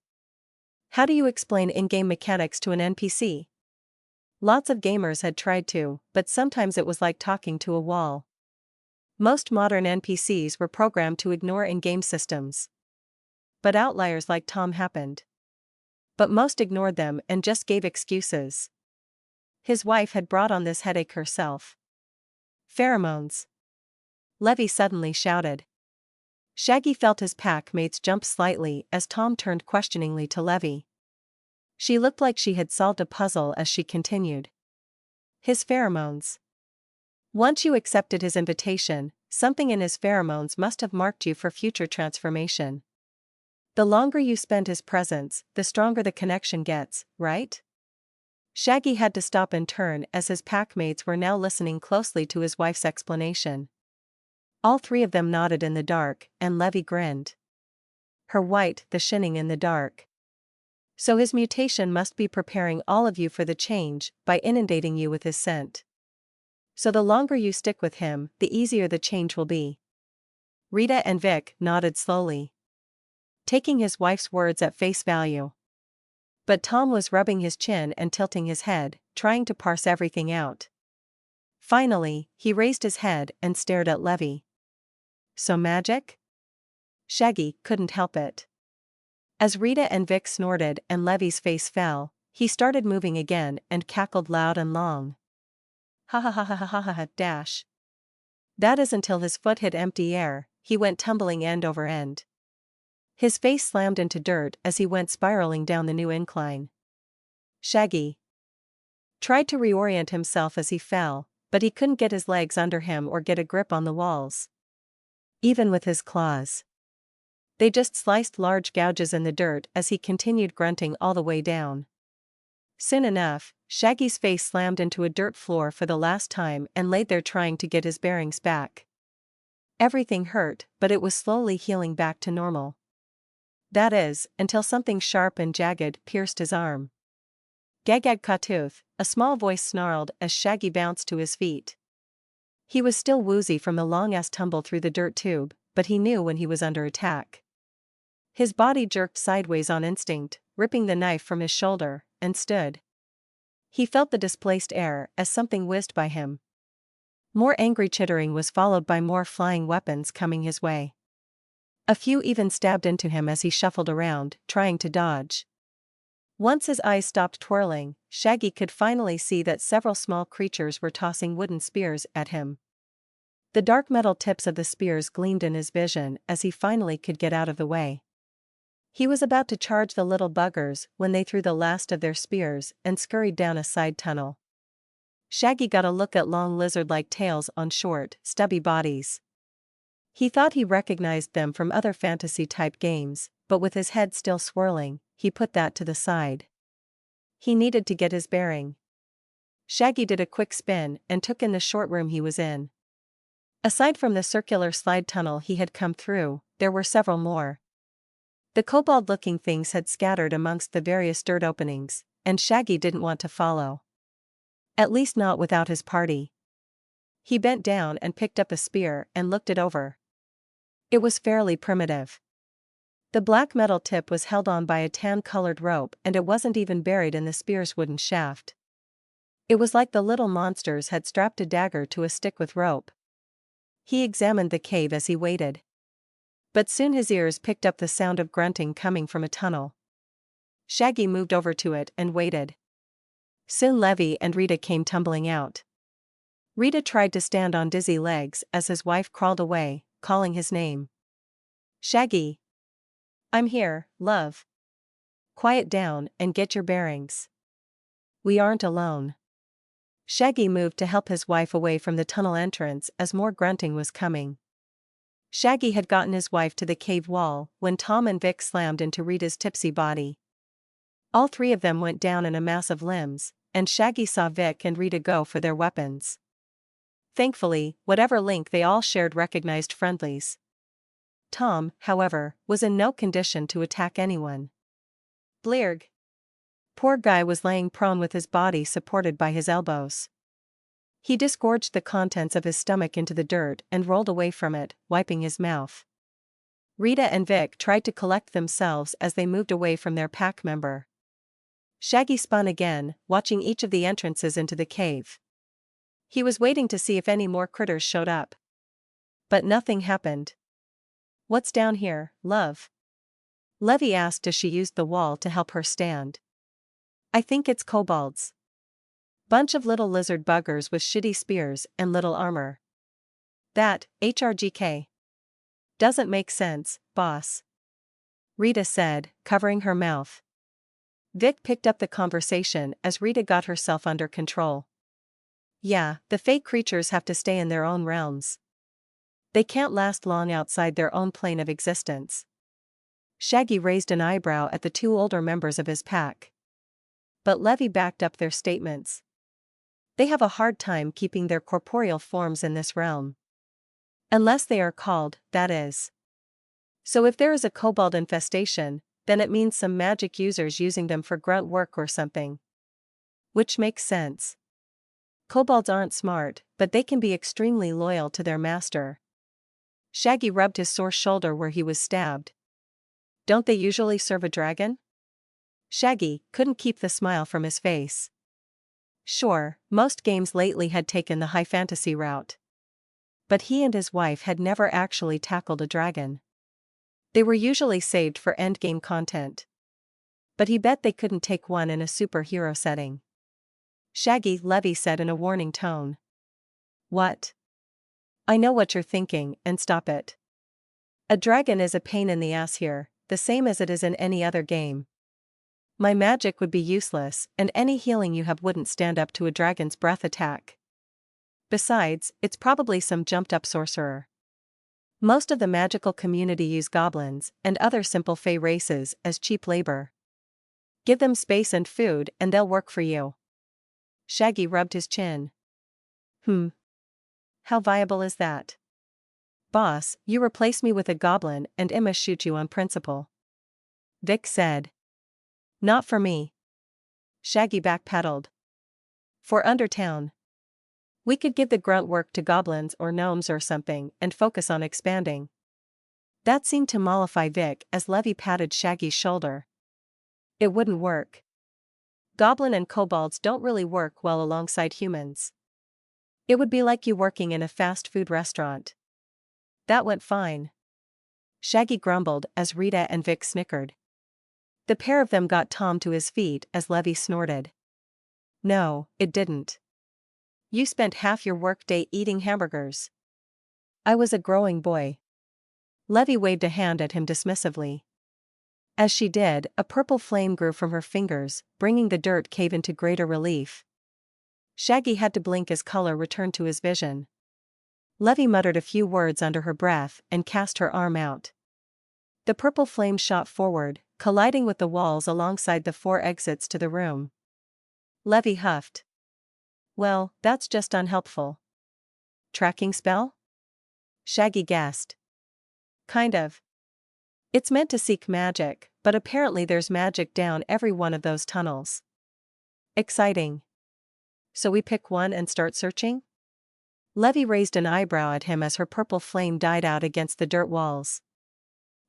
How do you explain in-game mechanics to an NPC? Lots of gamers had tried to, but sometimes it was like talking to a wall. Most modern NPCs were programmed to ignore in-game systems. But outliers like Tom happened. But most ignored them and just gave excuses. His wife had brought on this headache herself. Pheromones. Levy suddenly shouted. Shaggy felt his pack mates jump slightly as Tom turned questioningly to Levy. She looked like she had solved a puzzle as she continued. His pheromones. Once you accepted his invitation, something in his pheromones must have marked you for future transformation. The longer you spend his presence, the stronger the connection gets, right? Shaggy had to stop and turn as his packmates were now listening closely to his wife's explanation. All three of them nodded in the dark, and Levy grinned. Her white, the shining in the dark. So his mutation must be preparing all of you for the change by inundating you with his scent. So the longer you stick with him, the easier the change will be. Rita and Vic nodded slowly, taking his wife's words at face value. But Tom was rubbing his chin and tilting his head, trying to parse everything out. Finally, he raised his head and stared at Levy. So magic? Shaggy couldn't help it. As Rita and Vic snorted and Levy's face fell, he started moving again and cackled loud and long. Ha ha ha ha ha ha ha dash. That is until his foot hit empty air, he went tumbling end over end. His face slammed into dirt as he went spiraling down the new incline. Shaggy tried to reorient himself as he fell, but he couldn't get his legs under him or get a grip on the walls. Even with his claws. They just sliced large gouges in the dirt as he continued grunting all the way down. Soon enough, Shaggy's face slammed into a dirt floor for the last time and laid there trying to get his bearings back. Everything hurt, but it was slowly healing back to normal. That is, until something sharp and jagged pierced his arm. Gagag Katooth, a small voice snarled as Shaggy bounced to his feet. He was still woozy from the long-ass tumble through the dirt tube, but he knew when he was under attack. His body jerked sideways on instinct, ripping the knife from his shoulder, and stood. He felt the displaced air as something whizzed by him. More angry chittering was followed by more flying weapons coming his way. A few even stabbed into him as he shuffled around, trying to dodge. Once his eyes stopped twirling, Shaggy could finally see that several small creatures were tossing wooden spears at him. The dark metal tips of the spears gleamed in his vision as he finally could get out of the way. He was about to charge the little buggers when they threw the last of their spears and scurried down a side tunnel. Shaggy got a look at long lizard-like tails on short, stubby bodies. He thought he recognized them from other fantasy-type games, but with his head still swirling, he put that to the side. He needed to get his bearing. Shaggy did a quick spin and took in the short room he was in. Aside from the circular slide tunnel he had come through, there were several more. The kobold-looking things had scattered amongst the various dirt openings, and Shaggy didn't want to follow. At least not without his party. He bent down and picked up a spear and looked it over. It was fairly primitive. The black metal tip was held on by a tan-colored rope and it wasn't even buried in the spear's wooden shaft. It was like the little monsters had strapped a dagger to a stick with rope. He examined the cave as he waited. But soon his ears picked up the sound of grunting coming from a tunnel. Shaggy moved over to it and waited. Soon Levy and Rita came tumbling out. Rita tried to stand on dizzy legs as his wife crawled away, calling his name. Shaggy. I'm here, love. Quiet down and get your bearings. We aren't alone. Shaggy moved to help his wife away from the tunnel entrance as more grunting was coming. Shaggy had gotten his wife to the cave wall when Tom and Vic slammed into Rita's tipsy body. All three of them went down in a mass of limbs, and Shaggy saw Vic and Rita go for their weapons. Thankfully, whatever link they all shared recognized friendlies. Tom, however, was in no condition to attack anyone. Blearg. Poor guy was laying prone with his body supported by his elbows. He disgorged the contents of his stomach into the dirt and rolled away from it, wiping his mouth. Rita and Vic tried to collect themselves as they moved away from their pack member. Shaggy spun again, watching each of the entrances into the cave. He was waiting to see if any more critters showed up. But nothing happened. "What's down here, love?" Levy asked as she used the wall to help her stand. "I think it's kobolds. Bunch of little lizard buggers with shitty spears and little armor." "That, HRGK. Doesn't make sense, boss," Rita said, covering her mouth. Vic picked up the conversation as Rita got herself under control. "Yeah, the fake creatures have to stay in their own realms. They can't last long outside their own plane of existence." Shaggy raised an eyebrow at the two older members of his pack. But Levy backed up their statements. "They have a hard time keeping their corporeal forms in this realm. Unless they are called, that is. So if there is a kobold infestation, then it means some magic users using them for grunt work or something. Which makes sense. Kobolds aren't smart, but they can be extremely loyal to their master." Shaggy rubbed his sore shoulder where he was stabbed. "Don't they usually serve a dragon?" Shaggy couldn't keep the smile from his face. Sure, most games lately had taken the high fantasy route. But he and his wife had never actually tackled a dragon. They were usually saved for endgame content. But he bet they couldn't take one in a superhero setting. "Shaggy," Levy said in a warning tone. "What?" "I know what you're thinking, and stop it. A dragon is a pain in the ass here, the same as it is in any other game. My magic would be useless, and any healing you have wouldn't stand up to a dragon's breath attack. Besides, it's probably some jumped-up sorcerer. Most of the magical community use goblins and other simple fey races as cheap labor. Give them space and food and they'll work for you." Shaggy rubbed his chin. How viable is that?" "Boss, you replace me with a goblin and I'ma shoot you on principle," Vic said. "Not for me." Shaggy backpedaled. "For Undertown. We could give the grunt work to goblins or gnomes or something and focus on expanding." That seemed to mollify Vic as Levy patted Shaggy's shoulder. "It wouldn't work. Goblin and kobolds don't really work well alongside humans. It would be like you working in a fast food restaurant." "That went fine," Shaggy grumbled as Rita and Vic snickered. The pair of them got Tom to his feet as Levy snorted. "No, it didn't. You spent half your workday eating hamburgers." "I was a growing boy." Levy waved a hand at him dismissively. As she did, a purple flame grew from her fingers, bringing the dirt cave into greater relief. Shaggy had to blink as color returned to his vision. Levy muttered a few words under her breath and cast her arm out. The purple flame shot forward, colliding with the walls alongside the 4 exits to the room. Levy huffed. "Well, that's just unhelpful." "Tracking spell?" Shaggy guessed. "Kind of. It's meant to seek magic, but apparently there's magic down every one of those tunnels." "Exciting. So we pick one and start searching?" Levy raised an eyebrow at him as her purple flame died out against the dirt walls.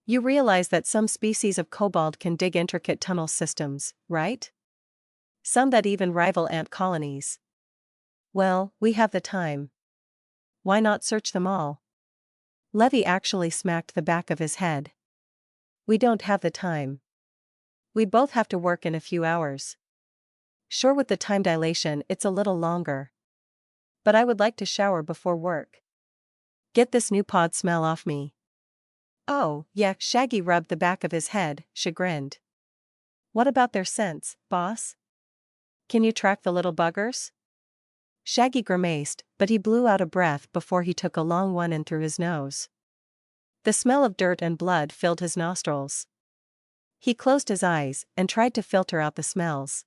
"You realize that some species of kobold can dig intricate tunnel systems, right? Some that even rival ant colonies." "Well, we have the time. Why not search them all?" Levy actually smacked the back of his head. "We don't have the time. We both have to work in a few hours. Sure, with the time dilation it's a little longer. But I would like to shower before work. Get this new pod smell off me." "Oh, yeah," Shaggy rubbed the back of his head, chagrined. "What about their scents, boss? Can you track the little buggers?" Shaggy grimaced, but he blew out a breath before he took a long one in through his nose. The smell of dirt and blood filled his nostrils. He closed his eyes and tried to filter out the smells.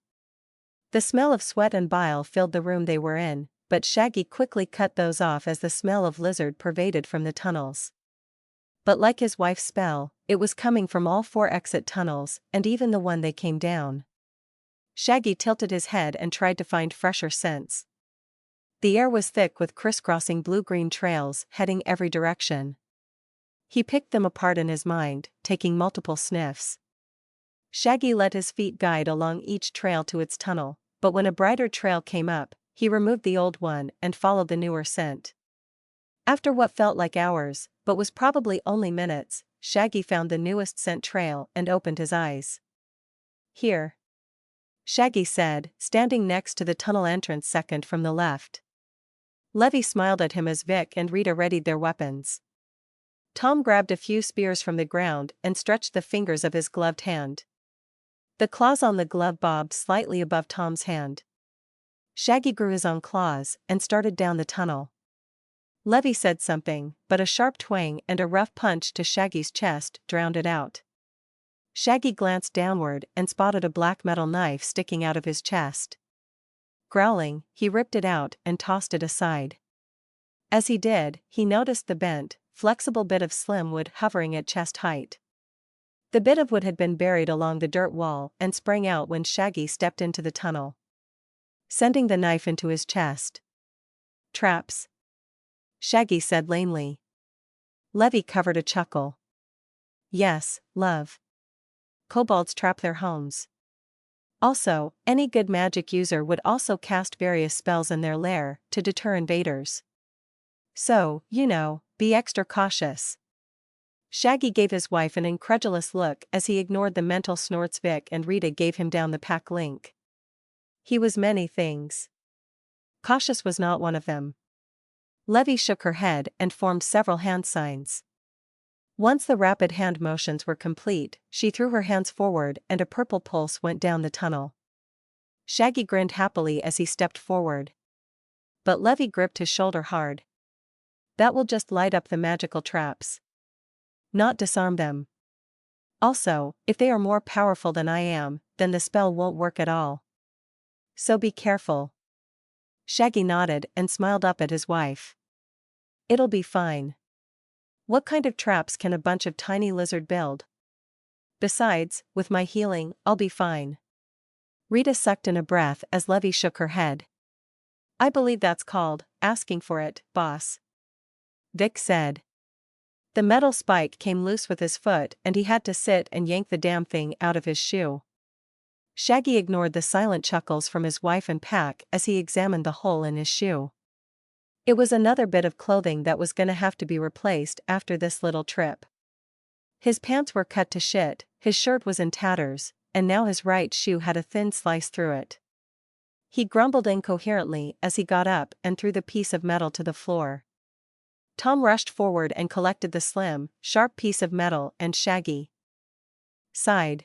The smell of sweat and bile filled the room they were in, but Shaggy quickly cut those off as the smell of lizard pervaded from the tunnels. But like his wife's spell, it was coming from all 4 exit tunnels and even the one they came down. Shaggy tilted his head and tried to find fresher scents. The air was thick with crisscrossing blue-green trails heading every direction. He picked them apart in his mind, taking multiple sniffs. Shaggy let his feet guide along each trail to its tunnel, but when a brighter trail came up, he removed the old one and followed the newer scent. After what felt like hours, but was probably only minutes, Shaggy found the newest scent trail and opened his eyes. "Here," Shaggy said, standing next to the tunnel entrance second from the left. Levy smiled at him as Vic and Rita readied their weapons. Tom grabbed a few spears from the ground and stretched the fingers of his gloved hand. The claws on the glove bobbed slightly above Tom's hand. Shaggy grew his own claws and started down the tunnel. Levy said something, but a sharp twang and a rough punch to Shaggy's chest drowned it out. Shaggy glanced downward and spotted a black metal knife sticking out of his chest. Growling, he ripped it out and tossed it aside. As he did, he noticed the bent, flexible bit of slim wood hovering at chest height. The bit of wood had been buried along the dirt wall and sprang out when Shaggy stepped into the tunnel, sending the knife into his chest. "Traps," Shaggy said lamely. Levy covered a chuckle. "Yes, love. Kobolds trap their homes. Also, any good magic user would also cast various spells in their lair to deter invaders. So, be extra cautious." Shaggy gave his wife an incredulous look as he ignored the mental snorts Vic and Rita gave him down the pack link. He was many things. Cautious was not one of them. Levy shook her head and formed several hand signs. Once the rapid hand motions were complete, she threw her hands forward and a purple pulse went down the tunnel. Shaggy grinned happily as he stepped forward. But Levy gripped his shoulder hard. "That will just light up the magical traps, not disarm them. Also, if they are more powerful than I am, then the spell won't work at all. So be careful." Shaggy nodded and smiled up at his wife. "It'll be fine. What kind of traps can a bunch of tiny lizard build? Besides, with my healing, I'll be fine." Rita sucked in a breath as Levy shook her head. "I believe that's called asking for it, boss," Vic said. The metal spike came loose with his foot and he had to sit and yank the damn thing out of his shoe. Shaggy ignored the silent chuckles from his wife and pack as he examined the hole in his shoe. It was another bit of clothing that was gonna have to be replaced after this little trip. His pants were cut to shit, his shirt was in tatters, and now his right shoe had a thin slice through it. He grumbled incoherently as he got up and threw the piece of metal to the floor. Tom rushed forward and collected the slim, sharp piece of metal and Shaggy sighed.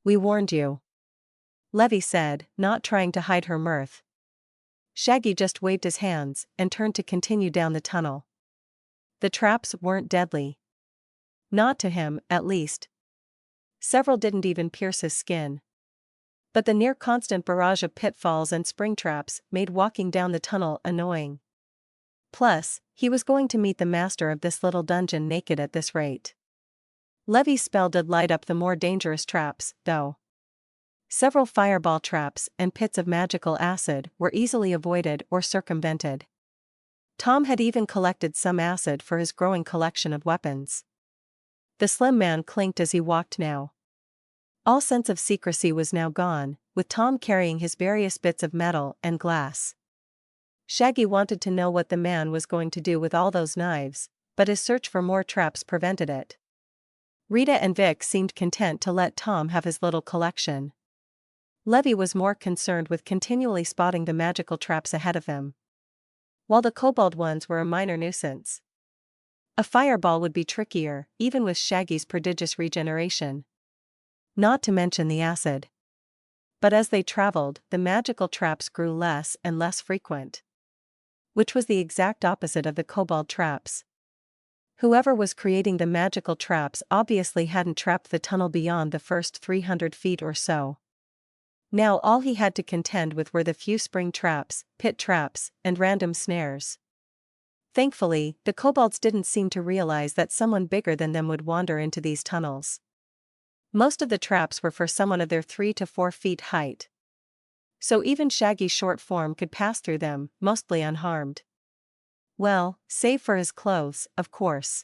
"We warned you," Levy said, not trying to hide her mirth. Shaggy just waved his hands and turned to continue down the tunnel. The traps weren't deadly. Not to him, at least. Several didn't even pierce his skin. But the near-constant barrage of pitfalls and spring traps made walking down the tunnel annoying. Plus, he was going to meet the master of this little dungeon naked at this rate. Levy's spell did light up the more dangerous traps, though. Several fireball traps and pits of magical acid were easily avoided or circumvented. Tom had even collected some acid for his growing collection of weapons. The slim man clinked as he walked now. All sense of secrecy was now gone, with Tom carrying his various bits of metal and glass. Shaggy wanted to know what the man was going to do with all those knives, but his search for more traps prevented it. Rita and Vic seemed content to let Tom have his little collection. Levy was more concerned with continually spotting the magical traps ahead of him, while the kobold ones were a minor nuisance. A fireball would be trickier, even with Shaggy's prodigious regeneration. Not to mention the acid. But as they traveled, the magical traps grew less and less frequent. Which was the exact opposite of the kobold traps. Whoever was creating the magical traps obviously hadn't trapped the tunnel beyond the first 300 feet or so. Now all he had to contend with were the few spring traps, pit traps, and random snares. Thankfully, the kobolds didn't seem to realize that someone bigger than them would wander into these tunnels. Most of the traps were for someone of their 3 to 4 feet height. So even Shaggy's short form could pass through them, mostly unharmed. Well, save for his clothes, of course.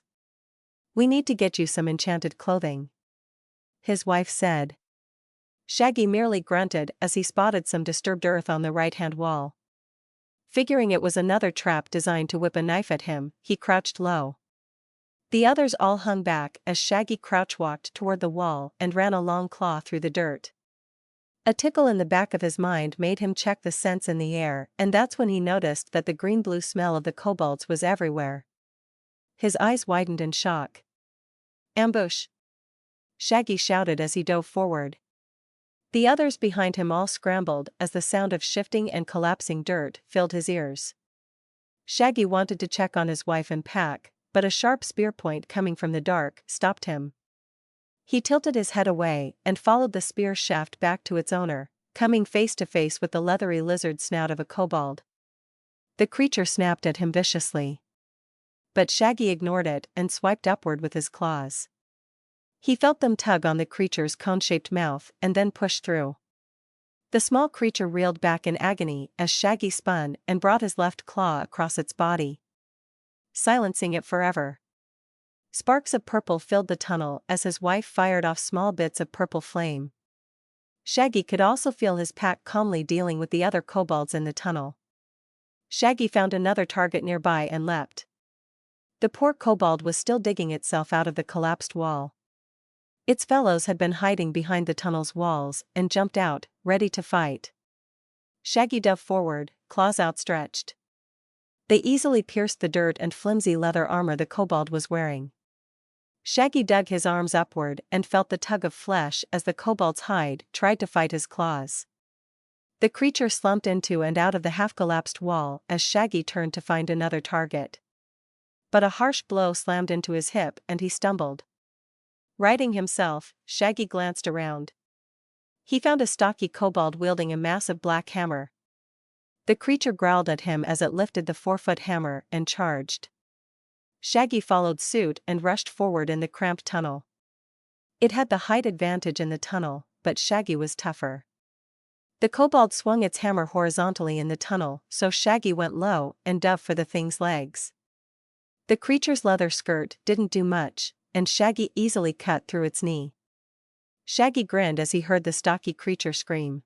We need to get you some enchanted clothing, his wife said. Shaggy merely grunted as he spotted some disturbed earth on the right-hand wall. Figuring it was another trap designed to whip a knife at him, he crouched low. The others all hung back as Shaggy crouch-walked toward the wall and ran a long claw through the dirt. A tickle in the back of his mind made him check the scents in the air, and that's when he noticed that the green-blue smell of the kobolds was everywhere. His eyes widened in shock. Ambush! Shaggy shouted as he dove forward. The others behind him all scrambled as the sound of shifting and collapsing dirt filled his ears. Shaggy wanted to check on his wife and pack, but a sharp spear point coming from the dark stopped him. He tilted his head away and followed the spear shaft back to its owner, coming face to face with the leathery lizard snout of a kobold. The creature snapped at him viciously. But Shaggy ignored it and swiped upward with his claws. He felt them tug on the creature's cone-shaped mouth and then push through. The small creature reeled back in agony as Shaggy spun and brought his left claw across its body, silencing it forever. Sparks of purple filled the tunnel as his wife fired off small bits of purple flame. Shaggy could also feel his pack calmly dealing with the other kobolds in the tunnel. Shaggy found another target nearby and leapt. The poor kobold was still digging itself out of the collapsed wall. Its fellows had been hiding behind the tunnel's walls and jumped out, ready to fight. Shaggy dove forward, claws outstretched. They easily pierced the dirt and flimsy leather armor the kobold was wearing. Shaggy dug his arms upward and felt the tug of flesh as the kobold's hide tried to fight his claws. The creature slumped into and out of the half-collapsed wall as Shaggy turned to find another target. But a harsh blow slammed into his hip and he stumbled. Righting himself, Shaggy glanced around. He found a stocky kobold wielding a massive black hammer. The creature growled at him as it lifted the 4-foot hammer and charged. Shaggy followed suit and rushed forward in the cramped tunnel. It had the height advantage in the tunnel, but Shaggy was tougher. The kobold swung its hammer horizontally in the tunnel, so Shaggy went low and dove for the thing's legs. The creature's leather skirt didn't do much, and Shaggy easily cut through its knee. Shaggy grinned as he heard the stocky creature scream.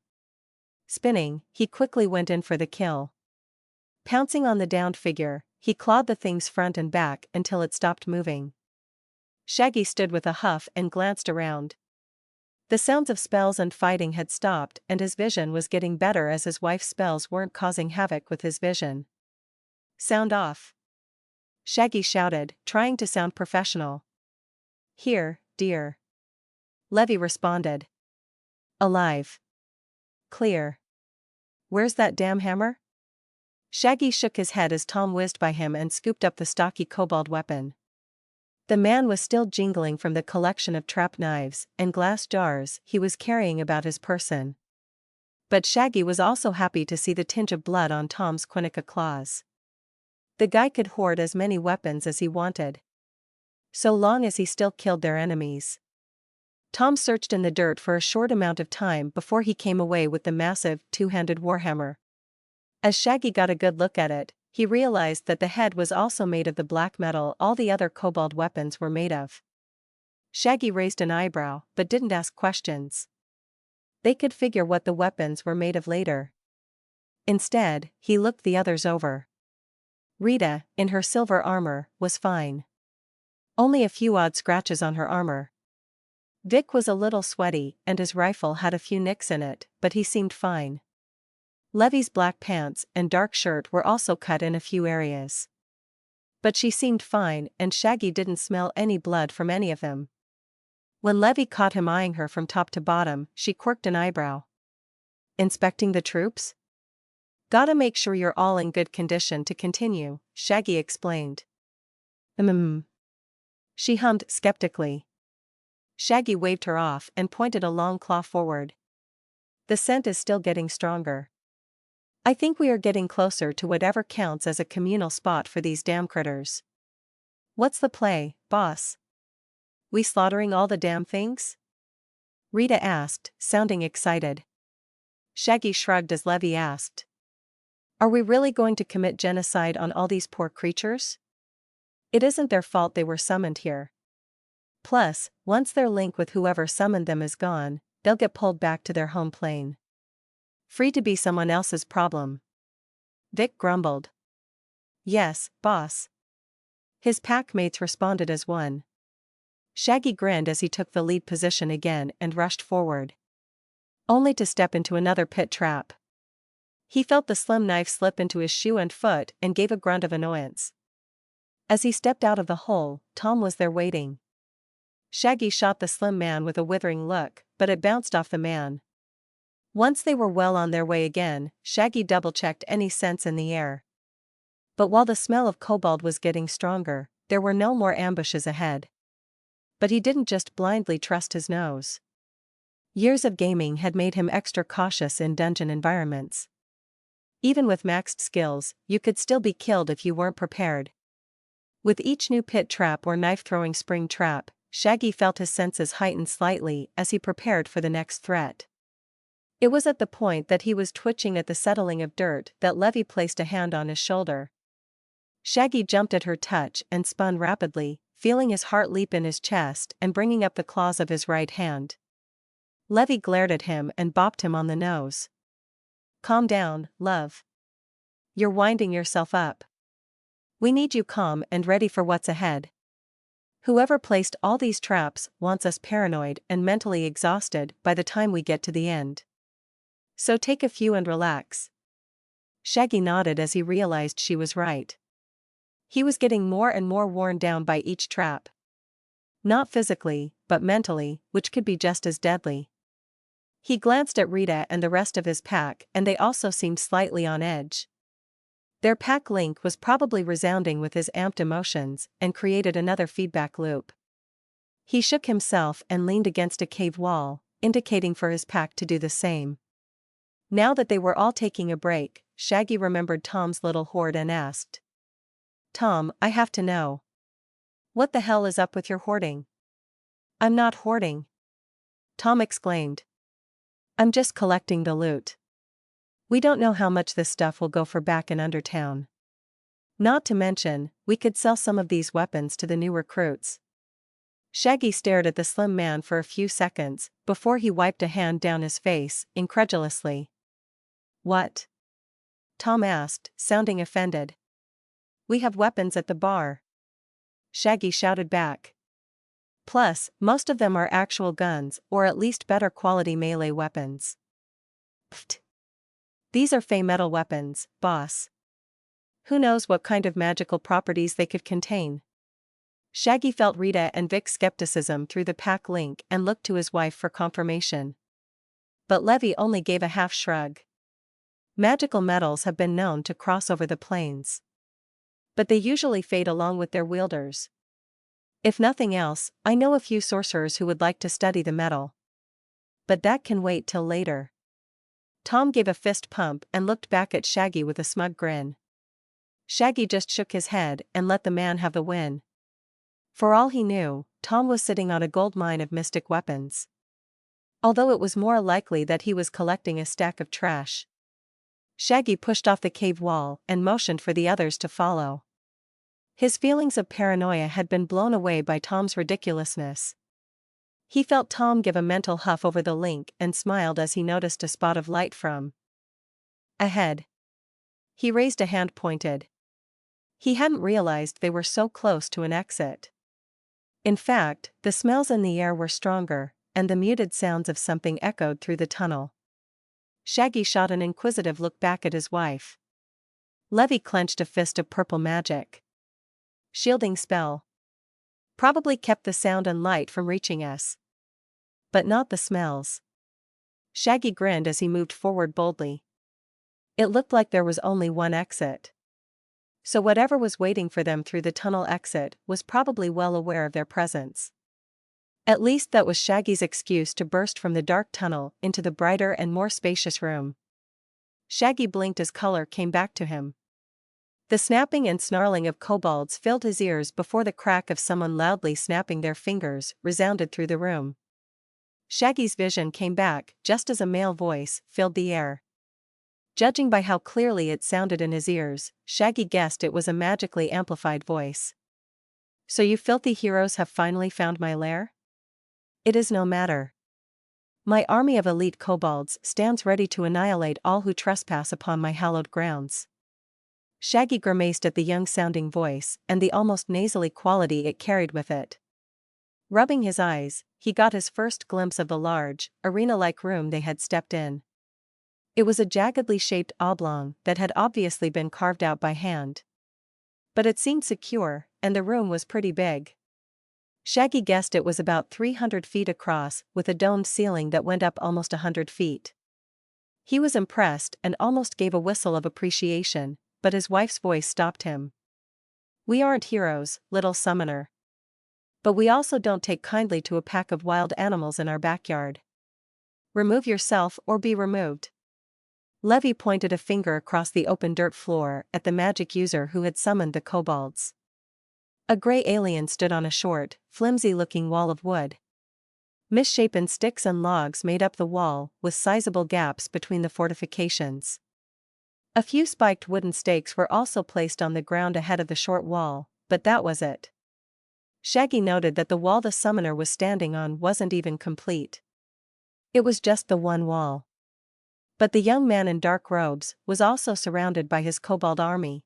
Spinning, he quickly went in for the kill. Pouncing on the downed figure, he clawed the thing's front and back until it stopped moving. Shaggy stood with a huff and glanced around. The sounds of spells and fighting had stopped and his vision was getting better as his wife's spells weren't causing havoc with his vision. Sound off, Shaggy shouted, trying to sound professional. Here, dear, Levy responded. Alive. Clear. Where's that damn hammer? Shaggy shook his head as Tom whizzed by him and scooped up the stocky kobold weapon. The man was still jingling from the collection of trap knives and glass jars he was carrying about his person. But Shaggy was also happy to see the tinge of blood on Tom's Quinnica claws. The guy could hoard as many weapons as he wanted, so long as he still killed their enemies. Tom searched in the dirt for a short amount of time before he came away with the massive, two-handed warhammer. As Shaggy got a good look at it, he realized that the head was also made of the black metal all the other kobold weapons were made of. Shaggy raised an eyebrow, but didn't ask questions. They could figure what the weapons were made of later. Instead, he looked the others over. Rita, in her silver armor, was fine. Only a few odd scratches on her armor. Vic was a little sweaty and his rifle had a few nicks in it, but he seemed fine. Levy's black pants and dark shirt were also cut in a few areas. But she seemed fine and Shaggy didn't smell any blood from any of them. When Levy caught him eyeing her from top to bottom, she quirked an eyebrow. Inspecting the troops? Gotta make sure you're all in good condition to continue, Shaggy explained. She hummed skeptically. Shaggy waved her off and pointed a long claw forward. The scent is still getting stronger. I think we are getting closer to whatever counts as a communal spot for these damn critters. What's the play, boss? We slaughtering all the damn things? Rita asked, sounding excited. Shaggy shrugged as Levy asked. Are we really going to commit genocide on all these poor creatures? It isn't their fault they were summoned here. Plus, once their link with whoever summoned them is gone, they'll get pulled back to their home plane. Free to be someone else's problem. Vic grumbled. Yes, boss. His pack mates responded as one. Shaggy grinned as he took the lead position again and rushed forward. Only to step into another pit trap. He felt the slim knife slip into his shoe and foot and gave a grunt of annoyance. As he stepped out of the hole, Tom was there waiting. Shaggy shot the slim man with a withering look, but it bounced off the man. Once they were well on their way again, Shaggy double-checked any scents in the air. But while the smell of kobold was getting stronger, there were no more ambushes ahead. But he didn't just blindly trust his nose. Years of gaming had made him extra cautious in dungeon environments. Even with maxed skills, you could still be killed if you weren't prepared. With each new pit trap or knife-throwing spring trap, Shaggy felt his senses heighten slightly as he prepared for the next threat. It was at the point that he was twitching at the settling of dirt that Levy placed a hand on his shoulder. Shaggy jumped at her touch and spun rapidly, feeling his heart leap in his chest and bringing up the claws of his right hand. Levy glared at him and bopped him on the nose. Calm down, love. You're winding yourself up. We need you calm and ready for what's ahead. Whoever placed all these traps wants us paranoid and mentally exhausted by the time we get to the end. So take a few and relax. Shaggy nodded as he realized she was right. He was getting more and more worn down by each trap. Not physically, but mentally, which could be just as deadly. He glanced at Rita and the rest of his pack, and they also seemed slightly on edge. Their pack link was probably resounding with his amped emotions and created another feedback loop. He shook himself and leaned against a cave wall, indicating for his pack to do the same. Now that they were all taking a break, Shaggy remembered Tom's little hoard and asked. Tom, I have to know. What the hell is up with your hoarding? I'm not hoarding. Tom exclaimed. I'm just collecting the loot. We don't know how much this stuff will go for back in Undertown. Not to mention, we could sell some of these weapons to the new recruits. Shaggy stared at the slim man for a few seconds, before he wiped a hand down his face, incredulously. What? Tom asked, sounding offended. We have weapons at the bar. Shaggy shouted back. Plus, most of them are actual guns, or at least better quality melee weapons. Pfft. These are fey metal weapons, boss. Who knows what kind of magical properties they could contain? Shaggy felt Rita and Vic's skepticism through the pack link and looked to his wife for confirmation. But Levy only gave a half shrug. Magical metals have been known to cross over the planes. But they usually fade along with their wielders. If nothing else, I know a few sorcerers who would like to study the metal. But that can wait till later. Tom gave a fist pump and looked back at Shaggy with a smug grin. Shaggy just shook his head and let the man have the win. For all he knew, Tom was sitting on a gold mine of mystic weapons. Although it was more likely that he was collecting a stack of trash. Shaggy pushed off the cave wall and motioned for the others to follow. His feelings of paranoia had been blown away by Tom's ridiculousness. He felt Tom give a mental huff over the link and smiled as he noticed a spot of light from ahead. He raised a hand pointed. He hadn't realized they were so close to an exit. In fact, the smells in the air were stronger, and the muted sounds of something echoed through the tunnel. Shaggy shot an inquisitive look back at his wife. Levy clenched a fist of purple magic. Shielding spell. Probably kept the sound and light from reaching us. But not the smells. Shaggy grinned as he moved forward boldly. It looked like there was only one exit. So whatever was waiting for them through the tunnel exit was probably well aware of their presence. At least that was Shaggy's excuse to burst from the dark tunnel into the brighter and more spacious room. Shaggy blinked as color came back to him. The snapping and snarling of kobolds filled his ears before the crack of someone loudly snapping their fingers resounded through the room. Shaggy's vision came back just as a male voice filled the air. Judging by how clearly it sounded in his ears, Shaggy guessed it was a magically amplified voice. So you filthy heroes have finally found my lair? It is no matter. My army of elite kobolds stands ready to annihilate all who trespass upon my hallowed grounds. Shaggy grimaced at the young-sounding voice and the almost nasally quality it carried with it. Rubbing his eyes, he got his first glimpse of the large, arena-like room they had stepped in. It was a jaggedly shaped oblong that had obviously been carved out by hand. But it seemed secure, and the room was pretty big. Shaggy guessed it was about 300 feet across, with a domed ceiling that went up almost 100 feet. He was impressed and almost gave a whistle of appreciation, but his wife's voice stopped him. We aren't heroes, little summoner. But we also don't take kindly to a pack of wild animals in our backyard. Remove yourself or be removed. Levy pointed a finger across the open dirt floor at the magic user who had summoned the kobolds. A gray alien stood on a short, flimsy-looking wall of wood. Misshapen sticks and logs made up the wall, with sizable gaps between the fortifications. A few spiked wooden stakes were also placed on the ground ahead of the short wall, but that was it. Shaggy noted that the wall the summoner was standing on wasn't even complete. It was just the one wall. But the young man in dark robes was also surrounded by his kobold army.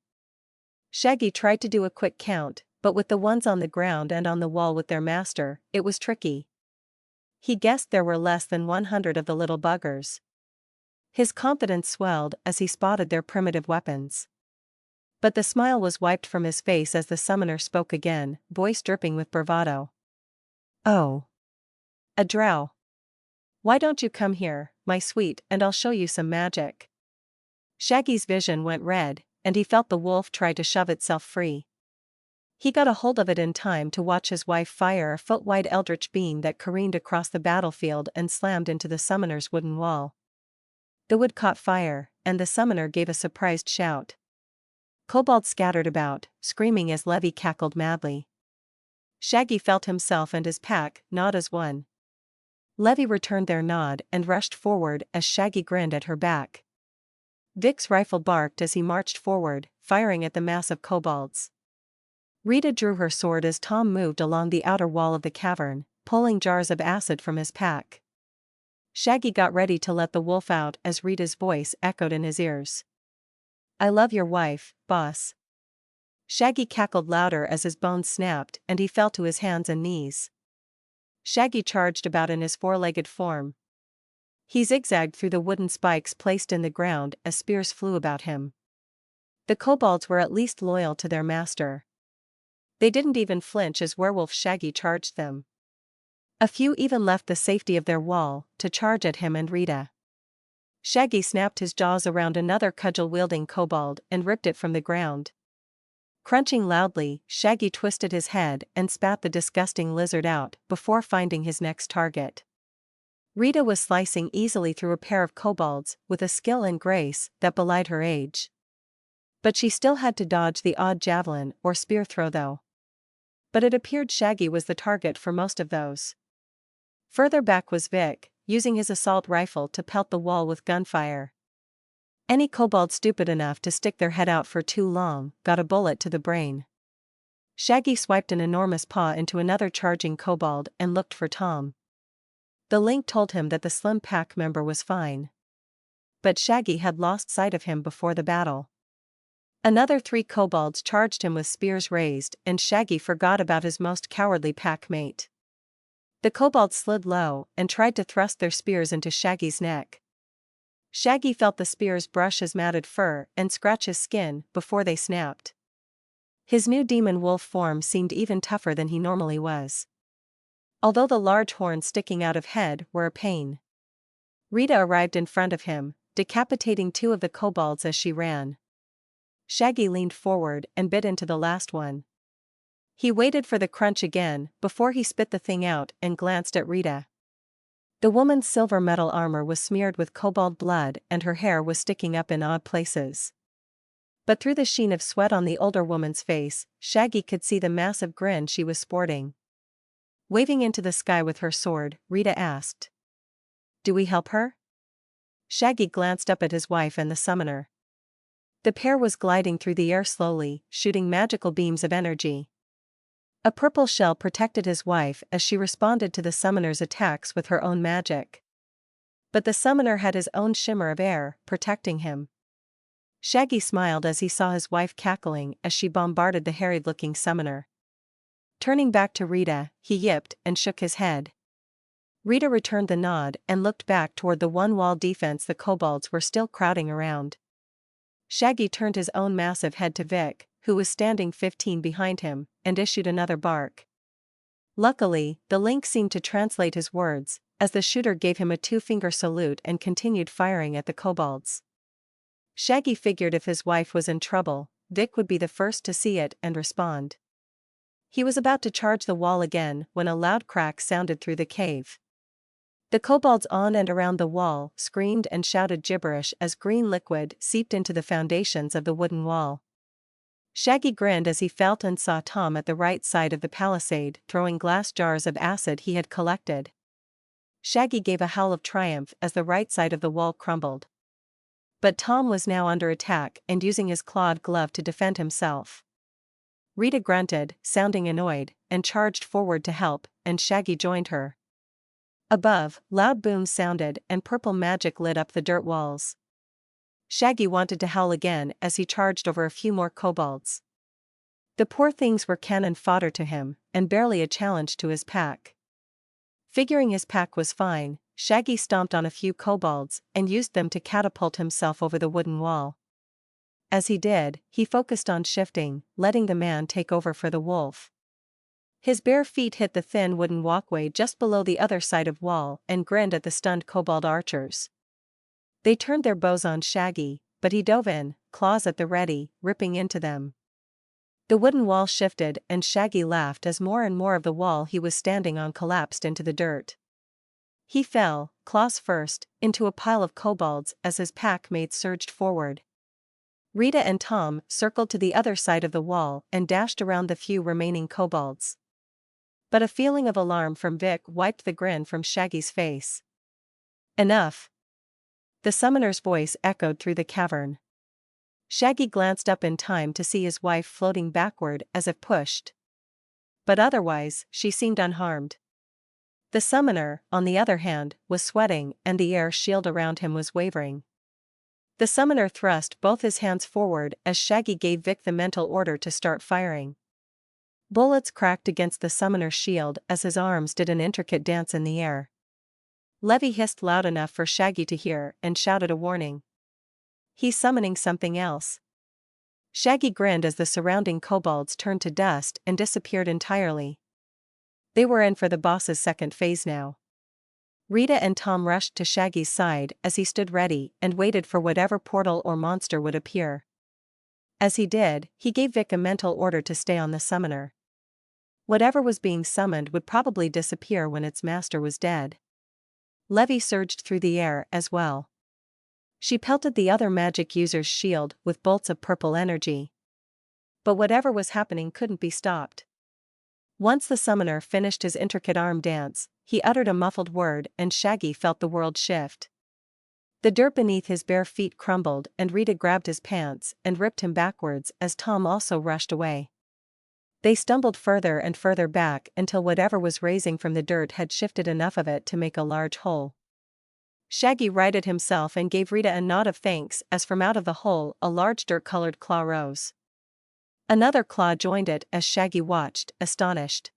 Shaggy tried to do a quick count, but with the ones on the ground and on the wall with their master, it was tricky. He guessed there were less than 100 of the little buggers. His confidence swelled as he spotted their primitive weapons. But the smile was wiped from his face as the summoner spoke again, voice dripping with bravado. Oh. A drow. Why don't you come here, my sweet, and I'll show you some magic. Shaggy's vision went red, and he felt the wolf try to shove itself free. He got a hold of it in time to watch his wife fire a foot-wide eldritch beam that careened across the battlefield and slammed into the summoner's wooden wall. The wood caught fire, and the summoner gave a surprised shout. Kobolds scattered about, screaming as Levy cackled madly. Shaggy felt himself and his pack nod as one. Levy returned their nod and rushed forward as Shaggy grinned at her back. Vic's rifle barked as he marched forward, firing at the mass of kobolds. Rita drew her sword as Tom moved along the outer wall of the cavern, pulling jars of acid from his pack. Shaggy got ready to let the wolf out as Rita's voice echoed in his ears. I love your wife, boss. Shaggy cackled louder as his bones snapped and he fell to his hands and knees. Shaggy charged about in his four-legged form. He zigzagged through the wooden spikes placed in the ground as spears flew about him. The kobolds were at least loyal to their master. They didn't even flinch as Werewolf Shaggy charged them. A few even left the safety of their wall to charge at him and Rita. Shaggy snapped his jaws around another cudgel-wielding kobold and ripped it from the ground. Crunching loudly, Shaggy twisted his head and spat the disgusting lizard out before finding his next target. Rita was slicing easily through a pair of kobolds with a skill and grace that belied her age. But she still had to dodge the odd javelin or spear throw though. But it appeared Shaggy was the target for most of those. Further back was Vic, using his assault rifle to pelt the wall with gunfire. Any kobold stupid enough to stick their head out for too long got a bullet to the brain. Shaggy swiped an enormous paw into another charging kobold and looked for Tom. The link told him that the slim pack member was fine. But Shaggy had lost sight of him before the battle. Another 3 kobolds charged him with spears raised and Shaggy forgot about his most cowardly pack mate. The kobolds slid low and tried to thrust their spears into Shaggy's neck. Shaggy felt the spears brush his matted fur and scratch his skin before they snapped. His new demon wolf form seemed even tougher than he normally was. Although the large horns sticking out of head were a pain. Rita arrived in front of him, decapitating 2 of the kobolds as she ran. Shaggy leaned forward and bit into the last one. He waited for the crunch again before he spit the thing out and glanced at Rita. The woman's silver metal armor was smeared with kobold blood and her hair was sticking up in odd places. But through the sheen of sweat on the older woman's face, Shaggy could see the massive grin she was sporting. Waving into the sky with her sword, Rita asked, "Do we help her?" Shaggy glanced up at his wife and the summoner. The pair was gliding through the air slowly, shooting magical beams of energy. A purple shell protected his wife as she responded to the summoner's attacks with her own magic. But the summoner had his own shimmer of air, protecting him. Shaggy smiled as he saw his wife cackling as she bombarded the harried-looking summoner. Turning back to Rita, he yipped and shook his head. Rita returned the nod and looked back toward the one-wall defense the kobolds were still crowding around. Shaggy turned his own massive head to Vic, who was standing 15 behind him, and issued another bark. Luckily, the link seemed to translate his words, as the shooter gave him a two-finger salute and continued firing at the kobolds. Shaggy figured if his wife was in trouble, Vic would be the first to see it and respond. He was about to charge the wall again when a loud crack sounded through the cave. The kobolds on and around the wall screamed and shouted gibberish as green liquid seeped into the foundations of the wooden wall. Shaggy grinned as he felt and saw Tom at the right side of the palisade throwing glass jars of acid he had collected. Shaggy gave a howl of triumph as the right side of the wall crumbled. But Tom was now under attack and using his clawed glove to defend himself. Rita grunted, sounding annoyed, and charged forward to help, and Shaggy joined her. Above, loud booms sounded and purple magic lit up the dirt walls. Shaggy wanted to howl again as he charged over a few more kobolds. The poor things were cannon fodder to him, and barely a challenge to his pack. Figuring his pack was fine, Shaggy stomped on a few kobolds and used them to catapult himself over the wooden wall. As he did, he focused on shifting, letting the man take over for the wolf. His bare feet hit the thin wooden walkway just below the other side of wall and grinned at the stunned kobold archers. They turned their bows on Shaggy, but he dove in, claws at the ready, ripping into them. The wooden wall shifted and Shaggy laughed as more and more of the wall he was standing on collapsed into the dirt. He fell, claws first, into a pile of kobolds as his pack mates surged forward. Rita and Tom circled to the other side of the wall and dashed around the few remaining kobolds. But a feeling of alarm from Vic wiped the grin from Shaggy's face. Enough! The summoner's voice echoed through the cavern. Shaggy glanced up in time to see his wife floating backward as if pushed. But otherwise, she seemed unharmed. The summoner, on the other hand, was sweating and the air shield around him was wavering. The summoner thrust both his hands forward as Shaggy gave Vic the mental order to start firing. Bullets cracked against the summoner's shield as his arms did an intricate dance in the air. Levy hissed loud enough for Shaggy to hear and shouted a warning. He's summoning something else. Shaggy grinned as the surrounding kobolds turned to dust and disappeared entirely. They were in for the boss's second phase now. Rita and Tom rushed to Shaggy's side as he stood ready and waited for whatever portal or monster would appear. As he did, he gave Vic a mental order to stay on the summoner. Whatever was being summoned would probably disappear when its master was dead. Levy surged through the air as well. She pelted the other magic user's shield with bolts of purple energy. But whatever was happening couldn't be stopped. Once the summoner finished his intricate arm dance, he uttered a muffled word and Shaggy felt the world shift. The dirt beneath his bare feet crumbled and Rita grabbed his pants and ripped him backwards as Tom also rushed away. They stumbled further and further back until whatever was raising from the dirt had shifted enough of it to make a large hole. Shaggy righted himself and gave Rita a nod of thanks as from out of the hole a large dirt-colored claw rose. Another claw joined it as Shaggy watched, astonished.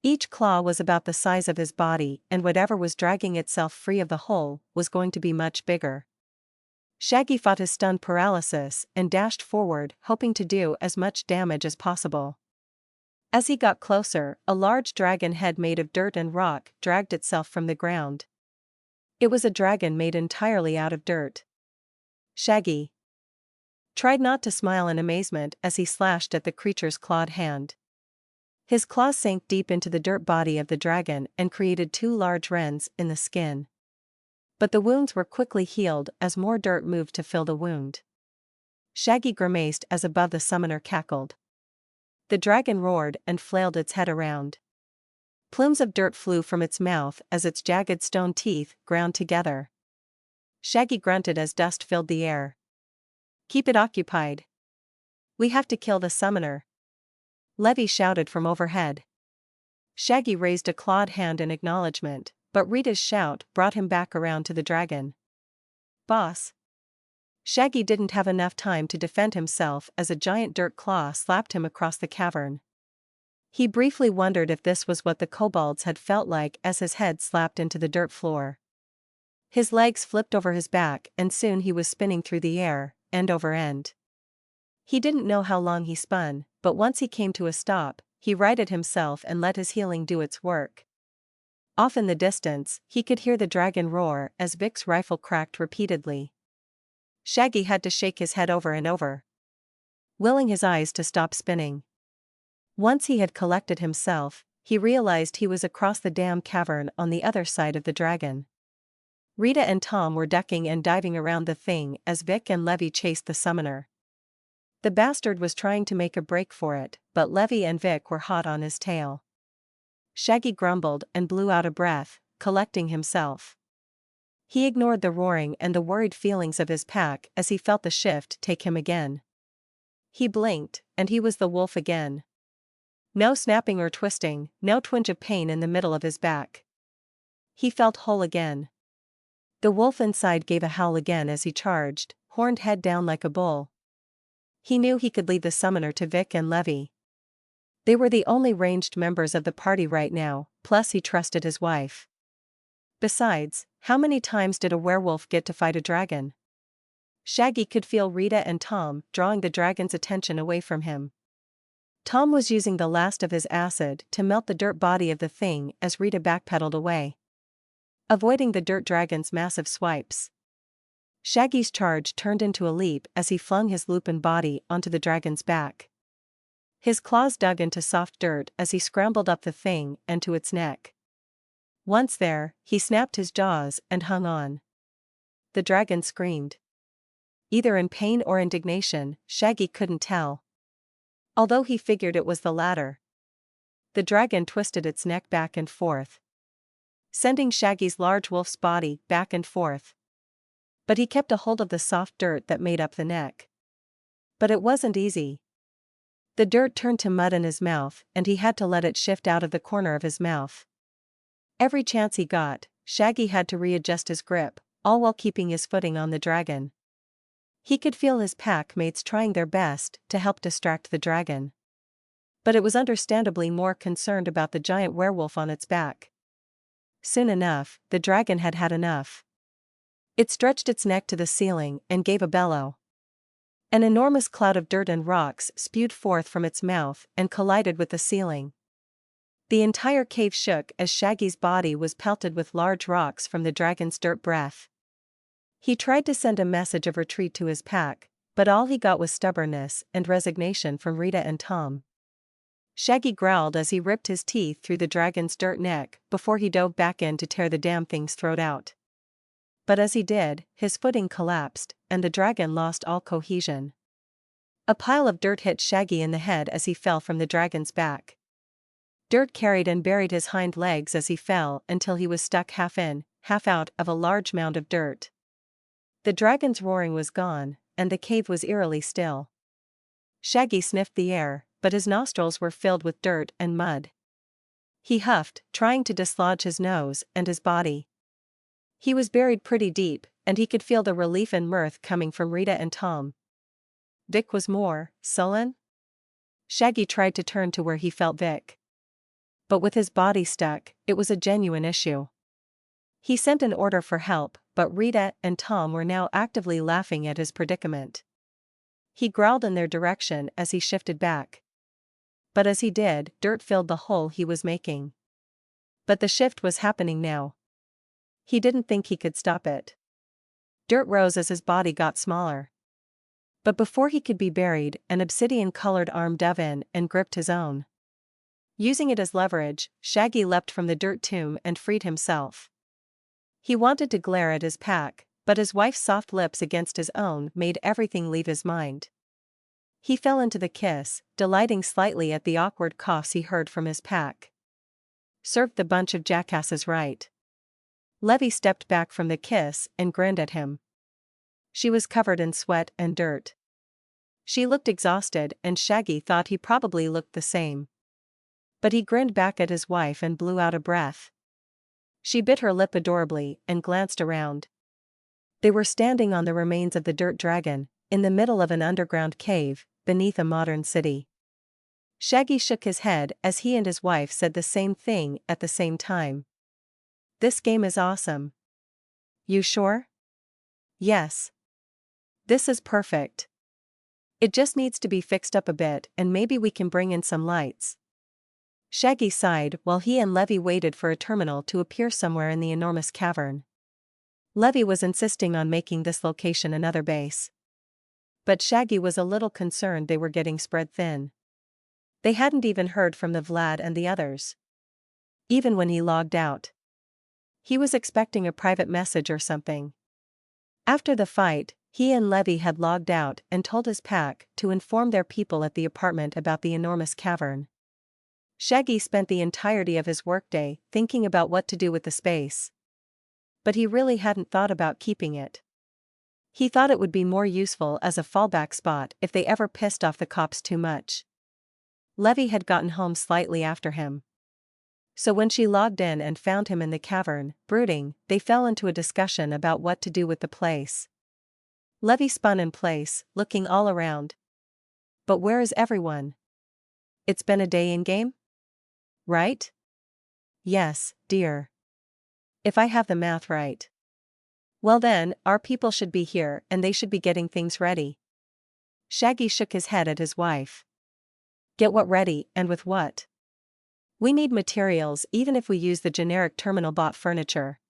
Each claw was about the size of his body and whatever was dragging itself free of the hole was going to be much bigger. Shaggy fought his stunned paralysis and dashed forward, hoping to do as much damage as possible. As he got closer, a large dragon head made of dirt and rock dragged itself from the ground. It was a dragon made entirely out of dirt. Shaggy tried not to smile in amazement as he slashed at the creature's clawed hand. His claws sank deep into the dirt body of the dragon and created two large rends in the skin. But the wounds were quickly healed as more dirt moved to fill the wound. Shaggy grimaced as above the summoner cackled. The dragon roared and flailed its head around. Plumes of dirt flew from its mouth as its jagged stone teeth ground together. Shaggy grunted as dust filled the air. Keep it occupied. We have to kill the summoner. Levy shouted from overhead. Shaggy raised a clawed hand in acknowledgement, but Rita's shout brought him back around to the dragon. "Boss." Shaggy didn't have enough time to defend himself as a giant dirt claw slapped him across the cavern. He briefly wondered if this was what the kobolds had felt like as his head slapped into the dirt floor. His legs flipped over his back and soon he was spinning through the air, end over end. He didn't know how long he spun, but once he came to a stop, he righted himself and let his healing do its work. Off in the distance, he could hear the dragon roar as Vic's rifle cracked repeatedly. Shaggy had to shake his head over and over, willing his eyes to stop spinning. Once he had collected himself, he realized he was across the damn cavern on the other side of the dragon. Rita and Tom were ducking and diving around the thing as Vic and Levy chased the summoner. The bastard was trying to make a break for it, but Levy and Vic were hot on his tail. Shaggy grumbled and blew out a breath, collecting himself. He ignored the roaring and the worried feelings of his pack as he felt the shift take him again. He blinked, and he was the wolf again. No snapping or twisting, no twinge of pain in the middle of his back. He felt whole again. The wolf inside gave a howl again as he charged, horned head down like a bull. He knew he could lead the summoner to Vic and Levy. They were the only ranged members of the party right now, plus he trusted his wife. Besides, how many times did a werewolf get to fight a dragon? Shaggy could feel Rita and Tom drawing the dragon's attention away from him. Tom was using the last of his acid to melt the dirt body of the thing as Rita backpedaled away, avoiding the dirt dragon's massive swipes. Shaggy's charge turned into a leap as he flung his lupin body onto the dragon's back. His claws dug into soft dirt as he scrambled up the thing and to its neck. Once there, he snapped his jaws and hung on. The dragon screamed. Either in pain or indignation, Shaggy couldn't tell. Although he figured it was the latter. The dragon twisted its neck back and forth, sending Shaggy's large wolf's body back and forth. But he kept a hold of the soft dirt that made up the neck. But it wasn't easy. The dirt turned to mud in his mouth and he had to let it shift out of the corner of his mouth. Every chance he got, Shaggy had to readjust his grip, all while keeping his footing on the dragon. He could feel his pack mates trying their best to help distract the dragon. But it was understandably more concerned about the giant werewolf on its back. Soon enough, the dragon had had enough. It stretched its neck to the ceiling and gave a bellow. An enormous cloud of dirt and rocks spewed forth from its mouth and collided with the ceiling. The entire cave shook as Shaggy's body was pelted with large rocks from the dragon's dirt breath. He tried to send a message of retreat to his pack, but all he got was stubbornness and resignation from Rita and Tom. Shaggy growled as he ripped his teeth through the dragon's dirt neck before he dove back in to tear the damn thing's throat out. But as he did, his footing collapsed, and the dragon lost all cohesion. A pile of dirt hit Shaggy in the head as he fell from the dragon's back. Dirt carried and buried his hind legs as he fell until he was stuck half in, half out of a large mound of dirt. The dragon's roaring was gone, and the cave was eerily still. Shaggy sniffed the air, but his nostrils were filled with dirt and mud. He huffed, trying to dislodge his nose and his body. He was buried pretty deep, and he could feel the relief and mirth coming from Rita and Tom. Vic was more sullen. Shaggy tried to turn to where he felt Vic. But with his body stuck, it was a genuine issue. He sent an order for help, but Rita and Tom were now actively laughing at his predicament. He growled in their direction as he shifted back. But as he did, dirt filled the hole he was making. But the shift was happening now. He didn't think he could stop it. Dirt rose as his body got smaller. But before he could be buried, an obsidian-colored arm dove in and gripped his own. Using it as leverage, Shaggy leapt from the dirt tomb and freed himself. He wanted to glare at his pack, but his wife's soft lips against his own made everything leave his mind. He fell into the kiss, delighting slightly at the awkward coughs he heard from his pack. Served the bunch of jackasses right. Levy stepped back from the kiss and grinned at him. She was covered in sweat and dirt. She looked exhausted and Shaggy thought he probably looked the same. But he grinned back at his wife and blew out a breath. She bit her lip adorably and glanced around. They were standing on the remains of the dirt dragon, in the middle of an underground cave, beneath a modern city. Shaggy shook his head as he and his wife said the same thing at the same time. This game is awesome. You sure? Yes. This is perfect. It just needs to be fixed up a bit and maybe we can bring in some lights. Shaggy sighed while he and Levy waited for a terminal to appear somewhere in the enormous cavern. Levy was insisting on making this location another base. But Shaggy was a little concerned they were getting spread thin. They hadn't even heard from the Vlad and the others. Even when he logged out. He was expecting a private message or something. After the fight, he and Levy had logged out and told his pack to inform their people at the apartment about the enormous cavern. Shaggy spent the entirety of his workday thinking about what to do with the space. But he really hadn't thought about keeping it. He thought it would be more useful as a fallback spot if they ever pissed off the cops too much. Levy had gotten home slightly after him. So when she logged in and found him in the cavern, brooding, they fell into a discussion about what to do with the place. Levy spun in place, looking all around. But where is everyone? It's been a day in-game? Right? Yes, dear. If I have the math right. Well then, our people should be here and they should be getting things ready. Shaggy shook his head at his wife. Get what ready, and with what? We need materials even if we use the generic terminal bought furniture.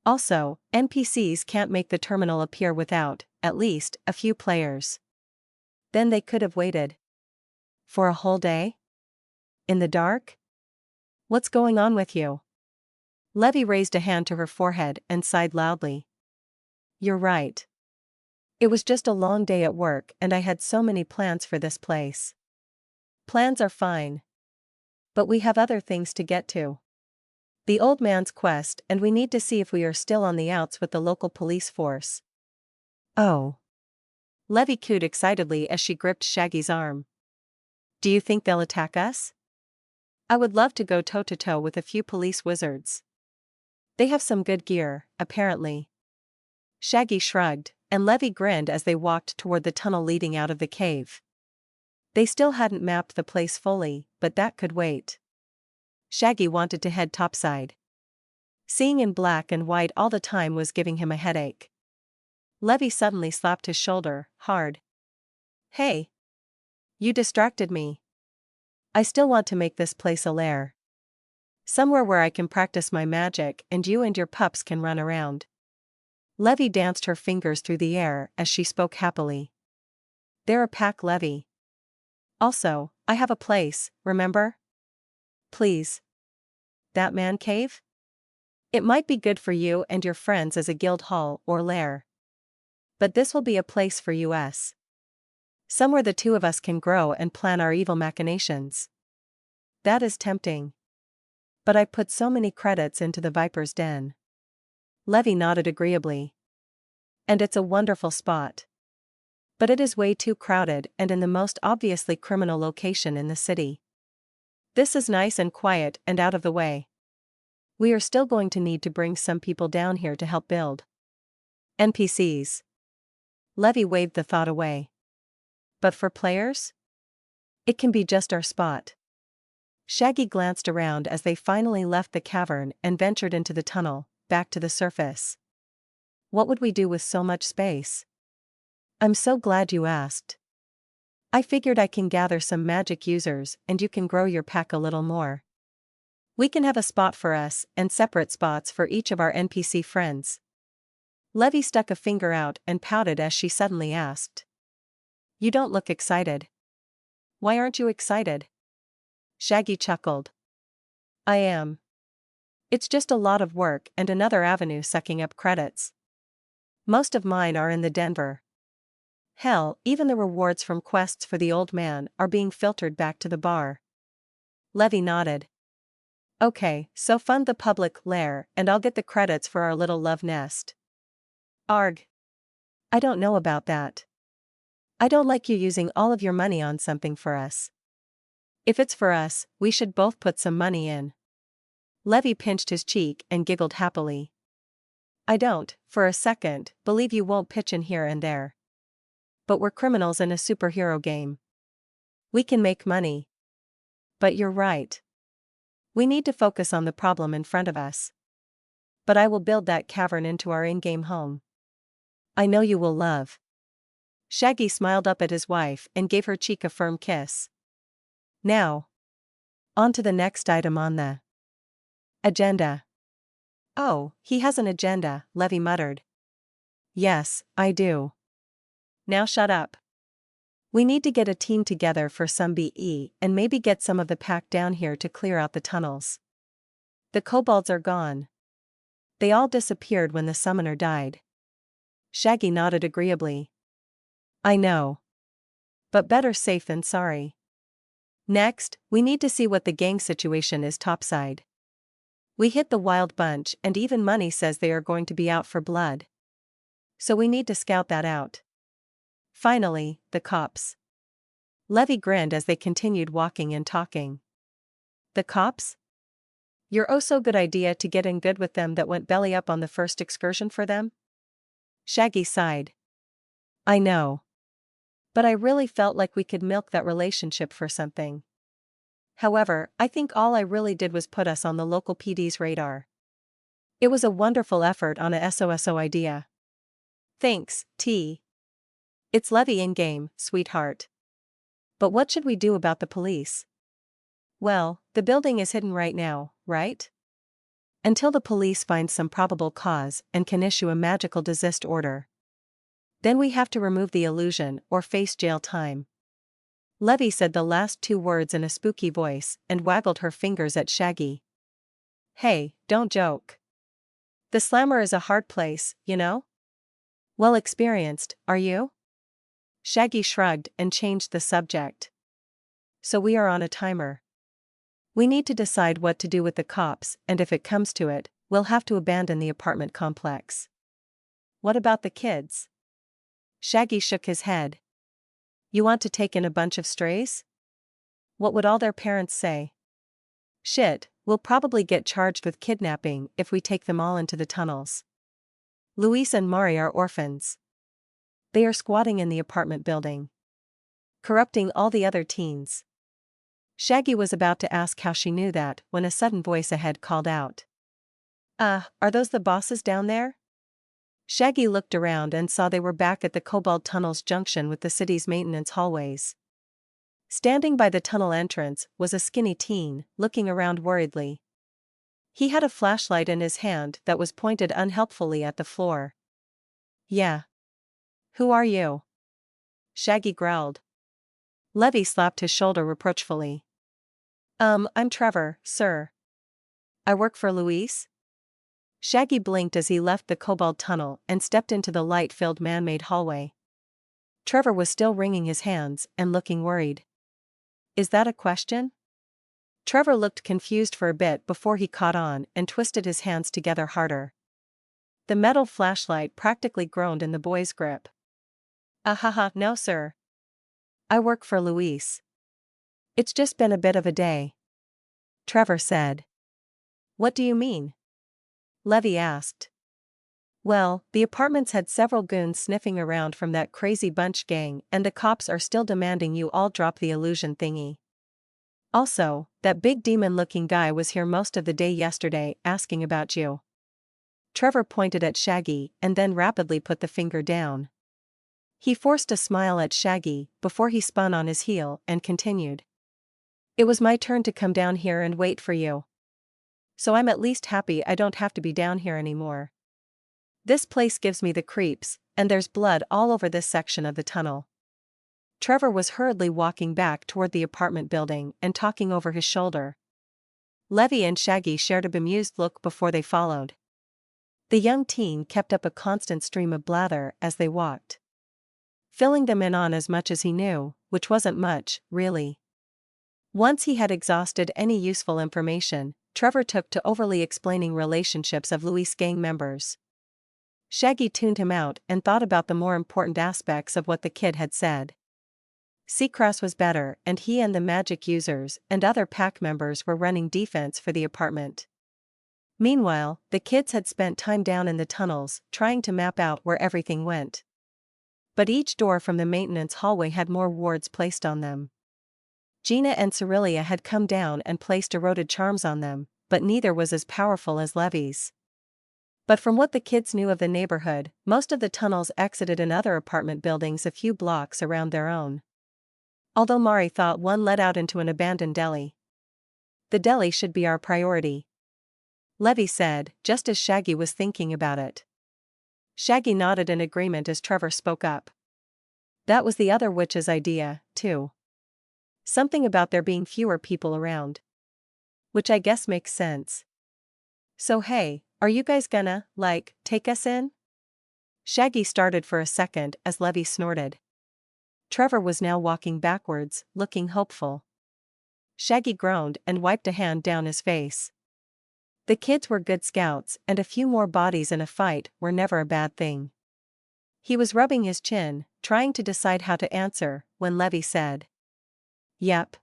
Also, NPCs can't make the terminal appear without, at least, a few players. Then they could have waited. For a whole day? In the dark? What's going on with you? Levy raised a hand to her forehead and sighed loudly. You're right. It was just a long day at work and I had so many plans for this place. Plans are fine. But we have other things to get to. The old man's quest, and we need to see if we are still on the outs with the local police force. Oh. Levy cooed excitedly as she gripped Shaggy's arm. Do you think they'll attack us? I would love to go toe-to-toe with a few police wizards. They have some good gear, apparently. Shaggy shrugged, and Levy grinned as they walked toward the tunnel leading out of the cave. They still hadn't mapped the place fully, but that could wait. Shaggy wanted to head topside. Seeing in black and white all the time was giving him a headache. Levy suddenly slapped his shoulder, hard. Hey! You distracted me. I still want to make this place a lair. Somewhere where I can practice my magic and you and your pups can run around. Levy danced her fingers through the air as she spoke happily. They're a pack, Levy. Also, I have a place, remember? Please. That man cave? It might be good for you and your friends as a guild hall or lair. But this will be a place for us. Somewhere the two of us can grow and plan our evil machinations. That is tempting. But I put so many credits into the Viper's Den. Levy nodded agreeably. And it's a wonderful spot. But it is way too crowded and in the most obviously criminal location in the city. This is nice and quiet and out of the way. We are still going to need to bring some people down here to help build. NPCs. Levy waved the thought away. But for players? It can be just our spot. Shaggy glanced around as they finally left the cavern and ventured into the tunnel, back to the surface. What would we do with so much space? I'm so glad you asked. I figured I can gather some magic users and you can grow your pack a little more. We can have a spot for us and separate spots for each of our NPC friends. Levy stuck a finger out and pouted as she suddenly asked. You don't look excited. Why aren't you excited? Shaggy chuckled. I am. It's just a lot of work and another avenue sucking up credits. Most of mine are in the Denver. Hell, even the rewards from quests for the old man are being filtered back to the bar. Levy nodded. Okay, so fund the public lair and I'll get the credits for our little love nest. Arg. I don't know about that. I don't like you using all of your money on something for us. If it's for us, we should both put some money in. Levy pinched his cheek and giggled happily. I don't, for a second, believe you won't pitch in here and there. But we're criminals in a superhero game. We can make money. But you're right. We need to focus on the problem in front of us. But I will build that cavern into our in-game home. I know you will love. Shaggy smiled up at his wife and gave her cheek a firm kiss. Now, on to the next item on the agenda. Oh, he has an agenda, Levy muttered. Yes, I do. Now shut up. We need to get a team together for some BE and maybe get some of the pack down here to clear out the tunnels. The kobolds are gone. They all disappeared when the summoner died. Shaggy nodded agreeably. I know. But better safe than sorry. Next, we need to see what the gang situation is topside. We hit the wild bunch and even Money says they are going to be out for blood. So we need to scout that out. Finally, the cops. Levy grinned as they continued walking and talking. The cops? Your oh-so-good idea to get in good with them that went belly up on the first excursion for them? Shaggy sighed. I know. But I really felt like we could milk that relationship for something. However, I think all I really did was put us on the local PD's radar. It was a wonderful effort on a SOSO idea. Thanks, T. It's Levy in-game, sweetheart. But what should we do about the police? Well, the building is hidden right now, right? Until the police find some probable cause and can issue a magical desist order. Then we have to remove the illusion or face jail time. Levy said the last two words in a spooky voice and waggled her fingers at Shaggy. Hey, don't joke. The Slammer is a hard place, you know? Well experienced, are you? Shaggy shrugged and changed the subject. So we are on a timer. We need to decide what to do with the cops, and if it comes to it, we'll have to abandon the apartment complex. What about the kids? Shaggy shook his head. You want to take in a bunch of strays? What would all their parents say? Shit, we'll probably get charged with kidnapping if we take them all into the tunnels. Luis and Mari are orphans. They are squatting in the apartment building, corrupting all the other teens. Shaggy was about to ask how she knew that when a sudden voice ahead called out. Are those the bosses down there? Shaggy looked around and saw they were back at the Kobold Tunnel's junction with the city's maintenance hallways. Standing by the tunnel entrance was a skinny teen, looking around worriedly. He had a flashlight in his hand that was pointed unhelpfully at the floor. Yeah. Who are you? Shaggy growled. Levy slapped his shoulder reproachfully. I'm Trevor, sir. I work for Luis? Shaggy blinked as he left the Kobold Tunnel and stepped into the light-filled man-made hallway. Trevor was still wringing his hands and looking worried. Is that a question? Trevor looked confused for a bit before he caught on and twisted his hands together harder. The metal flashlight practically groaned in the boy's grip. No sir. I work for Luis. It's just been a bit of a day. Trevor said. What do you mean? Levy asked. Well, the apartments had several goons sniffing around from that crazy bunch gang and the cops are still demanding you all drop the illusion thingy. Also, that big demon-looking guy was here most of the day yesterday asking about you. Trevor pointed at Shaggy and then rapidly put the finger down. He forced a smile at Shaggy before he spun on his heel and continued. It was my turn to come down here and wait for you. So I'm at least happy I don't have to be down here anymore. This place gives me the creeps, and there's blood all over this section of the tunnel. Trevor was hurriedly walking back toward the apartment building and talking over his shoulder. Levy and Shaggy shared a bemused look before they followed. The young teen kept up a constant stream of blather as they walked, filling them in on as much as he knew, which wasn't much, really. Once he had exhausted any useful information, Trevor took to overly explaining relationships of Luis gang members. Shaggy tuned him out and thought about the more important aspects of what the kid had said. Seacrest was better, and he and the magic users and other pack members were running defense for the apartment. Meanwhile, the kids had spent time down in the tunnels, trying to map out where everything went. But each door from the maintenance hallway had more wards placed on them. Gina and Cerelia had come down and placed eroded charms on them, but neither was as powerful as Levy's. But from what the kids knew of the neighborhood, most of the tunnels exited in other apartment buildings a few blocks around their own. Although Mari thought one led out into an abandoned deli. The deli should be our priority, Levy said, just as Shaggy was thinking about it. Shaggy nodded in agreement as Trevor spoke up. That was the other witch's idea, too. Something about there being fewer people around. Which I guess makes sense. So hey, are you guys gonna, take us in? Shaggy started for a second as Levy snorted. Trevor was now walking backwards, looking hopeful. Shaggy groaned and wiped a hand down his face. The kids were good scouts, and a few more bodies in a fight were never a bad thing. He was rubbing his chin, trying to decide how to answer, when Levy said, "Yep.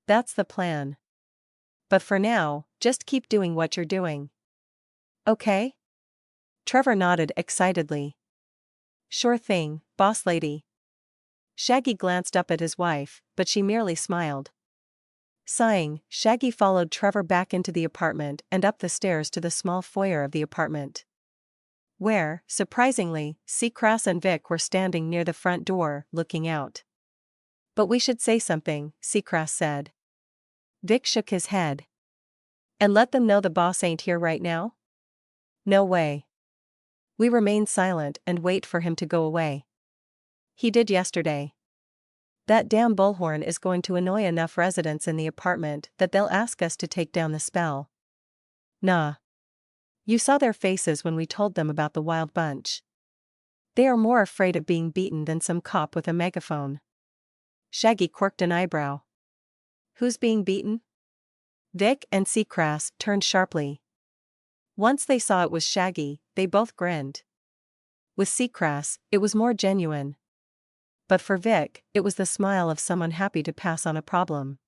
That's the plan. But for now, just keep doing what you're doing. Okay?" Trevor nodded excitedly. "Sure thing, boss lady." Shaggy glanced up at his wife, but she merely smiled. Sighing, Shaggy followed Trevor back into the apartment and up the stairs to the small foyer of the apartment. Where, surprisingly, Seacrest and Vic were standing near the front door, looking out. "But we should say something," Seacrest said. Vic shook his head. "And let them know the boss ain't here right now?" "No way. We remain silent and wait for him to go away. He did yesterday. That damn bullhorn is going to annoy enough residents in the apartment that they'll ask us to take down the spell." "Nah. You saw their faces when we told them about the wild bunch. They are more afraid of being beaten than some cop with a megaphone." Shaggy quirked an eyebrow. "Who's being beaten?" Vic and Seacrest turned sharply. Once they saw it was Shaggy, they both grinned. With Seacrest, it was more genuine. But for Vic, it was the smile of someone happy to pass on a problem.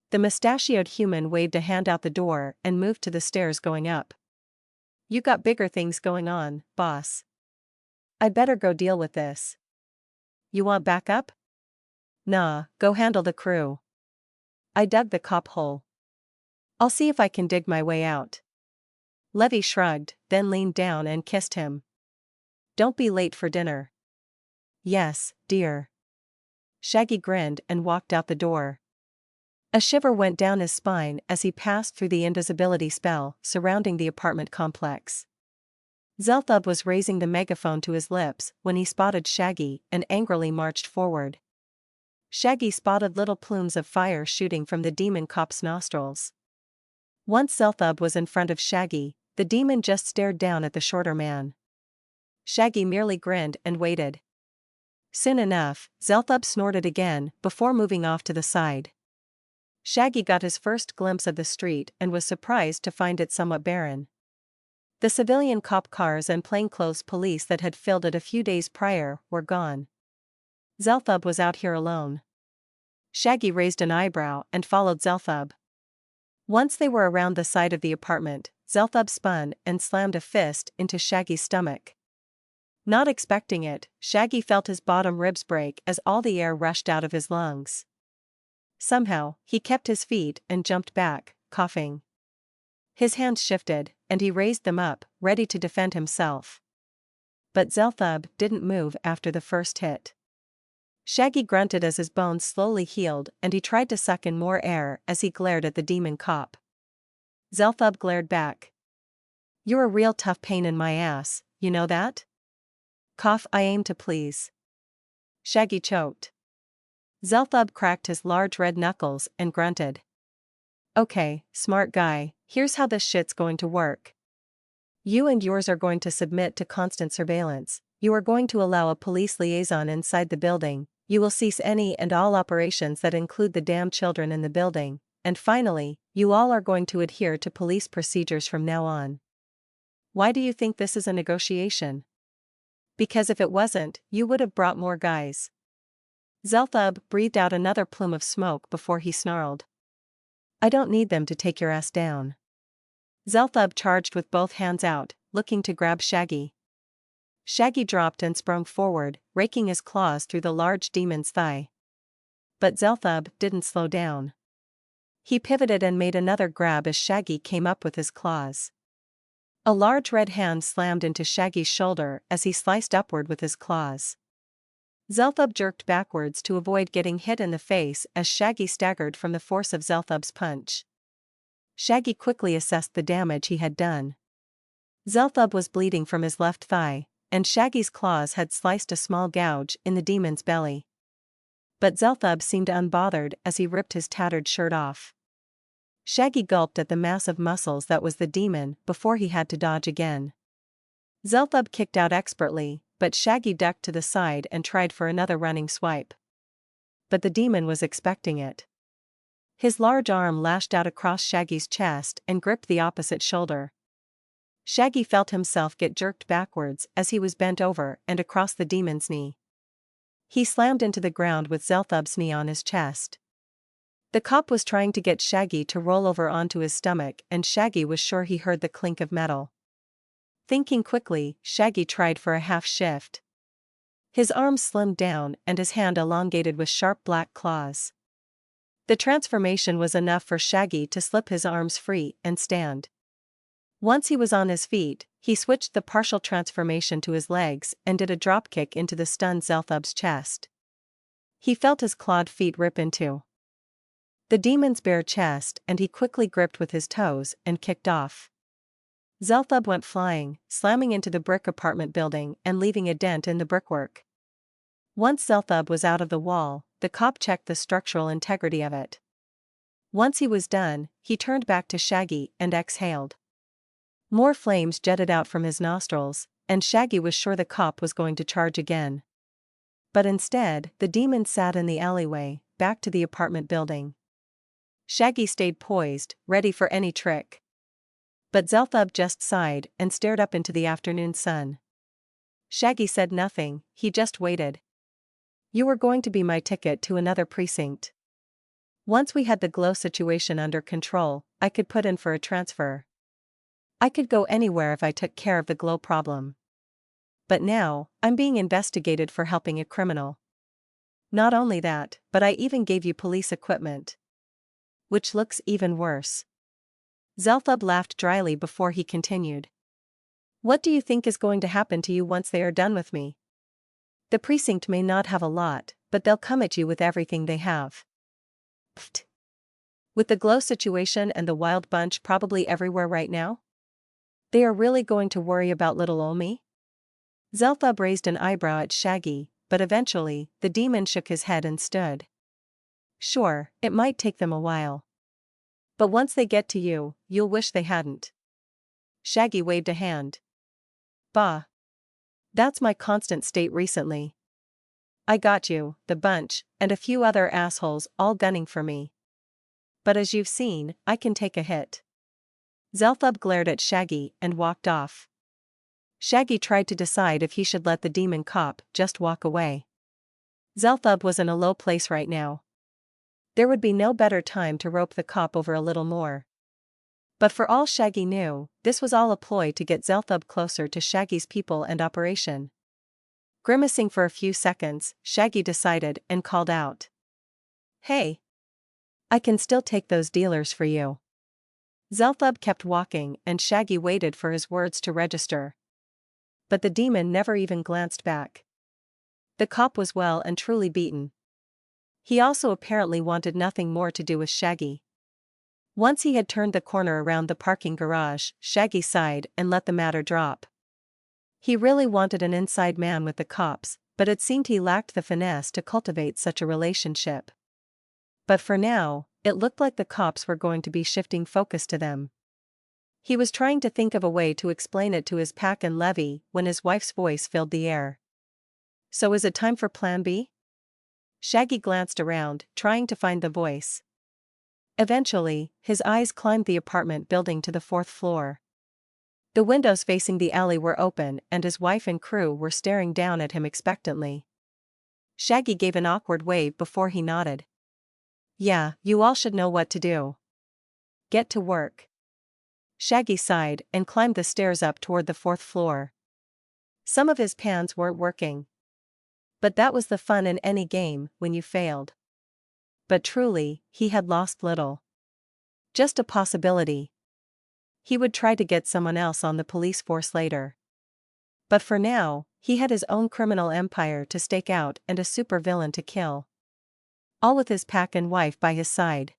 The mustachioed human waved a hand out the door and moved to the stairs going up. "You got bigger things going on, boss. I'd better go deal with this." "You want backup?" "Nah, go handle the crew. I dug the cop hole. I'll see if I can dig my way out." Levy shrugged, then leaned down and kissed him. "Don't be late for dinner." "Yes, dear." Shaggy grinned and walked out the door. A shiver went down his spine as he passed through the invisibility spell surrounding the apartment complex. Zelthub was raising the megaphone to his lips when he spotted Shaggy and angrily marched forward. Shaggy spotted little plumes of fire shooting from the demon cop's nostrils. Once Zelthub was in front of Shaggy, the demon just stared down at the shorter man. Shaggy merely grinned and waited. Soon enough, Zelthub snorted again before moving off to the side. Shaggy got his first glimpse of the street and was surprised to find it somewhat barren. The civilian cop cars and plainclothes police that had filled it a few days prior were gone. Zelthub was out here alone. Shaggy raised an eyebrow and followed Zelthub. Once they were around the side of the apartment, Zelthub spun and slammed a fist into Shaggy's stomach. Not expecting it, Shaggy felt his bottom ribs break as all the air rushed out of his lungs. Somehow, he kept his feet and jumped back, coughing. His hands shifted, and he raised them up, ready to defend himself. But Zelthub didn't move after the first hit. Shaggy grunted as his bones slowly healed, and he tried to suck in more air as he glared at the demon cop. Zelthub glared back. "You're a real tough pain in my ass, you know that?" "Cough, I aim to please." Shaggy choked. Zelthub cracked his large red knuckles and grunted. "Okay, smart guy, here's how this shit's going to work. You and yours are going to submit to constant surveillance, you are going to allow a police liaison inside the building, you will cease any and all operations that include the damn children in the building, and finally, you all are going to adhere to police procedures from now on." Why do you think this is a negotiation? Because if it wasn't, you would have brought more guys. Zelthub breathed out another plume of smoke before he snarled. I don't need them to take your ass down. Zelthub charged with both hands out, looking to grab Shaggy. Shaggy dropped and sprung forward, raking his claws through the large demon's thigh. But Zelthub didn't slow down. He pivoted and made another grab as Shaggy came up with his claws. A large red hand slammed into Shaggy's shoulder as he sliced upward with his claws. Zelthub jerked backwards to avoid getting hit in the face as Shaggy staggered from the force of Zelthub's punch. Shaggy quickly assessed the damage he had done. Zelthub was bleeding from his left thigh, and Shaggy's claws had sliced a small gouge in the demon's belly. But Zelthub seemed unbothered as he ripped his tattered shirt off. Shaggy gulped at the massive muscles that was the demon before he had to dodge again. Zelthub kicked out expertly, but Shaggy ducked to the side and tried for another running swipe. But the demon was expecting it. His large arm lashed out across Shaggy's chest and gripped the opposite shoulder. Shaggy felt himself get jerked backwards as he was bent over and across the demon's knee. He slammed into the ground with Zelthub's knee on his chest. The cop was trying to get Shaggy to roll over onto his stomach, and Shaggy was sure he heard the clink of metal. Thinking quickly, Shaggy tried for a half shift. His arms slimmed down and his hand elongated with sharp black claws. The transformation was enough for Shaggy to slip his arms free and stand. Once he was on his feet, he switched the partial transformation to his legs and did a dropkick into the stunned Zelthub's chest. He felt his clawed feet rip into the demon's bare chest, and he quickly gripped with his toes and kicked off. Zelthub went flying, slamming into the brick apartment building and leaving a dent in the brickwork. Once Zelthub was out of the wall, the cop checked the structural integrity of it. Once he was done, he turned back to Shaggy and exhaled. More flames jetted out from his nostrils, and Shaggy was sure the cop was going to charge again. But instead, the demon sat in the alleyway, back to the apartment building. Shaggy stayed poised, ready for any trick. But Zelthub just sighed and stared up into the afternoon sun. Shaggy said nothing, he just waited. You were going to be my ticket to another precinct. Once we had the glow situation under control, I could put in for a transfer. I could go anywhere if I took care of the glow problem. But now, I'm being investigated for helping a criminal. Not only that, but I even gave you police equipment. Which looks even worse. Zelthub laughed dryly before he continued. What do you think is going to happen to you once they are done with me? The precinct may not have a lot, but they'll come at you with everything they have. Pfft. With the glow situation and the wild bunch probably everywhere right now? They are really going to worry about little ol' me? Zelthub raised an eyebrow at Shaggy, but eventually, the demon shook his head and stood. Sure, it might take them a while. But once they get to you, you'll wish they hadn't. Shaggy waved a hand. Bah. That's my constant state recently. I got you, the bunch, and a few other assholes all gunning for me. But as you've seen, I can take a hit. Zelthub glared at Shaggy and walked off. Shaggy tried to decide if he should let the demon cop just walk away. Zelthub was in a low place right now. There would be no better time to rope the cop over a little more. But for all Shaggy knew, this was all a ploy to get Zelthub closer to Shaggy's people and operation. Grimacing for a few seconds, Shaggy decided and called out. Hey! I can still take those dealers for you. Zelthub kept walking and Shaggy waited for his words to register. But the demon never even glanced back. The cop was well and truly beaten. He also apparently wanted nothing more to do with Shaggy. Once he had turned the corner around the parking garage, Shaggy sighed and let the matter drop. He really wanted an inside man with the cops, but it seemed he lacked the finesse to cultivate such a relationship. But for now, it looked like the cops were going to be shifting focus to them. He was trying to think of a way to explain it to his pack and Levy when his wife's voice filled the air. So is it time for Plan B? Shaggy glanced around, trying to find the voice. Eventually, his eyes climbed the apartment building to the 4th floor. The windows facing the alley were open and his wife and crew were staring down at him expectantly. Shaggy gave an awkward wave before he nodded. "Yeah, you all should know what to do. Get to work." Shaggy sighed and climbed the stairs up toward the 4th floor. Some of his plans weren't working. But that was the fun in any game, when you failed. But truly, he had lost little. Just a possibility. He would try to get someone else on the police force later. But for now, he had his own criminal empire to stake out and a supervillain to kill. All with his pack and wife by his side.